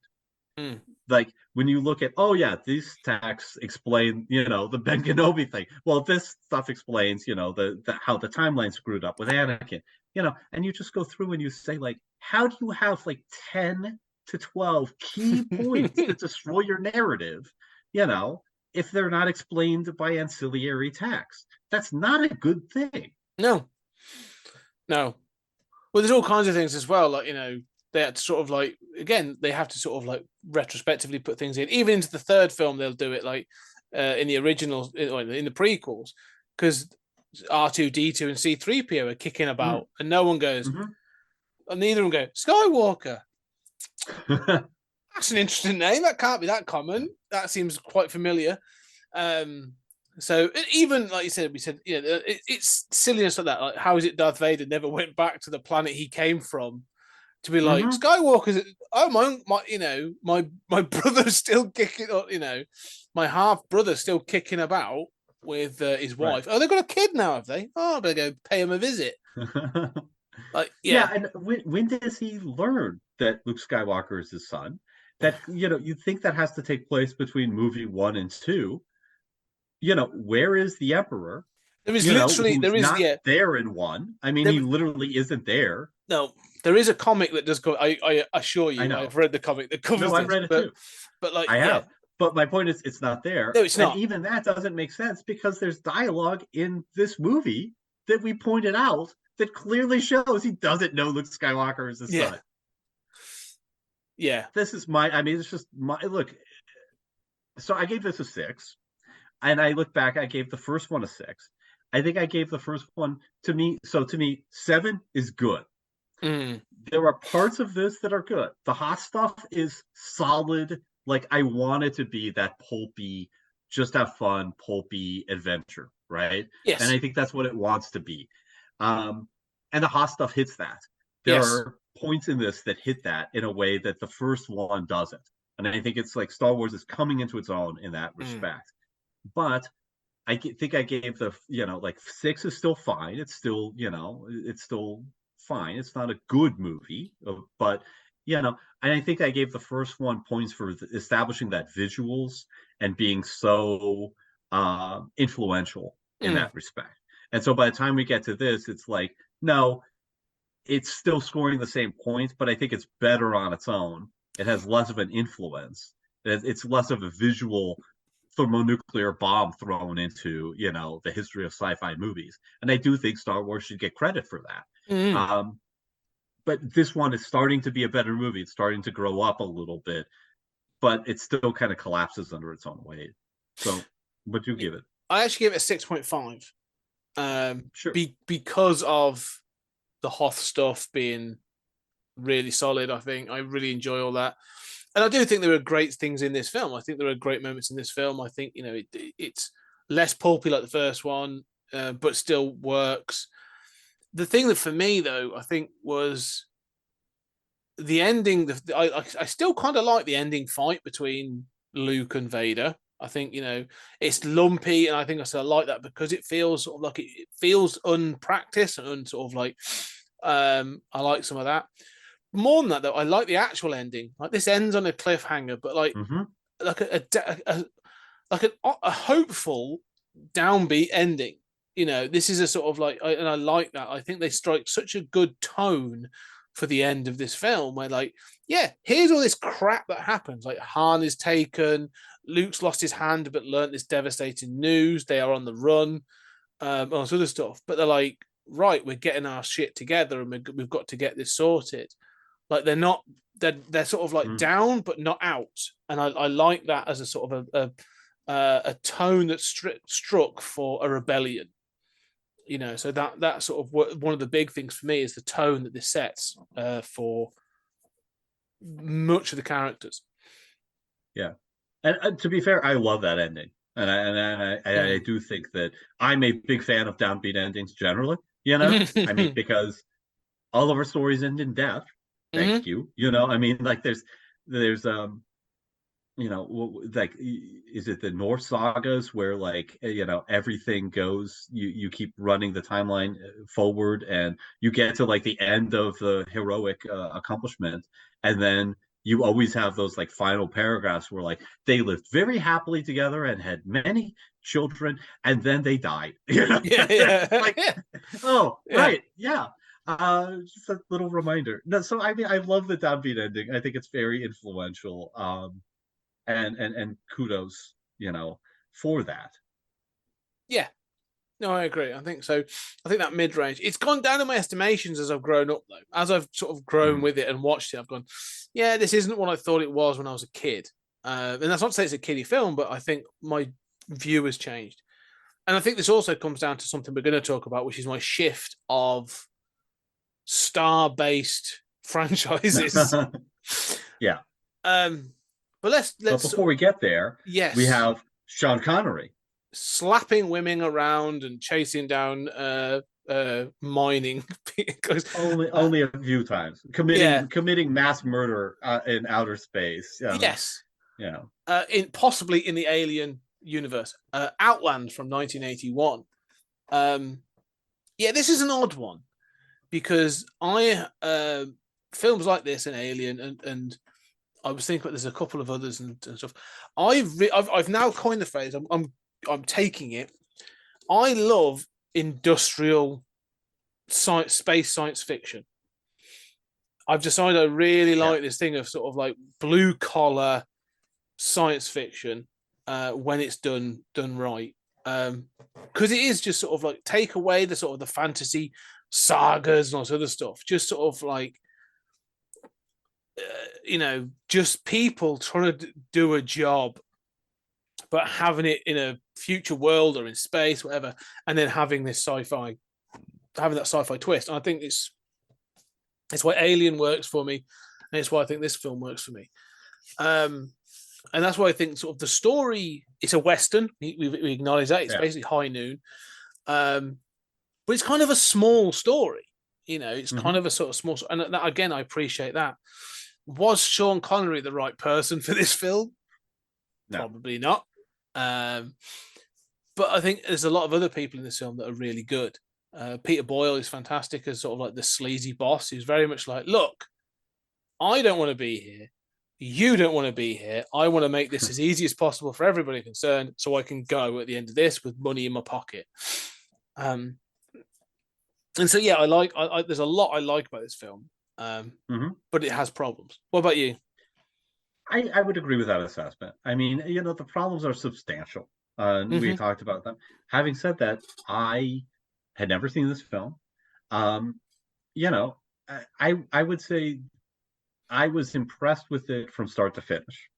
Like when you look at, oh yeah, these texts explain, the Ben Kenobi thing. Well, this stuff explains, the how the timeline screwed up with Anakin, and you just go through and you say, like, how do you have like 10 to 12 key points that destroy your narrative, if they're not explained by ancillary text? That's not a good thing. No. Well, there's all kinds of things as well. Like, they had to sort of like, again, they have to sort of like retrospectively put things in. Even into the third film, they'll do it like in the originals, in the prequels, because R2-D2 and C-3PO are kicking about, and no one goes, and neither of them go, Skywalker. That's an interesting name. That can't be that common. That seems quite familiar. So even like you said, we said, it's silliness like that. Like, how is it Darth Vader never went back to the planet he came from to be like, Skywalker? Oh my brother's still kicking. My half brother's still kicking about with his wife. Right. Oh, they've got a kid now, have they? Oh, I better go pay him a visit. And when does he learn that Luke Skywalker is his son? That you think that has to take place between movie 1 and 2. Where is the Emperor? There is literally not there in 1. I mean, he literally isn't there. No, there is a comic that does go. I assure you, I've read the comic that covers. No, I've read it too. But like, I have. But my point is, it's not there. No, it's not. And even that doesn't make sense because there's dialogue in this movie that we pointed out that clearly shows he doesn't know Luke Skywalker is his son. Yeah. This is it's just look. So I gave this a 6. And I look back, I gave the first one a 6. I think I gave the first one to me. 7 is good. There are parts of this that are good. The hot stuff is solid. Like, I want it to be that pulpy, just have fun, pulpy adventure, right? Yes. And I think that's what it wants to be. And the hot stuff hits that. There are points in this that hit that in a way that the first one doesn't. And I think it's like Star Wars is coming into its own in that respect. But I think I gave the 6 is still fine. It's still it's still fine. It's not a good movie, but and I think I gave the first one points for establishing that visuals and being so influential in that respect. And so by the time we get to this, it's like, no, it's still scoring the same points, but I think it's better on its own. It has less of an influence. It's less of a visual thermonuclear bomb thrown into the history of sci-fi movies, and I do think Star Wars should get credit for that. But this one is starting to be a better movie. It's starting to grow up a little bit, but it still kind of collapses under its own weight. So what do you give it? I actually give it a 6.5. Sure. Because of the Hoth stuff being really solid. I think I really enjoy all that. And I do think there are great things in this film. I think there are great moments in this film. I think, it's less pulpy like the first one, but still works. The thing that for me, though, I think was the ending. I still kind of like the ending fight between Luke and Vader. I think, it's lumpy, and I think I still like that because it feels sort of like it feels unpracticed and sort of like I like some of that. More than that, though, I like the actual ending. Like, this ends on a cliffhanger, but like a hopeful downbeat ending. This is a sort of like, and I like that. I think they strike such a good tone for the end of this film, where like, here's all this crap that happens. Like, Han is taken, Luke's lost his hand, but learnt this devastating news. They are on the run, all this other stuff. But they're like, right, we're getting our shit together, and we've got to get this sorted. Like they're sort of like Mm. down but not out, and I like that as a sort of a tone that struck for a rebellion. You know, so that sort of one of the big things for me is the tone that this sets for much of the characters. Yeah, and to be fair, I love that ending, and I do think that I'm a big fan of downbeat endings generally. You know, I mean, because all of our stories end in death. Thank you. You know, I mean, like there's you know, like, is it the Norse sagas where, like, you know, everything goes, you keep running the timeline forward, and you get to like the end of the heroic accomplishment, and then you always have those like final paragraphs where like they lived very happily together and had many children, and then they died. You know, Yeah, like, oh, yeah. right, yeah. Just a little reminder. No, so I mean, I love the downbeat ending. I think it's very influential. And kudos, you know, for that. Yeah. No, I agree. I think so. I think that mid range, it's gone down in my estimations as I've grown up, though. As I've sort of grown with it and watched it, I've gone, yeah, this isn't what I thought it was when I was a kid. And that's not to say it's a kiddie film, but I think my view has changed. And I think this also comes down to something we're going to talk about, which is my shift of star-based franchises. Yeah. But let's But before we get there, yes, we have Sean Connery slapping women around and chasing down mining because only a few times committing mass murder in outer space. Yes, you know, in possibly in the Alien universe. Outland from 1981. Yeah, this is an odd one because I films like this and Alien and I was thinking there's a couple of others and stuff. I've now coined the phrase. I'm taking it. I love industrial space science fiction. I've decided I really like this thing of sort of like blue collar science fiction when it's done right. Because it is just sort of like take away the sort of the fantasy sagas and all this other stuff. Just sort of like you know, just people trying to do a job, but having it in a future world or in space, whatever, and then having this having that sci-fi twist. And I think it's why Alien works for me, and it's why I think this film works for me. And that's why I think sort of the story, it's a Western. We acknowledge that. It's basically High Noon. But it's kind of a small story. You know, it's kind of a sort of small, and that, again, I appreciate that. Was Sean Connery the right person for this film? No. Probably not. But I think there's a lot of other people in this film that are really good. Peter Boyle is fantastic as sort of like the sleazy boss who's very much like, look, I don't want to be here. You don't want to be here. I want to make this as easy as possible for everybody concerned so I can go at the end of this with money in my pocket. And so, yeah, I there's a lot I like about this film. But it has problems. What about you? I would agree with that assessment. I mean, you know, the problems are substantial. We talked about them. Having said that, I had never seen this film. You know, I would say I was impressed with it from start to finish.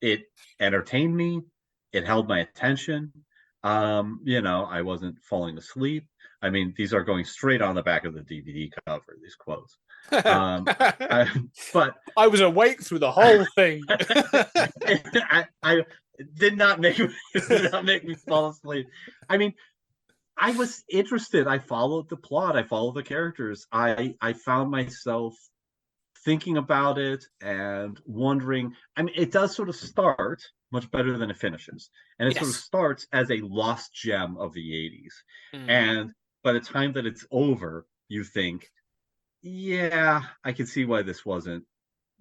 It entertained me. It held my attention. You know, I wasn't falling asleep. I mean, these are going straight on the back of the DVD cover, these quotes. But I was awake through the whole thing. I did not make me fall asleep. I mean, I was interested. I followed the plot. I followed the characters. I found myself thinking about it and wondering. I mean, it does sort of start much better than it finishes, and it sort of starts as a lost gem of the 80s. And by the time that it's over, you think, yeah, I can see why this wasn't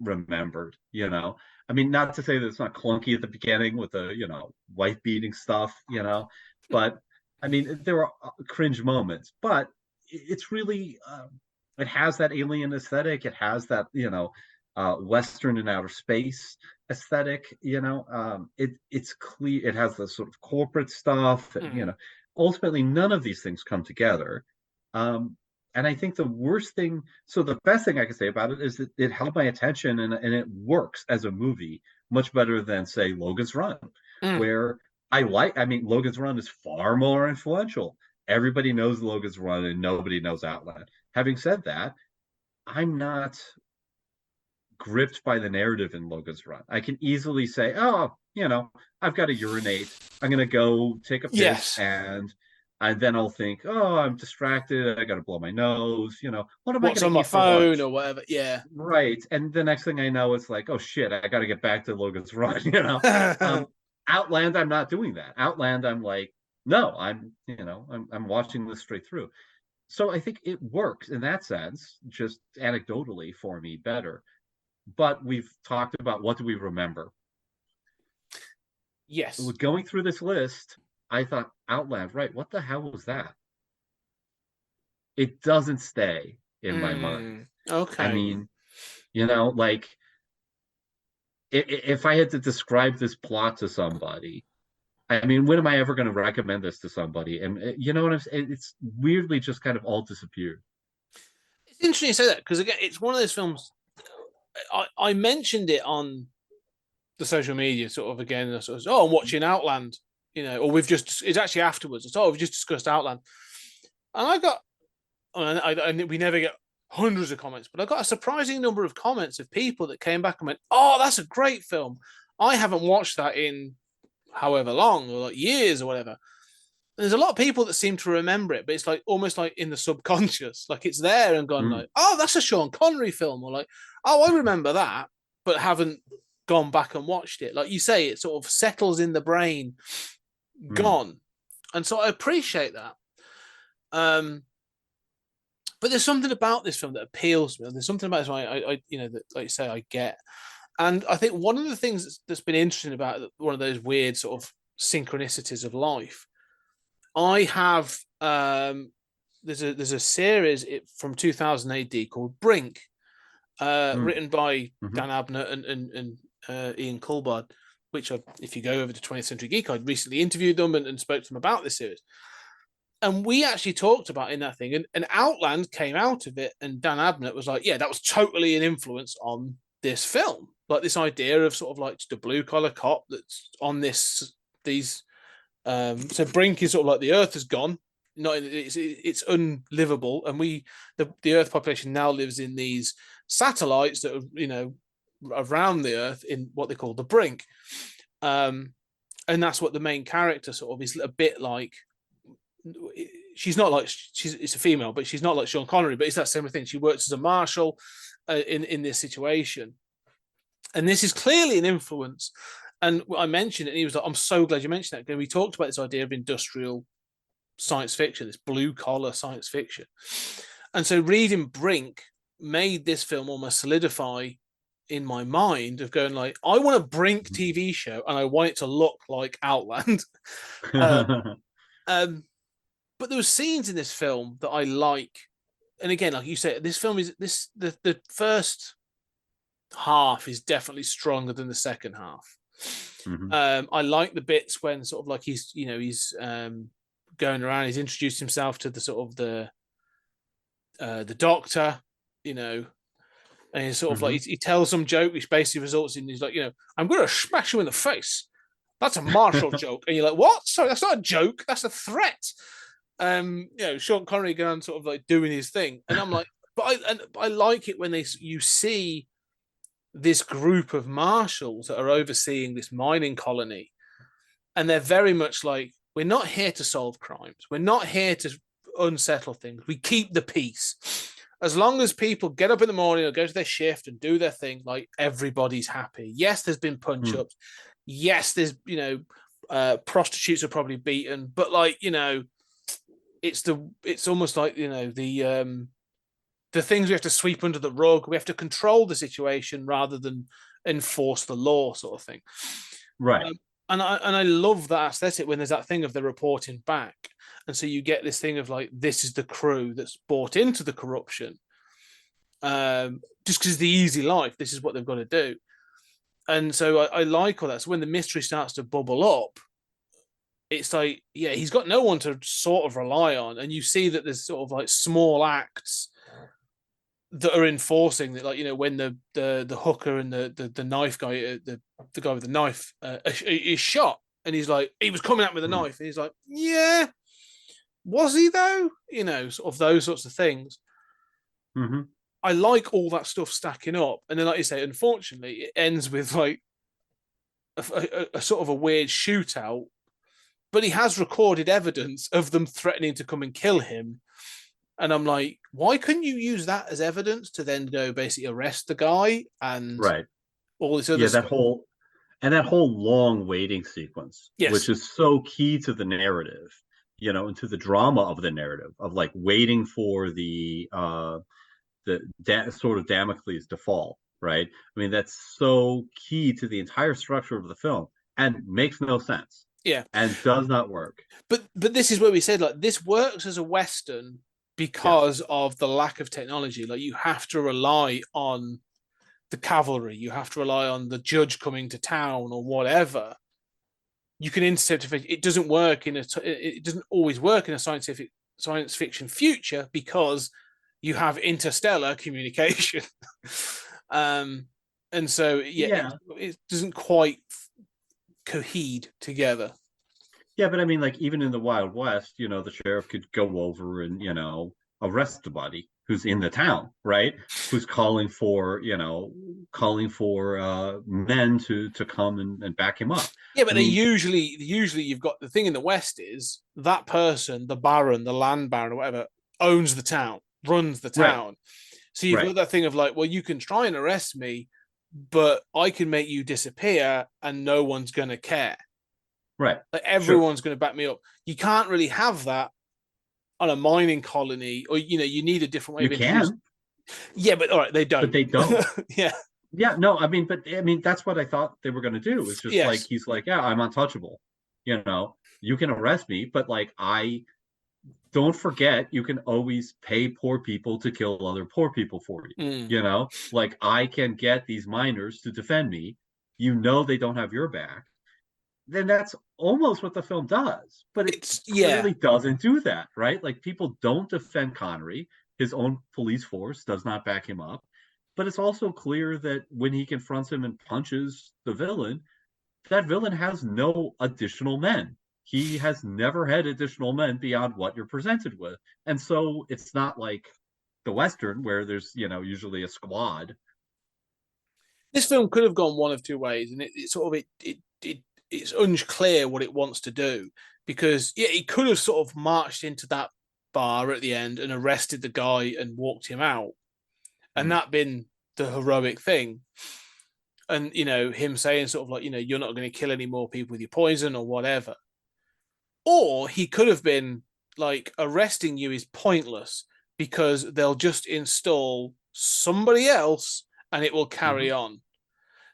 remembered. You know, I mean, not to say that it's not clunky at the beginning with the, you know, wife beating stuff, you know, but I mean, there are cringe moments, but it's really, it has that alien aesthetic. It has that, you know, Western in outer space aesthetic. You know, it's clear. It has the sort of corporate stuff. You know, ultimately, none of these things come together. And And I think the worst thing, so the best thing I can say about it is that it held my attention and it works as a movie much better than, say, Logan's Run, Mm. where I mean, Logan's Run is far more influential. Everybody knows Logan's Run and nobody knows Outland. Having said that, I'm not gripped by the narrative in Logan's Run. I can easily say, oh, I've got to urinate. I'm going to go take a piss, Yes. and then I'll think, oh, I'm distracted. I got to blow my nose. What am I What's going on to my eat for phone lunch? or whatever. Yeah. Right. And the next thing I know, it's like, oh shit, I got to get back to Logan's Run. Outland, I'm not doing that. Outland, I'm like, no, I'm watching this straight through. So I think it works in that sense, just anecdotally for me better. But we've talked about what do we remember. Yes. Going through this list, I thought Outland, right? What the hell was that? It doesn't stay in my mind. I Okay. mean, like if I had to describe this plot to somebody, I mean, when am I ever going to recommend this to somebody? And you know what I'm saying? It's weirdly just kind of all disappeared. It's interesting you say that because again, it's one of those films. I mentioned it on the social media, sort of again. Sort of, oh, I'm watching Outland, or it's actually afterwards. It's we've just discussed Outland, and we never get hundreds of comments, but I got a surprising number of comments of people that came back and went, "Oh, that's a great film. I haven't watched that in however long, or like years or whatever." And there's a lot of people that seem to remember it, but it's like almost like in the subconscious, like it's there and gone like, "Oh, that's a Sean Connery film," or like, "Oh, I remember that," but haven't gone back and watched it. Like you say, it sort of settles in the brain, gone, and so I appreciate that. But there's something about this film that appeals to me. There's something about this one that, like you say, I get. And I think one of the things that's been interesting about one of those weird sort of synchronicities of life, I have there's a series from 2000 AD called Brink, written by Dan Abnett and Ian Culbard, which if you go over to 20th Century Geek, I'd recently interviewed them and spoke to them about this series. And we actually talked about in that thing, and Outland came out of it, and Dan Abnett was like, yeah, that was totally an influence on this film. Like this idea of sort of like the blue collar cop that's on these. So Brink is sort of like the Earth has gone. No, it's unlivable, and the Earth population now lives in these satellites that are around the Earth in what they call the Brink, and that's what the main character sort of is a bit like. She's not like it's a female, but she's not like Sean Connery. But it's that same thing. She works as a marshal in this situation, and this is clearly an influence. And I mentioned it, and he was like, "I'm so glad you mentioned that." Because we talked about this idea of industrial science fiction, this blue collar science fiction, and so reading Brink made this film almost solidify in my mind of going like, I want a Brink TV show, and I want it to look like Outland. But there were scenes in this film that I like, and again, like you said, this film is the first half is definitely stronger than the second half. I like the bits when sort of like he's going around, he's introduced himself to the sort of the doctor, and he's sort of like he tells some joke which basically results in he's like, I'm going to smash you in the face. That's a martial joke, and you're like, what? Sorry, that's not a joke. That's a threat. Sean Connery going sort of like doing his thing, and I'm like, but I like it when you see this group of marshals that are overseeing this mining colony, and they're very much like, we're not here to solve crimes, we're not here to unsettle things, we keep the peace. As long as people get up in the morning or go to their shift and do their thing, like everybody's happy. Yes, there's been punch ups. Yes, there's prostitutes are probably beaten, but like it's almost like the things we have to sweep under the rug. We have to control the situation rather than enforce the law, sort of thing. Right. And I love that aesthetic when there's that thing of the reporting back, and so you get this thing of like, this is the crew that's bought into the corruption, just because the easy life. This is what they've got to do, and so I like all that. So when the mystery starts to bubble up, it's like, yeah, he's got no one to sort of rely on, and you see that there's sort of like small acts that are enforcing that, like, you know, when the hooker and the knife guy, the guy with the knife, is shot, and he's like, he was coming at me with a knife, and he's like, yeah, was he though? You know, sort of those sorts of things. Mm-hmm. I like all that stuff stacking up, and then, like you say, unfortunately, it ends with like a sort of a weird shootout. But he has recorded evidence of them threatening to come and kill him. And I'm like, why couldn't you use that as evidence to then go basically arrest the guy and Right. all this other Yeah, stuff? that whole long waiting sequence, Yes. which is so key to the narrative, you know, and to the drama of the narrative of like waiting for the sort of Damocles to fall, right? I mean, that's so key to the entire structure of the film and makes no sense. Yeah. And does not work. But this is where we said, like, this works as a Western because of the lack of technology. Like, you have to rely on the cavalry, you have to rely on the judge coming to town or whatever. You can intercept it. It doesn't work it doesn't always work in a science fiction future because you have interstellar communication. And so it doesn't quite cohere together. Yeah, but I mean, like, even in the Wild West, you know, the sheriff could go over and, you know, arrest somebody who's in the town, right? Who's calling for men to come and back him up. Yeah, but usually you've got the thing in the West is that person, the baron, the land baron, or whatever, owns the town, runs the town. Right. So you've got that thing of like, well, you can try and arrest me, but I can make you disappear and no one's going to care. Right. Like, everyone's going to back me up. You can't really have that on a mining colony, or, you know, you need a different way of introducing. Yeah, but all right, they don't. But they don't. Yeah. Yeah, no, I mean, that's what I thought they were going to do. It's just like, he's like, yeah, I'm untouchable. You know, you can arrest me, but like, don't forget, you can always pay poor people to kill other poor people for you. You know, like, I can get these miners to defend me. You know, they don't have your back. Then that's almost what the film does, but it clearly doesn't do that, right? Like, people don't defend Connery. His own police force does not back him up. But it's also clear that when he confronts him and punches the villain, that villain has no additional men. He has never had additional men beyond what you're presented with. And so it's not like the Western where there's, you know, usually a squad. This film could have gone one of two ways, and it's unclear what it wants to do, because it could have sort of marched into that bar at the end and arrested the guy and walked him out, and that been the heroic thing. And, you know, him saying sort of like, you know, you're not going to kill any more people with your poison or whatever. Or he could have been like, arresting you is pointless because they'll just install somebody else and it will carry on.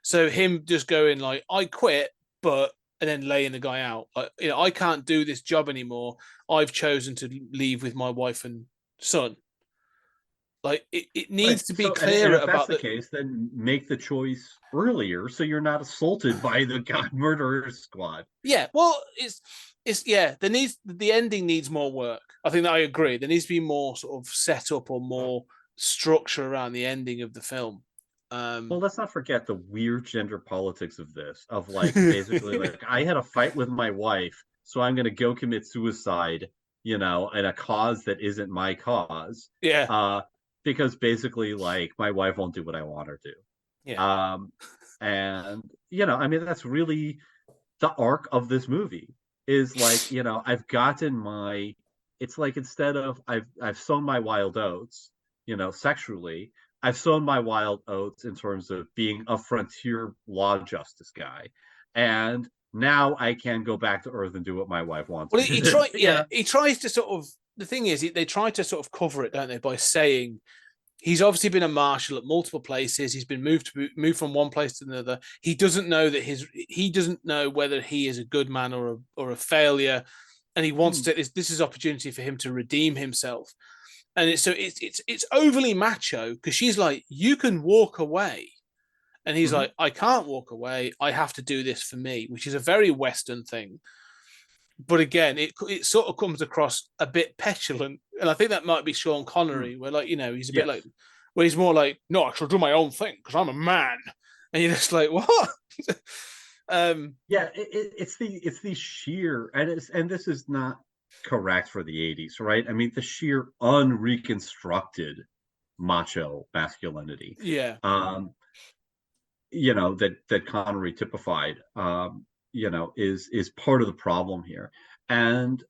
So him just going like, I quit, and then laying the guy out. Like, you know, I can't do this job anymore. I've chosen to leave with my wife and son. Like, it needs to be clearer about that's the case, then make the choice earlier so you're not assaulted by the murderer squad. Yeah, well, the ending needs more work. I think that I agree. There needs to be more sort of setup or more structure around the ending of the film. Well, let's not forget the weird gender politics of this, of like, basically like, I had a fight with my wife, so I'm going to go commit suicide, you know, in a cause that isn't my cause. Yeah. Because basically, like, my wife won't do what I want her to. Yeah. And, you know, I mean, that's really the arc of this movie, is like, you know, it's like, instead of I've sown my wild oats, you know, sexually, I've sown my wild oats in terms of being a frontier law justice guy. And now I can go back to Earth and do what my wife wants. Well, he tries to sort of, the thing is, they try to sort of cover it, don't they, by saying he's obviously been a marshal at multiple places. He's been moved from one place to another. He doesn't know he doesn't know whether he is a good man or a failure, and he wants to. This is opportunity for him to redeem himself. And it's overly macho, because she's like, you can walk away, and he's like, I can't walk away. I have to do this for me, which is a very Western thing. but again, it sort of comes across a bit petulant, and I think that might be Sean Connery, where like he's a bit like, Yes. where he's more like, no, I shall do my own thing because I'm a man, and you're just like, what? Yeah, it's the sheer, and this is not correct for the 80s, right? I mean, the sheer unreconstructed macho masculinity, Yeah, um, that Connery typified, is part of the problem here. And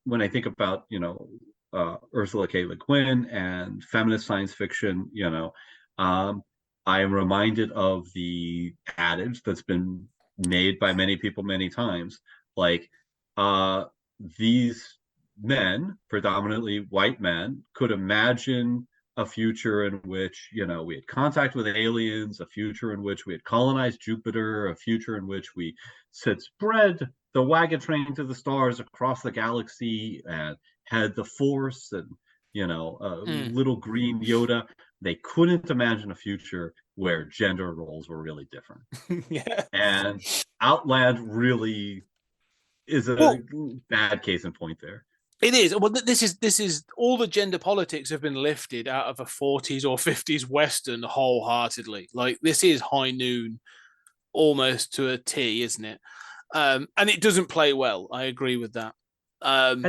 when I think about Ursula K. Le Guin and feminist science fiction, um, I am reminded of the adage that's been made by many people many times, like uh, these men, predominantly white men, could imagine a future in which we had contact with aliens, a future in which we had colonized Jupiter, a future in which we had spread the wagon train to the stars across the galaxy and had the Force and little green Yoda. They couldn't imagine a future where gender roles were really different. yeah. And Outland really is a Well, bad case in point there. it is. Well, this is all the gender politics have been lifted out of a 40s or 50s Western wholeheartedly. Like this is High Noon almost to a T, isn't it? And it doesn't play well. I agree with that. And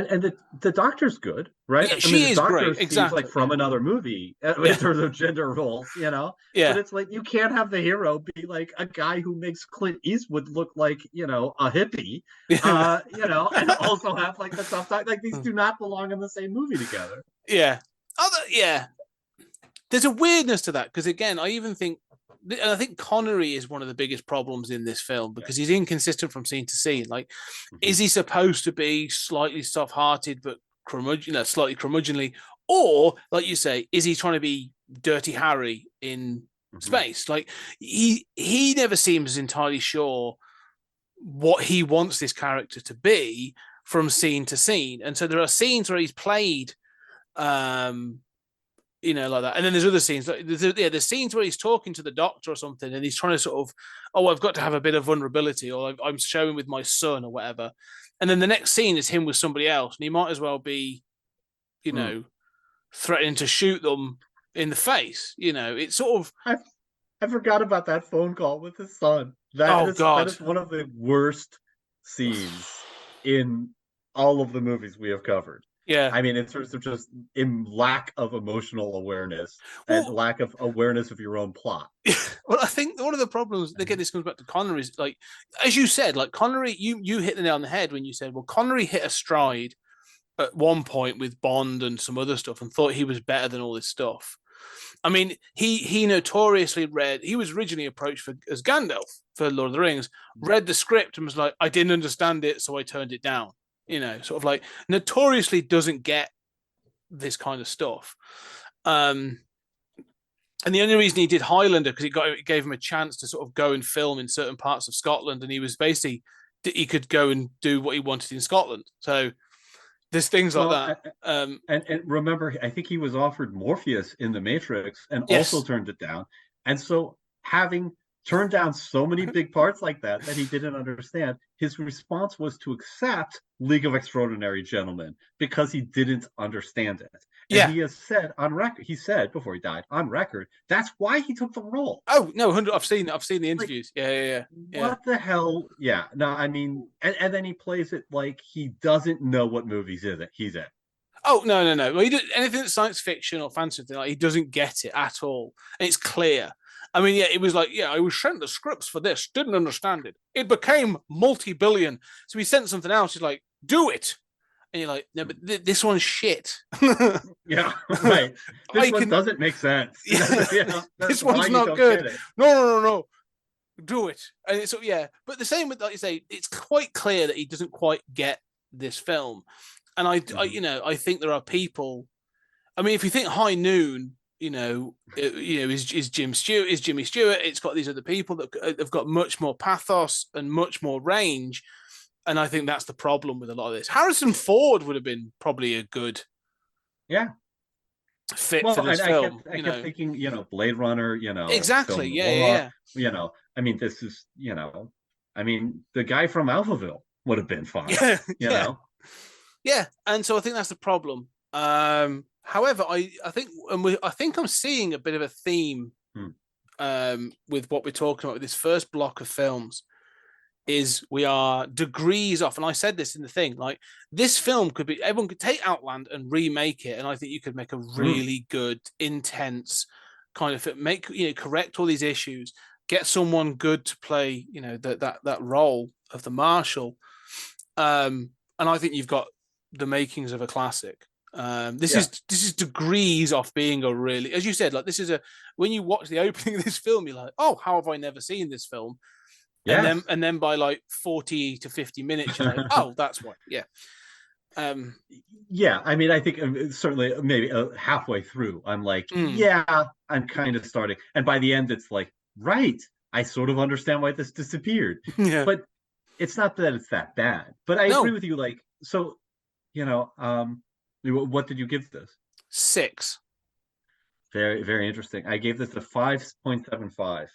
the doctor's good, right? Yeah, I mean, she the is great. doctor seems Exactly. like from another movie in Yeah, terms of gender roles. But yeah, it's like you can't have the hero be like a guy who makes Clint Eastwood look like a hippie, yeah. and also have like the tough time. Like these do not belong in the same movie together. Yeah. Yeah. There's a weirdness to that because again, I think Connery is one of the biggest problems in this film because he's inconsistent from scene to scene. Like, is he supposed to be slightly soft-hearted but slightly curmudgeonly, or like you say, is he trying to be Dirty Harry in space? Like, he never seems entirely sure what he wants this character to be from scene to scene, and so there are scenes where he's played like that. And then there's other scenes, like there's scenes where he's talking to the doctor or something, and he's trying to sort of, oh, I've got to have a bit of vulnerability, or I'm showing with my son or whatever. And then the next scene is him with somebody else, and he might as well be, threatening to shoot them in the face. It's sort of. I forgot about that phone call with his son. Oh That God. is one of the worst scenes in all of the movies we have covered. Yeah. I mean, in terms of just in lack of emotional awareness and Well, lack of awareness of your own plot. well, I think one of the problems, again, this comes back to Connery, is like, as you said, like Connery, you hit the nail on the head when you said, well, Connery hit a stride at one point with Bond and some other stuff and thought he was better than all this stuff. I mean, he notoriously read, he was originally approached as Gandalf for Lord of the Rings, read the script and was like, I didn't understand it, so I turned it down. Sort of like notoriously doesn't get this kind of stuff. And the only reason he did Highlander because it gave him a chance to sort of go and film in certain parts of Scotland, and he was basically he could go and do what he wanted in Scotland. So there's things like that. And remember, I think he was offered Morpheus in The Matrix and Yes. also turned it down. And so having turned down so many big parts like that he didn't understand, his response was to accept League of Extraordinary Gentlemen because he didn't understand it. And he has said on record, before he died on record, that's why he took the role. Oh no, 100. I've seen the interviews. Like, yeah. What the hell? Yeah. No, I mean, and then he plays it like he doesn't know what movies he's in. Oh no. Well, anything that's science fiction or fantasy, like he doesn't get it at all, and it's clear. I mean, it was like, I was sent the scripts for this, didn't understand it. It became multi-billion, so he sent something else. He's like, do it. And you're like, no, but this one's shit. Yeah, right. This one doesn't make sense. Yeah, this one's not good. No. Do it. And it's but the same with, like you say, it's quite clear that he doesn't quite get this film. And I think there are people. I mean, if you think High Noon, is Jimmy Stewart. It's got these other people that have got much more pathos and much more range. And I think that's the problem with a lot of this. Harrison Ford would have been probably a good fit for this film. I kept thinking, Blade Runner, exactly, yeah. I mean, this is, the guy from Alphaville, would have been fun. Yeah, You yeah, know? yeah. And so I think that's the problem. However, I think, I think I'm seeing a bit of a theme Hmm. with what we're talking about with this first block of films. Is we are degrees off, and I said this in the thing. Like, this film could be, everyone could take Outland and remake it, and I think you could make a really good, intense kind of film. Make, correct all these issues, get someone good to play, that role of the marshal. And I think you've got the makings of a classic. This Yeah. is degrees off being a really, as you said, like, this is a, when you watch the opening of this film, you're like, oh, how have I never seen this film? Yes. And then by like 40 to 50 minutes, you're like, oh, that's why. Yeah. Yeah, I mean, I think certainly maybe halfway through, I'm like, yeah, I'm kind of starting. And by the end, it's like, right, I sort of understand why this disappeared. Yeah. But it's not that it's that bad. But I agree with you. Like, so, what did you give this? 6. Very, very interesting. I gave this a 5.75.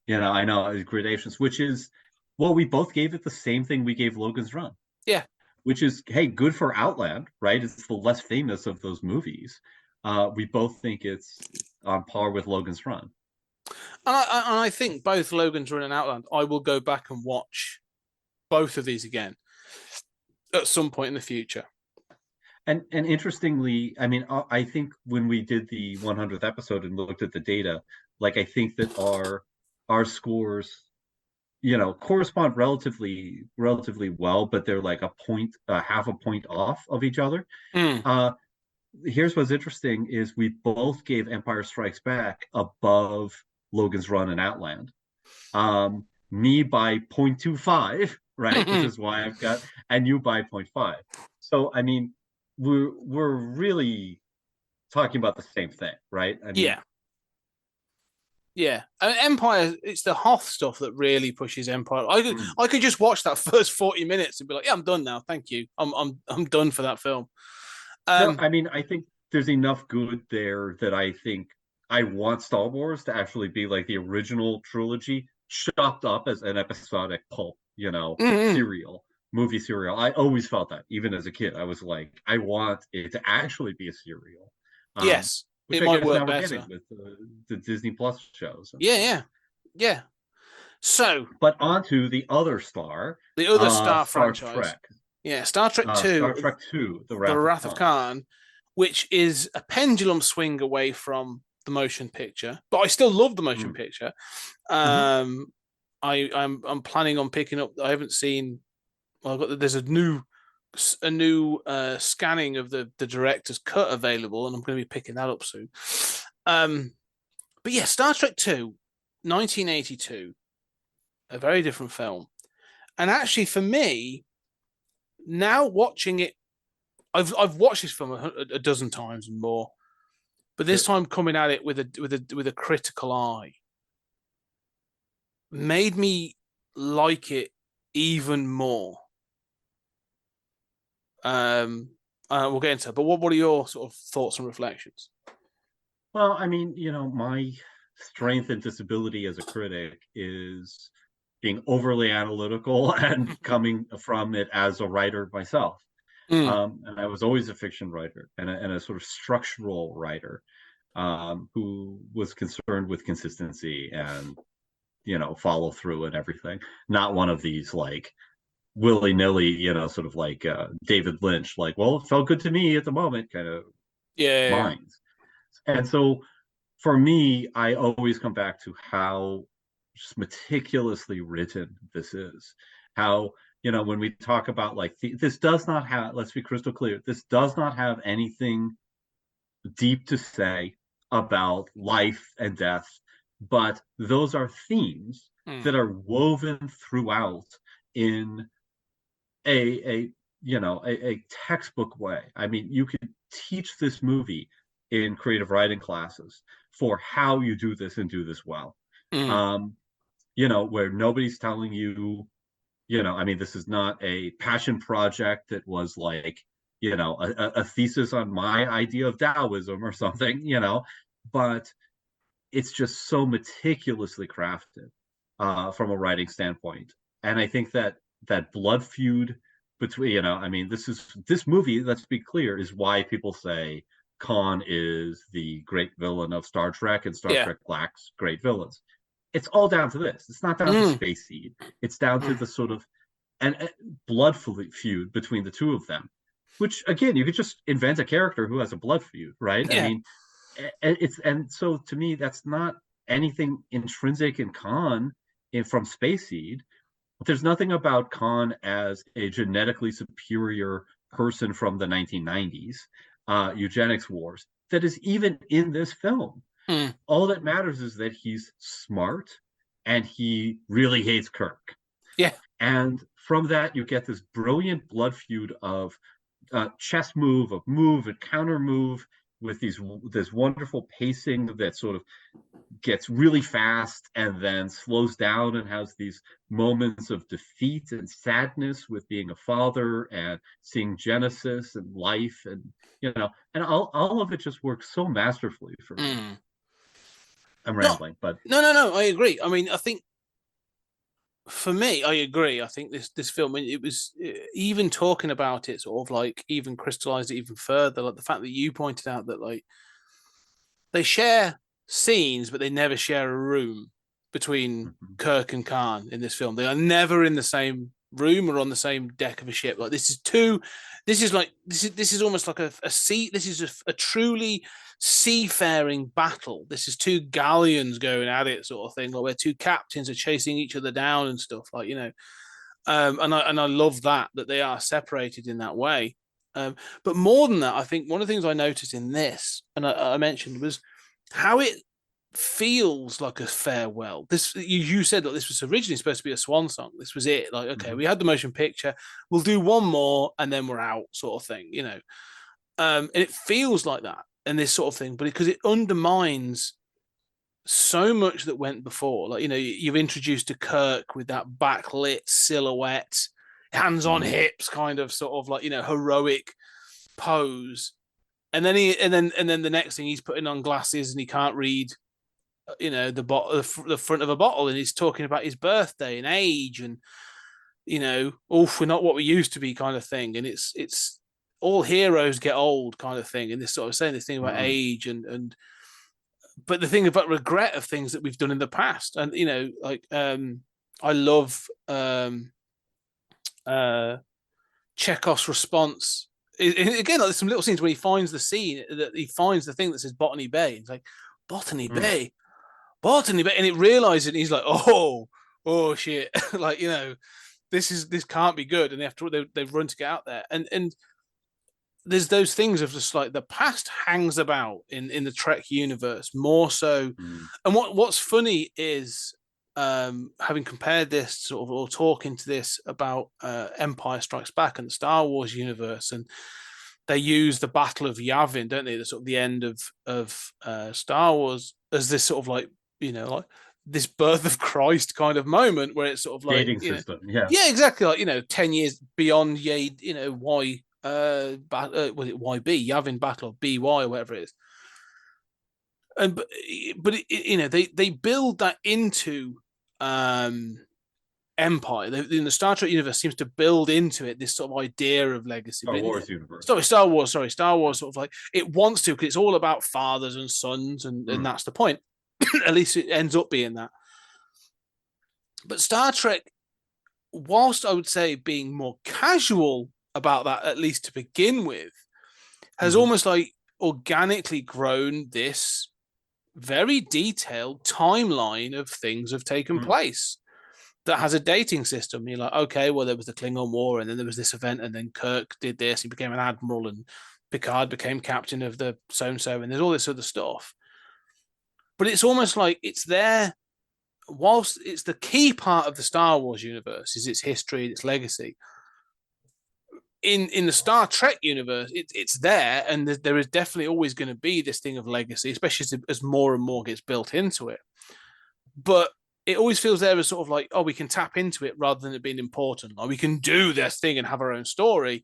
I know gradations, which is, well, we both gave it the same thing we gave Logan's Run. Yeah. Which is, hey, good for Outland, right? It's the less famous of those movies. We both think it's on par with Logan's Run. And I think both Logan's Run and Outland, I will go back and watch both of these again at some point in the future. And interestingly, I mean, I think when we did the 100th episode and looked at the data, like, I think that our scores, correspond relatively well, but they're like half a point off of each other. Here's what's interesting is we both gave Empire Strikes Back above Logan's Run and Outland. Me by 0.25, right? Which is why I've got, and you by 0.5. So, I mean, we're really talking about the same thing, right? I mean, yeah. Empire, it's the Hoth stuff that really pushes Empire. I could just watch that first 40 minutes and be like, yeah, I'm done now. Thank you. I'm done for that film. No, I mean, I think there's enough good there that I think I want Star Wars to actually be like the original trilogy, chopped up as an episodic pulp, movie serial. I always felt that, even as a kid. I was like, I want it to actually be a serial. Yes. Which it I might guess work now we're better getting with the Disney Plus shows. Yeah. So, but on to the other star, the other Star franchise. Trek. Yeah, Star Trek 2. Star Trek 2, The Wrath of Khan, which is a pendulum swing away from the motion picture, but I still love the motion picture. I'm planning on picking up. I haven't seen. Well, there's a new scanning of the director's cut available, and I'm going to be picking that up soon. But yeah, Star Trek 2, 1982, a very different film, and actually for me, now watching it, I've watched this film a dozen times and more, but this time coming at it with a critical eye made me like it even more. We'll get into it, but what are your sort of thoughts and reflections? Well, I mean, my strength and disability as a critic is being overly analytical and coming from it as a writer myself. And I was always a fiction writer and a sort of structural writer, who was concerned with consistency and, follow through and everything. Not one of these like willy-nilly, sort of like David Lynch, like, well, it felt good to me at the moment kind of minds. And so for me, I always come back to how just meticulously written this is. How, when we talk about like this does not have, let's be crystal clear, this does not have anything deep to say about life and death, but those are themes that are woven throughout in a textbook way. I mean, you could teach this movie in creative writing classes for how you do this and do this well. Where nobody's telling you, I mean, this is not a passion project that was like, a thesis on my idea of Taoism or something, but it's just so meticulously crafted from a writing standpoint. And I think that that blood feud between, I mean, this movie, let's be clear, is why people say Khan is the great villain of Star Trek and Star Yeah. Trek lacks great villains. It's all down to this. It's not down to Space Seed. It's down to the sort of and blood feud between the two of them, which again, you could just invent a character who has a blood feud, right? Yeah. I mean, and so to me, that's not anything intrinsic in Khan from Space Seed. There's nothing about Khan as a genetically superior person from the 1990s, eugenics wars, that is even in this film. All that matters is that he's smart and he really hates Kirk. Yeah. And from that, you get this brilliant blood feud of chess move, of move and counter move, with this wonderful pacing that sort of gets really fast and then slows down and has these moments of defeat and sadness with being a father and seeing Genesis and life, and and all of it just works so masterfully for me. I'm rambling, but no, I agree. I mean, I think for me, I agree. I think this film, it was even talking about it, sort of like even crystallized it even further. Like the fact that you pointed out that like they share scenes, but they never share a room between Kirk and Khan in this film. They are never in the same room or on the same deck of a ship. Like this is almost like a sea. This is a truly seafaring battle. This is two galleons going at it, sort of thing, like where two captains are chasing each other down and stuff, like and I love that they are separated in that way. But more than that, I think one of the things I noticed in this, and I mentioned, was how it feels like a farewell. This you said that this was originally supposed to be a swan song. This was it. Like, okay, we had the motion picture. We'll do one more and then we're out, sort of thing. And it feels like that and this sort of thing, but because it undermines so much that went before. Like, you've introduced to Kirk with that backlit silhouette, hands on hips, kind of sort of like heroic pose. And then the next thing, he's putting on glasses and he can't read, the front of a bottle, and he's talking about his birthday and age, and we're not what we used to be, kind of thing. And it's all heroes get old, kind of thing. And this sort of saying this thing about age and but the thing about regret of things that we've done in the past, and I love Chekhov's response. Again, like, there's some little scenes where he finds the thing that says Botany Bay. It's like, Botany Bay, and it realizes, and he's like, oh shit, like, this can't be good, and they've run to get out there, and there's those things of just like the past hangs about in the Trek universe more so. And what's funny is, having compared this sort of, or talking to this about Empire Strikes Back and the Star Wars universe, and they use the Battle of Yavin, don't they? The sort of the end of Star Wars as this sort of like, like this birth of Christ kind of moment, where it's sort of like dating system, yeah, exactly, like 10 years beyond, why was it YB Yavin Battle of BY or whatever it is, and but they build that into Empire. In the Star Trek universe seems to build into it this sort of idea of legacy. Star Wars universe. Star Wars, sort of like it wants to, because it's all about fathers and sons, and that's the point. At least it ends up being that. But Star Trek, whilst I would say being more casual about that, at least to begin with, has almost like organically grown this very detailed timeline of things have taken place that has a dating system. You're like, okay, well, there was the Klingon War, and then there was this event, and then Kirk did this, he became an admiral, and Picard became captain of the so-and-so, and there's all this other stuff. But it's almost like it's there, whilst it's the key part of the Star Wars universe, is its history, its legacy. In the Star Trek universe, it's there, and there is definitely always going to be this thing of legacy, especially as more and more gets built into it. But it always feels there as sort of like, oh, we can tap into it rather than it being important. Like, we can do this thing and have our own story,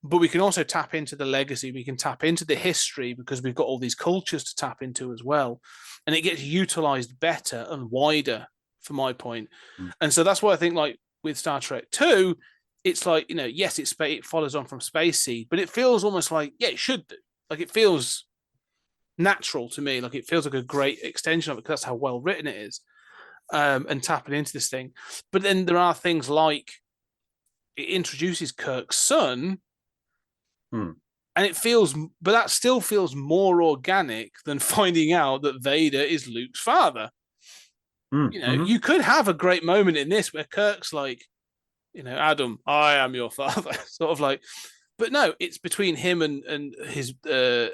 but we can also tap into the legacy. We can tap into the history, because we've got all these cultures to tap into as well. And it gets utilized better and wider, for my point. And so that's why I think, like, with Star Trek 2, it's like, yes, it follows on from Space Seed, but it feels almost like, yeah, it should do. Like, it feels natural to me. Like, it feels like a great extension of it because that's how well written it is, and tapping into this thing. But then there are things like it introduces Kirk's son, and but that still feels more organic than finding out that Vader is Luke's father. You could have a great moment in this where Kirk's like, Adam, I am your father, sort of like. But no, it's between him and his not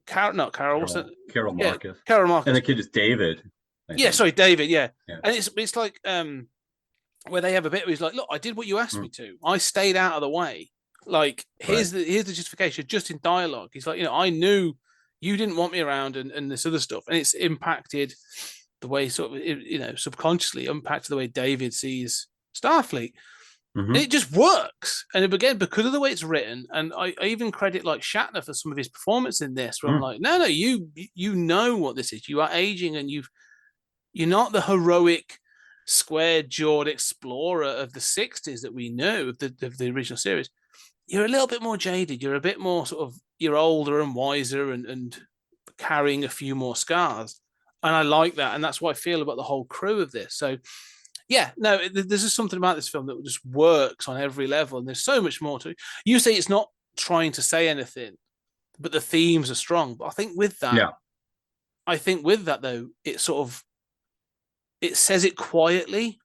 Carol, what's that? Carol Marcus. Yeah, Carol Marcus. And the kid is David. Sorry, David. Yeah. And it's like where they have a bit where he's like, look, I did what you asked me to. I stayed out of the way. Like, here's the justification, just in dialogue. He's like, I knew you didn't want me around and this other stuff, and it's impacted the way sort of subconsciously impacted the way David sees Starfleet. And it just works. And again, because of the way it's written, and I even credit like Shatner for some of his performance in this, where I'm like, no, you know what this is. You are aging, and you're not the heroic square-jawed explorer of the 60s that we knew of the original series. You're a little bit more jaded. You're a bit more sort of, you're older and wiser and carrying a few more scars. And I like that. And that's what I feel about the whole crew of this. So, yeah, no, there's just something about this film that just works on every level. And there's so much more to it. You say it's not trying to say anything, but the themes are strong. But I think with that, though, it sort of, it says it quietly.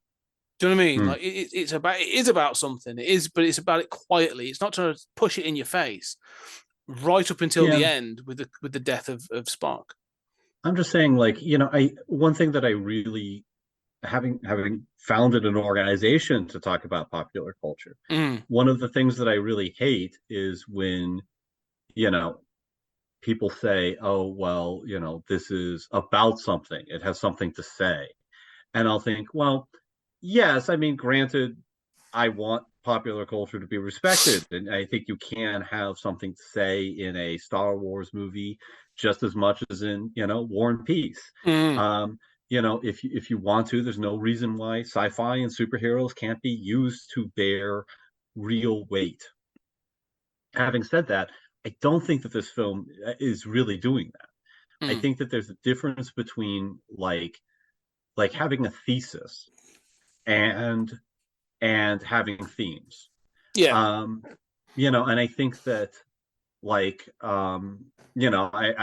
Do you know what I mean? Like, it is about something. It is, but it's about it quietly. It's not trying to push it in your face, right up until the end with the death of Spock. I'm just saying, like, one thing that I really, having founded an organization to talk about popular culture, one of the things that I really hate is when, people say, oh, well, this is about something. It has something to say. And I'll think, well, yes, I mean, granted, I want popular culture to be respected, and I think you can have something to say in a Star Wars movie just as much as in, War and Peace. If you want to, there's no reason why sci-fi and superheroes can't be used to bear real weight. Having said that, I don't think that this film is really doing that. I think that there's a difference between like having a thesis and having themes. And I think that I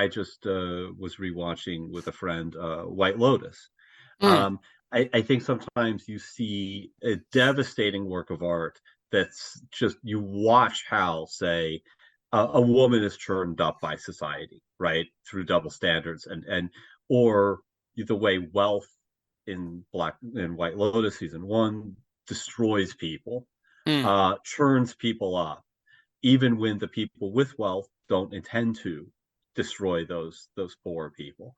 just was rewatching with a friend White Lotus. I think sometimes you see a devastating work of art that's just, you watch how, say, a woman is churned up by society, right, through double standards, or the way wealth in White Lotus season 1 destroys people, churns people up, even when the people with wealth don't intend to destroy those poor people.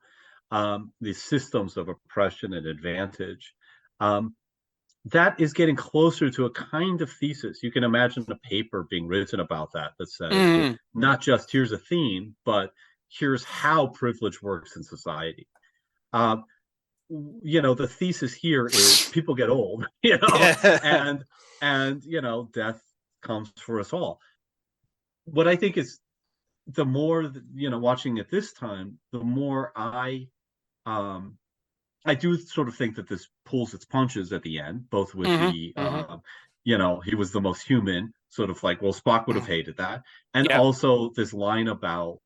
These systems of oppression and advantage, that is getting closer to a kind of thesis. You can imagine a paper being written about that says not just here's a theme, but here's how privilege works in society. The thesis here is people get old, and death comes for us all. What I think is, the more, watching it this time, the more I do sort of think that this pulls its punches at the end, both with he was the most human, sort of like, well, Spock would have hated that. And also this line about,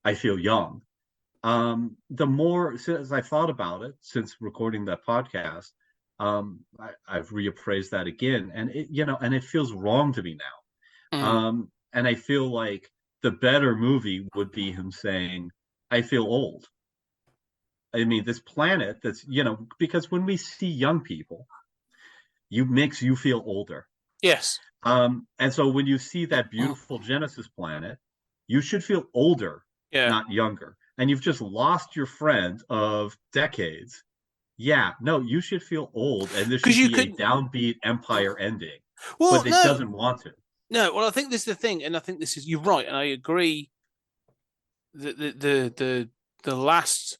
I feel young. The more, as I thought about it since recording that podcast, I've reappraised that again, and it feels wrong to me now. And I feel like the better movie would be him saying, I feel old. I mean, this planet that's, because when we see young people, makes you feel older. Yes. And so when you see that beautiful Genesis planet, you should feel older, not younger. And you've just lost your friend of decades. Yeah, no, you should feel old, and this should be a downbeat Empire ending. Well, but it doesn't want to. No, well, I think this is the thing, and I think this is, you're right, and I agree. The last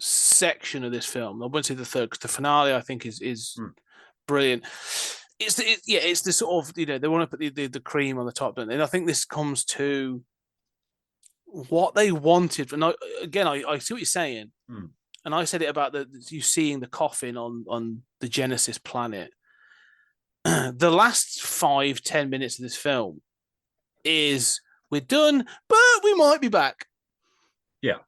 section of this film, I wouldn't say the third, because the finale I think is brilliant. It's the sort of, they want to put the cream on the top, don't they? And I think this comes to what they wanted. And I see what you're saying. And I said it about you seeing the coffin on the Genesis planet. The last 5-10 minutes of this film is we're done, but we might be back. Yeah.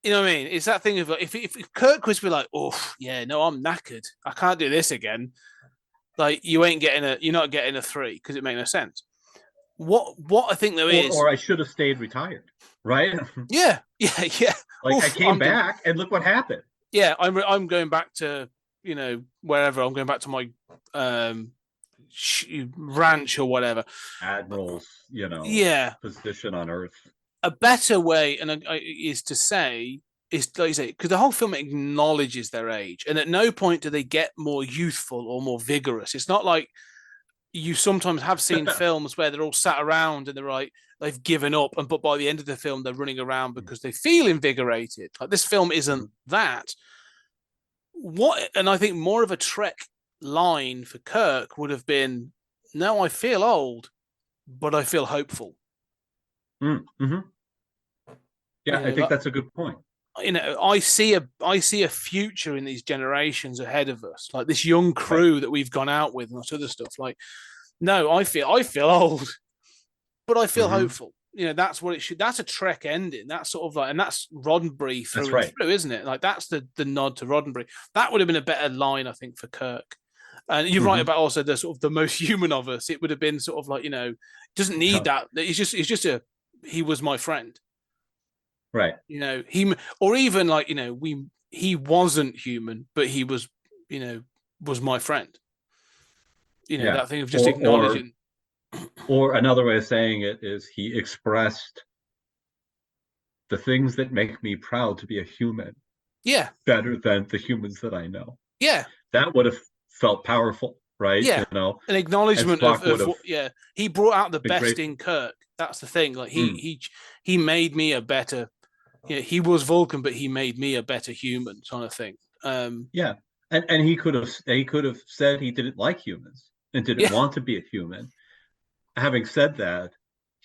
You know what I mean? It's that thing of like, if Kirk was be like, oh yeah, no, I'm knackered. I can't do this again. Like you're not getting a 3 because it makes no sense. What I think there is, or I should have stayed retired, right? Yeah. Like I came back and look what happened. Yeah, I'm going back to wherever. I'm going back to my ranch or whatever. Admiral's position on Earth. A better way is to say is like you say, because the whole film acknowledges their age, and at no point do they get more youthful or more vigorous. It's not like you sometimes have seen films where they're all sat around and they're like they've given up, but by the end of the film they're running around because they feel invigorated. Like this film isn't that. And I think more of a Trek line for Kirk would have been, "No, I feel old, but I feel hopeful." Mm-hmm. Yeah, I think that's a good point. I see a future in these generations ahead of us, like this young crew that we've gone out with and that other stuff. Like, no, I feel old, but I feel hopeful. That's what it should. That's a Trek ending. That's sort of like, and that's Roddenberry through and through, isn't it? Like that's the nod to Roddenberry. That would have been a better line, I think, for Kirk. And you're right about also the sort of the most human of us. It would have been sort of like, doesn't need that. It's just he was my friend. Right. Or even like, he wasn't human, but he was, was my friend. That thing of just acknowledging. Or another way of saying it is he expressed the things that make me proud to be a human. Yeah. Better than the humans that I know. Yeah. That would have felt powerful, right? Yeah. An acknowledgement of he brought out the best in Kirk. That's the thing. Like he made me a better, he was Vulcan, but he made me a better human, kind of thing. Yeah. And he could have said he didn't like humans and didn't want to be a human. Having said that,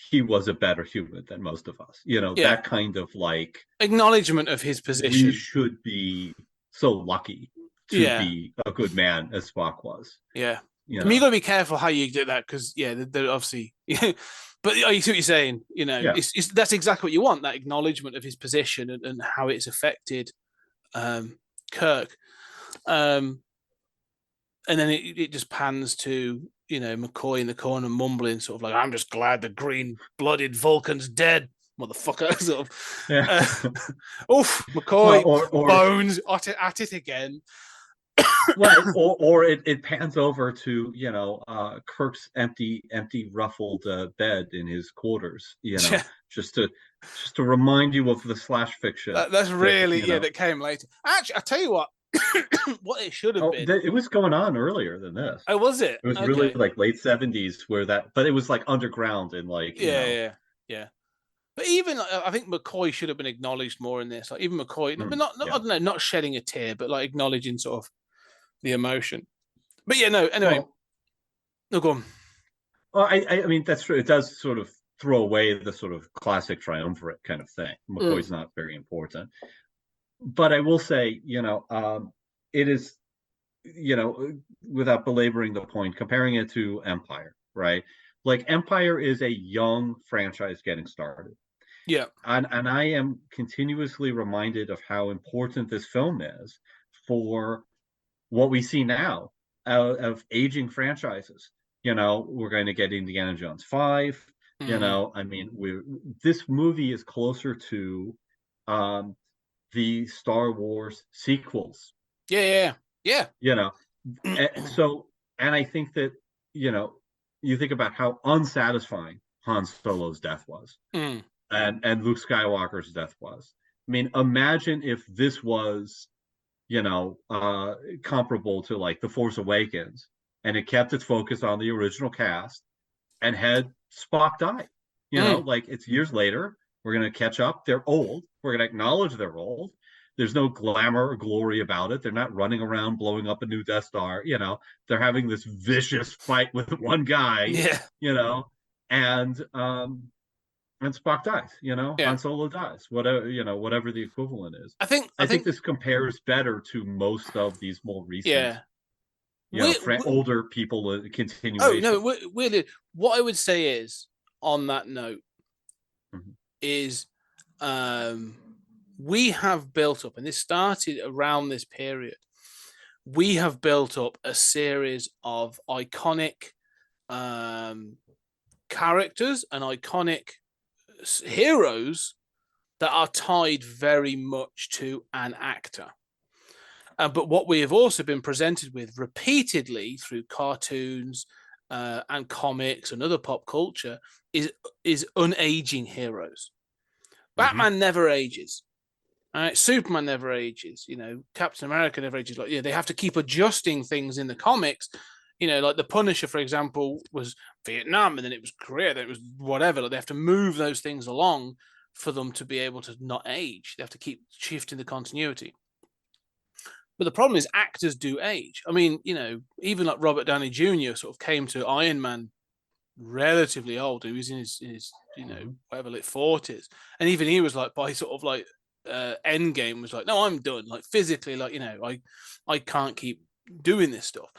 he was a better human than most of us. That kind of like acknowledgement of his position. We should be so lucky to be a good man as Spock was. Yeah. I mean, you got to be careful how you do that because, they're obviously. But you see what you're saying. That's exactly what you want, that acknowledgement of his position and how it's affected Kirk. And then it just pans to, McCoy in the corner mumbling, sort of like, "I'm just glad the green-blooded Vulcan's dead, motherfucker." Sort of. Oof, McCoy, or bones at it again. Right, or it pans over to Kirk's empty ruffled bed in his quarters. Just to remind you of the slash fiction. That's really that came later. Actually, I tell you what. What it should have been. It was going on earlier than this. Oh, was it? It was really like late 70s but it was like underground and like yeah. But even I think McCoy should have been acknowledged more in this. Like even McCoy, but not I don't know, not shedding a tear, but like acknowledging sort of the emotion. But anyway. No, go on. Well, I mean that's true. It does sort of throw away the sort of classic triumvirate kind of thing. McCoy's not very important. But I will say, it is, without belaboring the point, comparing it to Empire, right? Like Empire is a young franchise getting started. Yeah. And I am continuously reminded of how important this film is for what we see now of aging franchises. We're going to get Indiana Jones 5. I mean, this movie is closer to the Star Wars sequels. Yeah. And I think that, you think about how unsatisfying Han Solo's death was and Luke Skywalker's death was. I mean, imagine if this was, comparable to like The Force Awakens and it kept its focus on the original cast and had Spock die. Like it's years later. We're going to catch up. They're old. We're going to acknowledge they're old. There's no glamour or glory about it. They're not running around blowing up a new Death Star. They're having this vicious fight with one guy. Yeah. You know, and Spock dies. Yeah. Han Solo dies. Whatever the equivalent is. I think this compares better to most of these more recent. Yeah. Older people Oh continuation. no, weirdly, what I would say is on that note Mhm. is we have built up, and this started around this period. We have built up a series of iconic characters and iconic heroes that are tied very much to an actor. But what we have also been presented with repeatedly through cartoons and comics and other pop culture is unaging heroes. Batman never ages. Superman never ages. Captain America never ages. Like, they have to keep adjusting things in the comics. Like the Punisher, for example, was Vietnam, and then it was Korea, then it was whatever. Like, they have to move those things along for them to be able to not age. They have to keep shifting the continuity. But the problem is actors do age. I mean, even like Robert Downey Jr. sort of came to Iron Man relatively old. He was in his whatever, late 40s. And even he was like, by sort of like Endgame was like, no, I'm done. Like physically, like, I can't keep doing this stuff.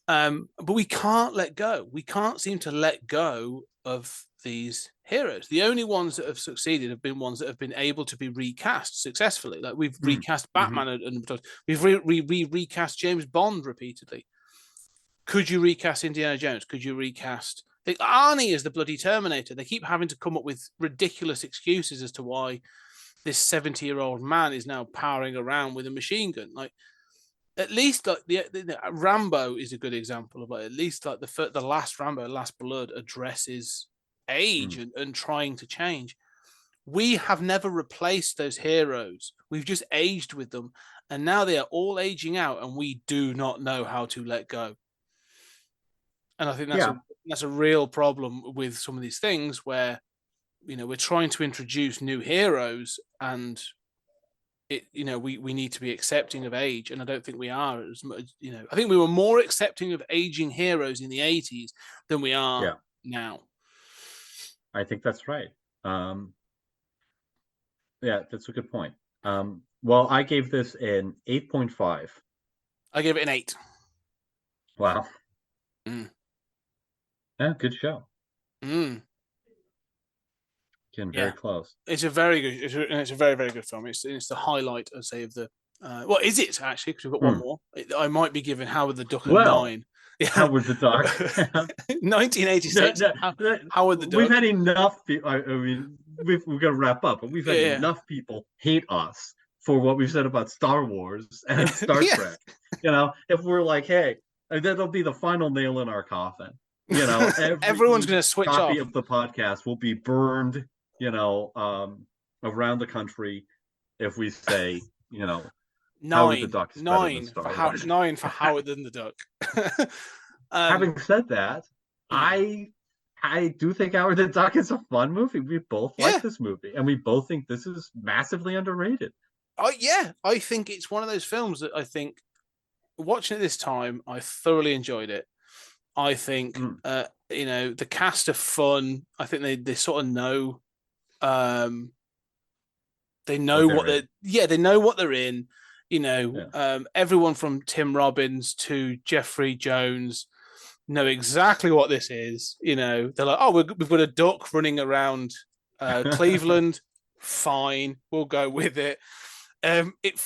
But we can't let go. We can't seem to let go of these heroes. The only ones that have succeeded have been ones that have been able to be recast successfully. Like we've recast Batman and we've recast James Bond repeatedly. Could you recast Indiana Jones? Could you recast Arnie as the bloody Terminator? They keep having to come up with ridiculous excuses as to why this 70-year-old man is now powering around with a machine gun. Like, at least like the Rambo is a good example of, like, at least like the last Rambo, Last Blood, addresses age and trying to change. We have never replaced those heroes. We've just aged with them, and now they are all aging out, and we do not know how to let go. And I think that's a real problem with some of these things where, we're trying to introduce new heroes, and we need to be accepting of age, and I don't think we are as much. I think we were more accepting of aging heroes in the 80s than we are now. I think that's right. That's a good point. Well, I gave this an 8.5. I gave it an 8. Wow. Yeah, good show. Getting very close. It's a very good. It's a very, very good film. It's the highlight, I'd say, of the. Well, is it actually? Because we've got one more. I might be giving Howard the Duck a 9. Howard the Duck. 1986. Howard the Duck. We've had enough. I mean, we've got to wrap up, but we've had enough people hate us for what we've said about Star Wars and Star Trek. If we're like, hey, that'll be the final nail in our coffin. Everyone's going to switch off. Copy of the podcast will be burned. Around the country, if we say, 9 the Duck's 9 for 9 for Howard and the Duck. Having said that, I do think Howard the Duck is a fun movie. We both like this movie, and we both think this is massively underrated. I think it's one of those films that I think, watching it this time, I thoroughly enjoyed it. I think the cast are fun. I think they sort of know. They know what they're in. Everyone from Tim Robbins to Jeffrey Jones know exactly what this is. They're like, oh, we've got a duck running around Cleveland. Fine, we'll go with it. It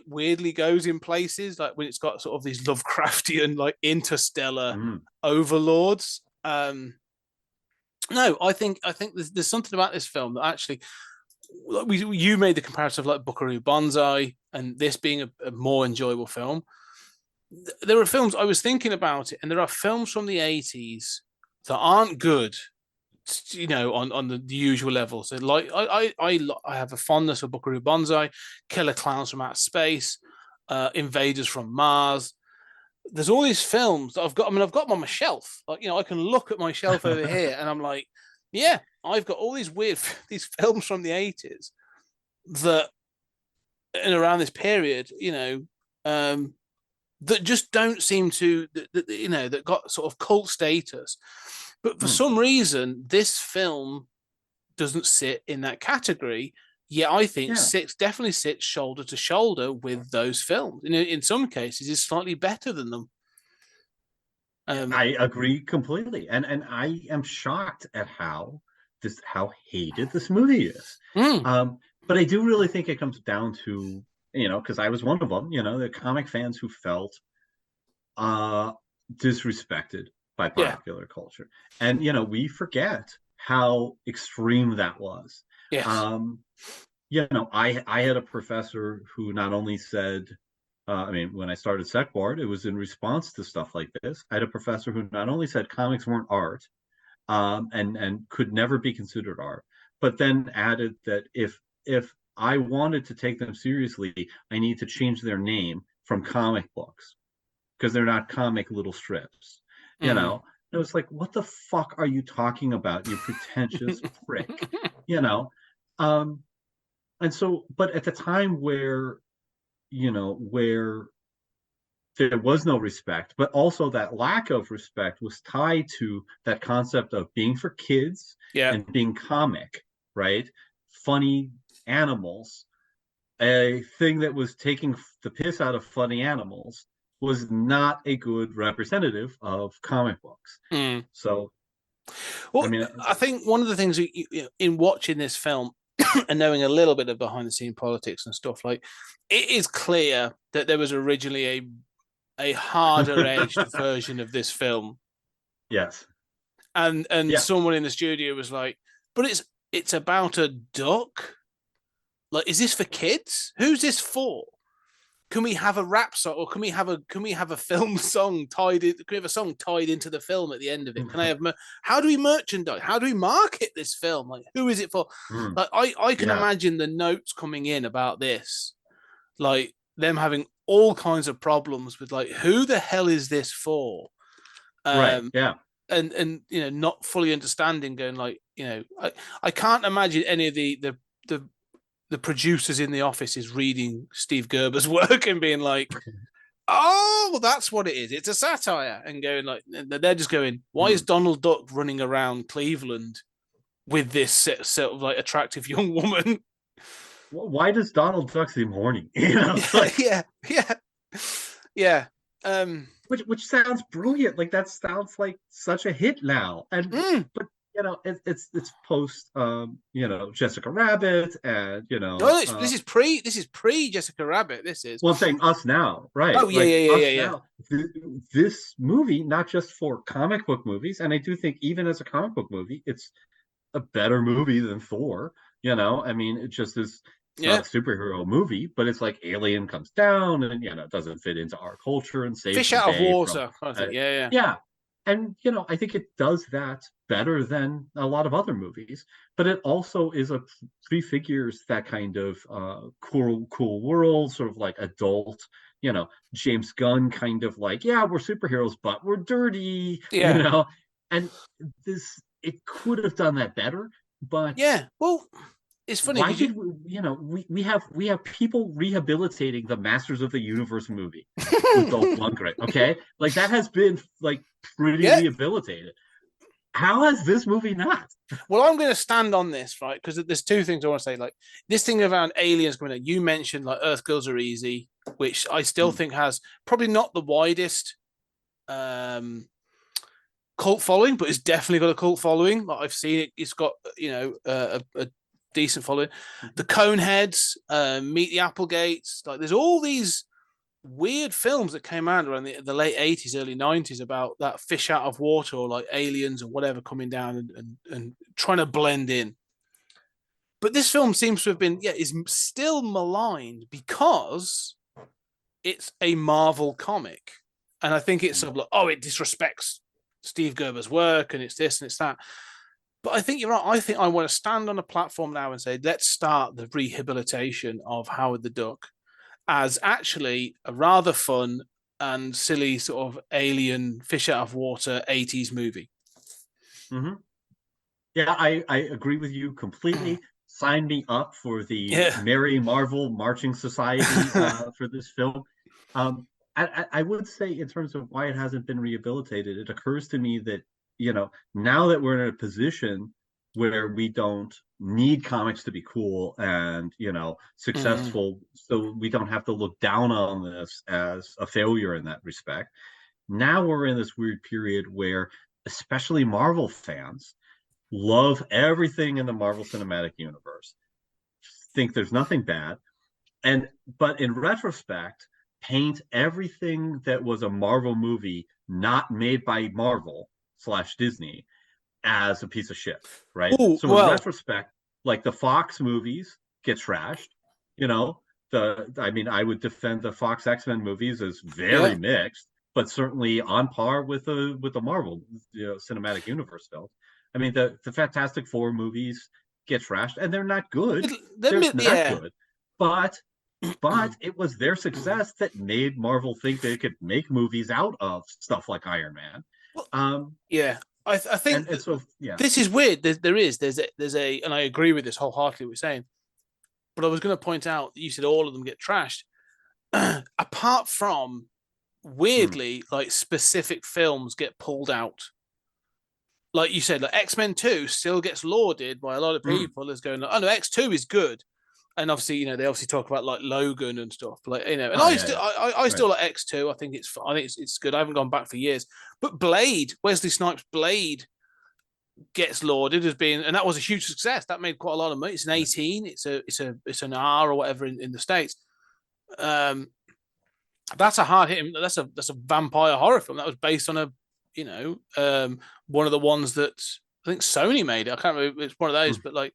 weirdly goes in places, like when it's got sort of these Lovecraftian, like interstellar overlords. No, I think there's something about this film that actually, you made the comparison of like Buckaroo Banzai and this being a more enjoyable film. There are films, I was thinking about it, and there are films from the 80s that aren't good, on the usual level. So like I have a fondness for Buckaroo Banzai, Killer Clowns from Outer Space, Invaders from Mars. There's all these films that I've got them on my shelf. Like, I can look at my shelf over here and I'm like, I've got all these films from the 80s that and around this period, that just don't seem to that got sort of cult status. But for some reason, this film doesn't sit in that category. Yet I think definitely sits shoulder to shoulder with those films. In some cases, is slightly better than them. I agree completely, and I am shocked at how hated this movie is. But I do really think it comes down to, because I was one of them, the comic fans who felt disrespected by popular culture, and we forget how extreme that was. Yes. I had a professor who not only said, when I started Sec Board, it was in response to stuff like this. I had a professor who not only said comics weren't art, and could never be considered art, but then added that if I wanted to take them seriously, I need to change their name from comic books because they're not comic little strips. It was like, what the fuck are you talking about, you pretentious prick? And so, but at the time where there was no respect, but also that lack of respect was tied to that concept of being for kids and being comic, right? Funny animals, a thing that was taking the piss out of funny animals, was not a good representative of comic books. So, well, I think one of the things in watching this film and knowing a little bit of behind the scene politics and stuff, like, it is clear that there was originally a harder edged version of this film. Yes. And someone in the studio was like, but it's about a duck. Like, is this for kids? Who's this for? Can we have a rap song, or can we have a film song tied in? Can we have a song tied into the film at the end of it? Can I have? How do we merchandise? How do we market this film? Like, who is it for? Like, I can imagine the notes coming in about this, like them having all kinds of problems with, like, who the hell is this for? Right. Yeah. And not fully understanding, going like, I can't imagine any of the producers in the office is reading Steve Gerber's work and being like, oh, well, that's what it is. It's a satire. And going like, they're just going, why is Donald Duck running around Cleveland with this sort of like attractive young woman? Why does Donald Duck seem horny? Yeah. Which sounds brilliant. Like, that sounds like such a hit now. And but it's post Jessica Rabbit, and this is pre Jessica Rabbit. This is, well, I'm saying us now, right? Oh yeah. This movie, not just for comic book movies, and I do think even as a comic book movie, it's a better movie than Thor. It just is. It's not a superhero movie, but it's like Alien comes down and it doesn't fit into our culture and saves fish out of water. Yeah. And I think it does that better than a lot of other movies, but it also prefigures that kind of cool world, sort of like adult, James Gunn kind of like, we're superheroes, but we're dirty, and it could have done that better, but well, it's funny. Why did we have people rehabilitating the Masters of the Universe movie with Dolph Lundgren? Okay, like, that has been like pretty rehabilitated. How has this movie not? Well, I'm going to stand on this, right? Because there's two things I want to say. Like, this thing around aliens coming out. You mentioned like Earth Girls Are Easy, which I still think has probably not the widest cult following, but it's definitely got a cult following. Like, I've seen it. It's got a decent following. The Coneheads, Meet the Applegates. Like, there's all these weird films that came out around the late 80s, early 90s about that fish out of water, or like aliens or whatever coming down and trying to blend in. But this film seems to have been, is still maligned because it's a Marvel comic. And I think it's sort of like, it disrespects Steve Gerber's work, and it's this and it's that. But I think you're right. I think I want to stand on a platform now and say, let's start the rehabilitation of Howard the Duck as actually a rather fun and silly sort of alien fish out of water 80s movie. Yeah, I agree with you completely. sign me up for the Yeah. Merry Marvel Marching Society for this film. I would say, in terms of why it hasn't been rehabilitated, it occurs to me that, now that we're in a position where we don't need comics to be cool and, successful, so we don't have to look down on this as a failure in that respect. Now we're in this weird period where, especially Marvel fans, love everything in the Marvel Cinematic Universe, think there's nothing bad, but in retrospect, paint everything that was a Marvel movie not made by Marvel / Disney as a piece of shit, right? Ooh, So in well, retrospect, like the Fox movies get trashed, I would defend the Fox X-Men movies as very yeah. mixed, but certainly on par with the Marvel cinematic universe films. I mean, the Fantastic Four movies get trashed, and they're not good. They're not Yeah. good, but it was their success that made Marvel think they could make movies out of stuff like Iron Man. Yeah, I think and so yeah, this is weird. There's a, and I agree with this wholeheartedly. What you're saying, but I was going to point out that you said all of them get trashed, apart from weirdly, like specific films get pulled out. Like you said, like X-Men 2 still gets lauded by a lot of people as going, oh no, X2 is good. And obviously, they obviously talk about like Logan and stuff, like and I still like X2. I think it's good. I haven't gone back for years. But Blade, Wesley Snipes' Blade, gets lauded as being, and that was a huge success. That made quite a lot of money. It's an 18. It's an R or whatever in the States. That's a hard hit. That's a vampire horror film. That was based on one of the ones that I think Sony made it. I can't remember. It's one of those, but like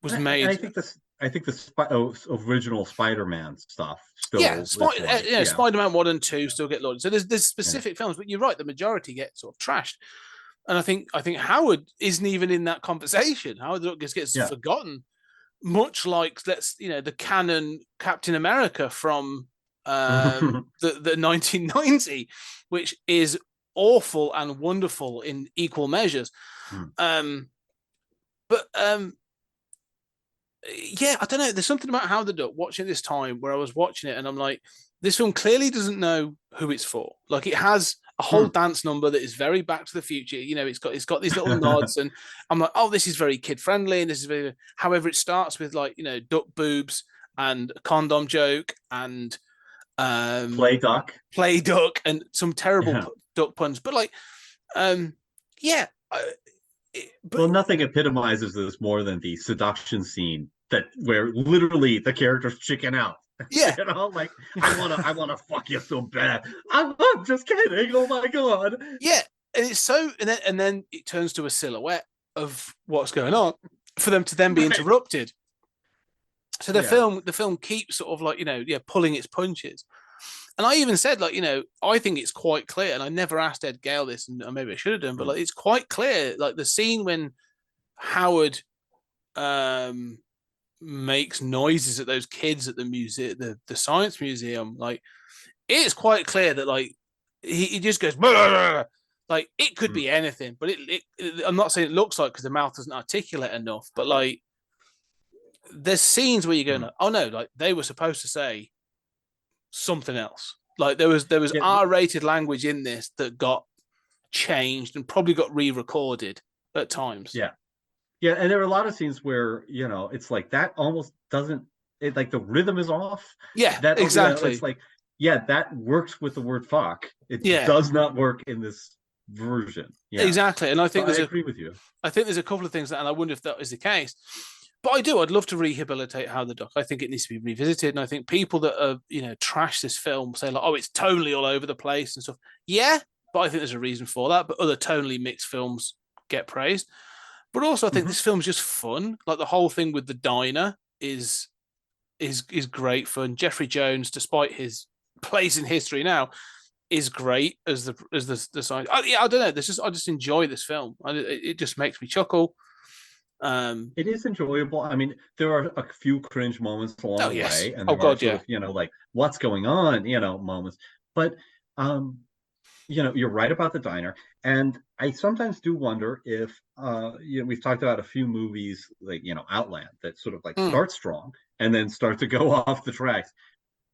was made. And I think the original Spider-Man stuff still. Spider-Man 1 and 2 still get lauded. So there's specific films, but you're right. The majority get sort of trashed. And I think Howard isn't even in that conversation. Howard gets forgotten, much like the canon Captain America from the 1990, which is awful and wonderful in equal measures. Yeah, I don't know. There's something about Howard the Duck watching this time where I was watching it and I'm like, this film clearly doesn't know who it's for. Like, it has a whole dance number that is very Back to the Future. It's got these little nods, and I'm like, oh, this is very kid friendly, and this is very. However, it starts with duck boobs and a condom joke and play duck, and some terrible duck puns. But well, nothing epitomizes this more than the seduction scene where literally the characters chicken out. Yeah, like I wanna fuck you so bad. I'm just kidding. Oh my god. Yeah, and it's so, and then it turns to a silhouette of what's going on for them to then be interrupted. So the film keeps sort of pulling its punches. And I even said, I think it's quite clear, and I never asked Ed Gale this, and maybe I should have done, but it's quite clear, like the scene when Howard makes noises at those kids at the museum, the science museum, like it's quite clear that he just goes blah, blah, blah. Like it could be anything, but I'm not saying it looks like because the mouth doesn't articulate enough, but there's scenes where you're going, oh no, they were supposed to say something else. Like there was R-rated language in this that got changed and probably got re-recorded at times. Yeah, and there are a lot of scenes where it's like that almost doesn't. Like the rhythm is off. Yeah, that exactly. It's like that works with the word fuck. It does not work in this version. Yeah, exactly. And I think I agree with you. I think there's a couple of things and I wonder if that is the case. But I'd love to rehabilitate Howard the Duck. I think it needs to be revisited. And I think people that are, trash this film say oh, it's tonally all over the place and stuff. Yeah, but I think there's a reason for that. But other tonally mixed films get praised. But also I think this film's just fun. Like the whole thing with the diner is great fun. Jeffrey Jones, despite his place in history now, is great as the sign. I don't know. I just enjoy this film. It just makes me chuckle. It is enjoyable. I mean, there are a few cringe moments along the way, and what's going on, moments. But you're right about the diner, and I sometimes do wonder if we've talked about a few movies like Outland that sort of like Mm. start strong and then start to go off the tracks.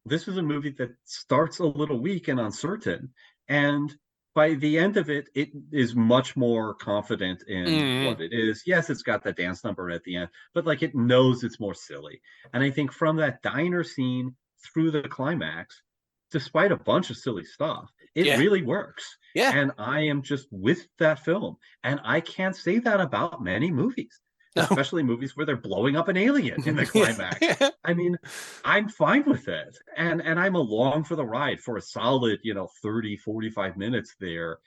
This is a movie that starts a little weak and uncertain, and by the end of it, it is much more confident in Mm. what it is. Yes, it's got the dance number at the end, but like it knows it's more silly. And I think from that diner scene through the climax, despite a bunch of silly stuff, it Yeah. really works. Yeah. And I am just with that film. And I can't say that about many movies, No. especially movies where they're blowing up an alien in the climax. Yeah. I mean, I'm fine with it. And I'm along for the ride for a solid, 30, 45 minutes there,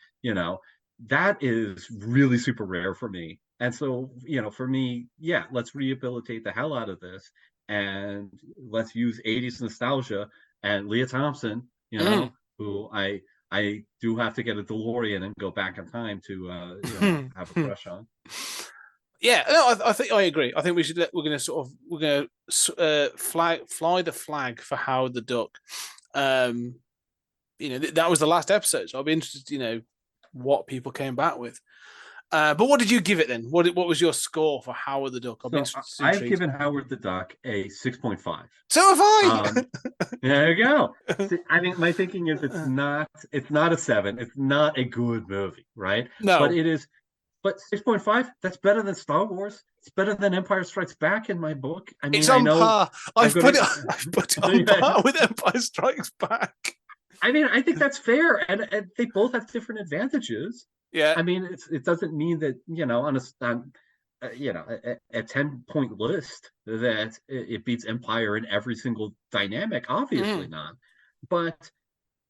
that is really super rare for me. And so, for me, yeah, let's rehabilitate the hell out of this and let's use 80s nostalgia and Leah Thompson, Mm. who I do have to get a DeLorean and go back in time to have a crush on. Yeah, no, I think I agree. I think we're going to fly the flag for Howard the Duck. That was the last episode, so I'll be interested, what people came back with. But what did you give it then? What was your score for Howard the Duck? I've given Howard the Duck a 6.5. So have I. There you go. I think my thinking is it's not a 7. It's not a good movie, right? No. But it is. But 6.5, that's better than Star Wars. It's better than Empire Strikes Back in my book. I mean, it's on par. I've put it on par with Empire Strikes Back. I mean, I think that's fair, and they both have different advantages. Yeah. I mean, it doesn't mean that on a 10-point list that it beats Empire in every single dynamic. Obviously not, but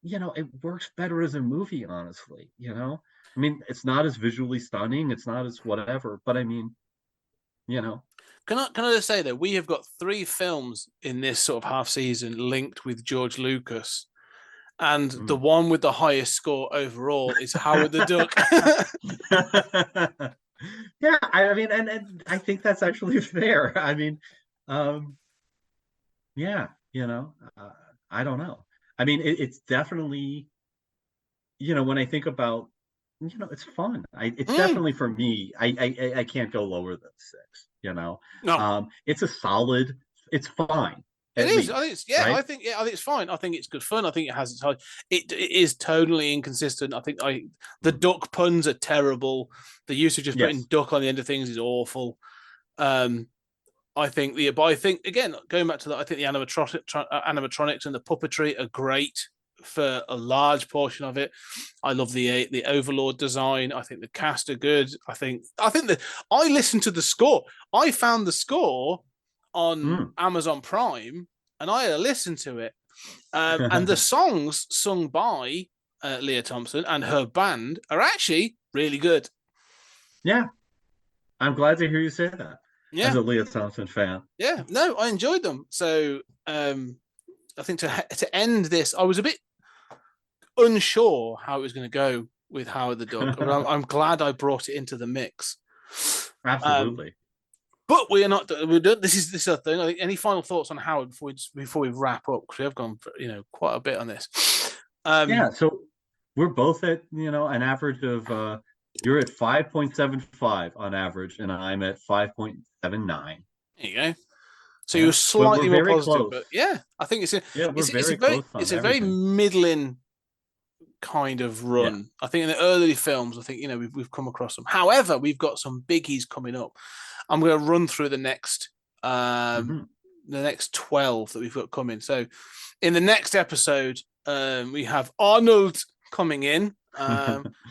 it works better as a movie. Honestly, I mean, it's not as visually stunning. It's not as whatever, but I mean, Can I just say that we have got 3 films in this sort of half season linked with George Lucas, and the one with the highest score overall is Howard the Duck. Yeah, I mean, and I think that's actually fair. I mean, yeah, I don't know. I mean, it's definitely, when I think about, it's fun. It's definitely for me. I can't go lower than 6. No. It's a solid. It's fine. It is. Least, I think it's right? I think it's fine. I think it's good fun. I think it has its high. It is totally inconsistent. I think the duck puns are terrible. The use of just putting duck on the end of things is awful. I think but I think again, going back to that, I think the animatronics and the puppetry are great for a large portion of it. I love the Overlord design. I think the cast are good. I think that I listened to the score. I found the score on Amazon Prime, and I listened to it. And the songs sung by Leah Thompson and her band are actually really good. Yeah, I'm glad to hear you say that. Yeah. As a Leah Thompson fan. Yeah, no, I enjoyed them. So I think to end this, I was a bit unsure how it was going to go with Howard the Duck. I'm glad I brought it into the mix. Absolutely. But we are not. We're done. This is a thing. I think, any final thoughts on Howard before we wrap up? Because we have gone, quite a bit on this. Yeah. So we're both at an average of. You're at 5.75 on average, and I'm at 5.79. There you go. So you're slightly more positive, close. but yeah, I think it's a very middling kind of run. Yeah. I think in the early films, I think we've come across them. However, we've got some biggies coming up. I'm going to run through the next the next 12 that we've got coming. So in the next episode, we have Arnold coming in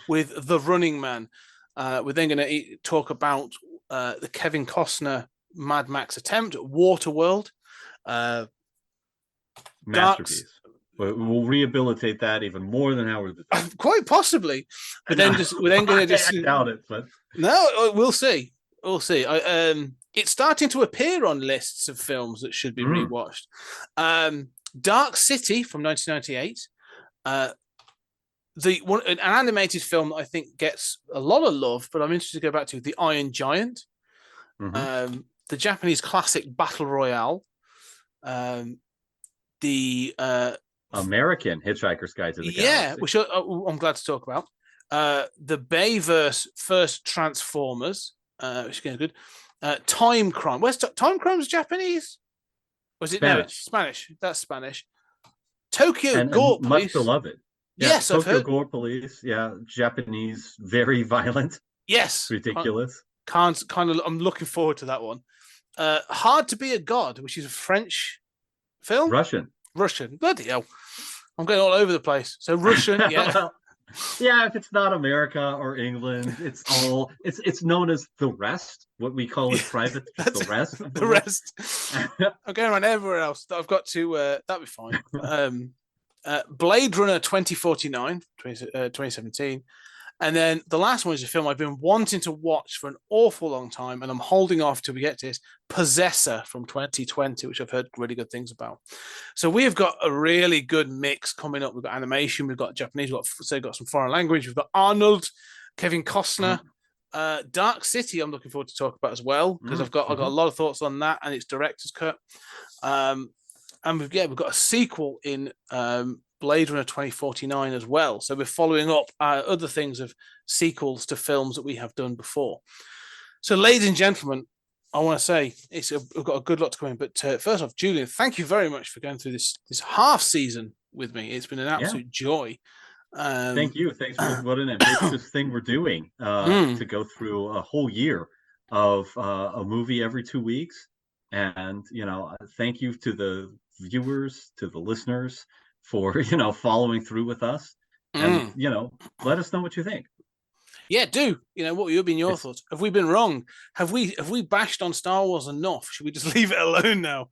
with The Running Man. We're then going to talk about the Kevin Costner Mad Max attempt, Waterworld. Masterpiece. We'll rehabilitate that even more than Howard the Duck. Quite possibly. But then we're then going to just I doubt it, but no, we'll see. We'll see. It's starting to appear on lists of films that should be rewatched. Dark City from 1998. An animated film that I think gets a lot of love, but I'm interested to go back to The Iron Giant. The Japanese classic Battle Royale. The American Hitchhiker's Guide to the Yeah, Galaxy. I'm glad to talk about. The Bayverse first Transformers, which is getting good. Time Crime. Where's Time Crime's Japanese? Was it Spanish. Spanish? That's Spanish. Tokyo and Gore much Police. beloved. Yeah, Yes, I've Tokyo heard. Gore Police. Yeah, Japanese, very violent, Yes, ridiculous. Kind of. I'm looking forward to that one. Hard to Be a God, which is a French film. Russian. Bloody hell. I'm going all over the place. So Russian, yeah. Yeah, if it's not America or England, it's known as the rest. What we call it private, That's the rest. the rest. I'm going around everywhere else. I've got to. That'd be fine. Blade Runner 2017. And then the last one is a film I've been wanting to watch for an awful long time, and I'm holding off till we get to this, Possessor from 2020, which I've heard really good things about. So we've got a really good mix coming up. We've got animation, we've got Japanese, we've got some foreign language, we've got Arnold, Kevin Costner, Dark City I'm looking forward to talk about as well, because I've got a lot of thoughts on that and its director's cut. And we've got a sequel in Blade Runner 2049 as well. So we're following up other things of sequels to films that we have done before. So, ladies and gentlemen, I want to say we've got a good lot to come in. But first off, Julian, thank you very much for going through this half season with me. It's been an absolute joy. Thank you. Thanks for what an ambitious thing we're doing to go through a whole year of a movie every 2 weeks. And, thank you to the viewers, to the listeners for, following through with us. And, let us know what you think. Yeah, do. What have been your thoughts? Have we been wrong? Have we bashed on Star Wars enough? Should we just leave it alone now?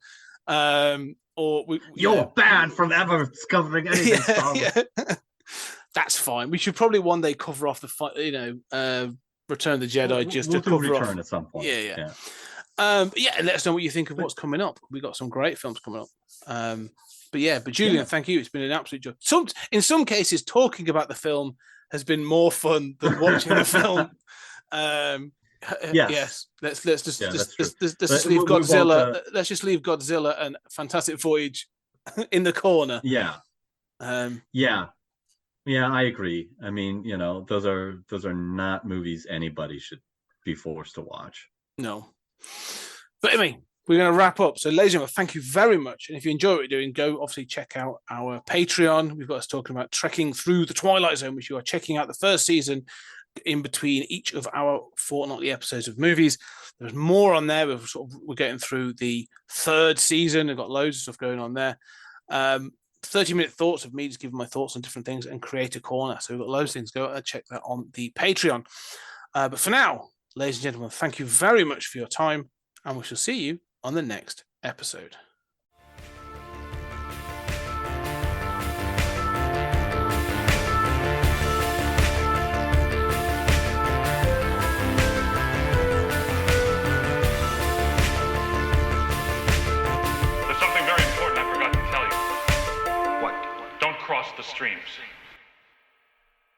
You're banned from ever discovering anything Star Wars. Yeah. That's fine. We should probably one day cover off the, Return of the Jedi we'll to cover Return off at some point. Yeah. And let us know what you think of what's coming up. We got some great films coming up. But Julian, thank you. It's been an absolute joy. In some cases, talking about the film has been more fun than watching the film. Yes. Let's just leave Godzilla. Let's just leave Godzilla and Fantastic Voyage in the corner. Yeah. Yeah, I agree. I mean, those are not movies anybody should be forced to watch. No. But anyway, we're going to wrap up. So, ladies and gentlemen, thank you very much. And if you enjoy what we're doing, go obviously check out our Patreon. We've got us talking about trekking through the Twilight Zone, which you are checking out the first season in between each of our fortnightly episodes of movies. There's more on there. We're getting through the third season. We've got loads of stuff going on there. 30-minute thoughts of me just giving my thoughts on different things, and Creator Corner. So we've got loads of things. Go check that on the Patreon. But for now, ladies and gentlemen, thank you very much for your time, and we shall see you on the next episode. There's something very important I forgot to tell you. What? Don't cross the streams.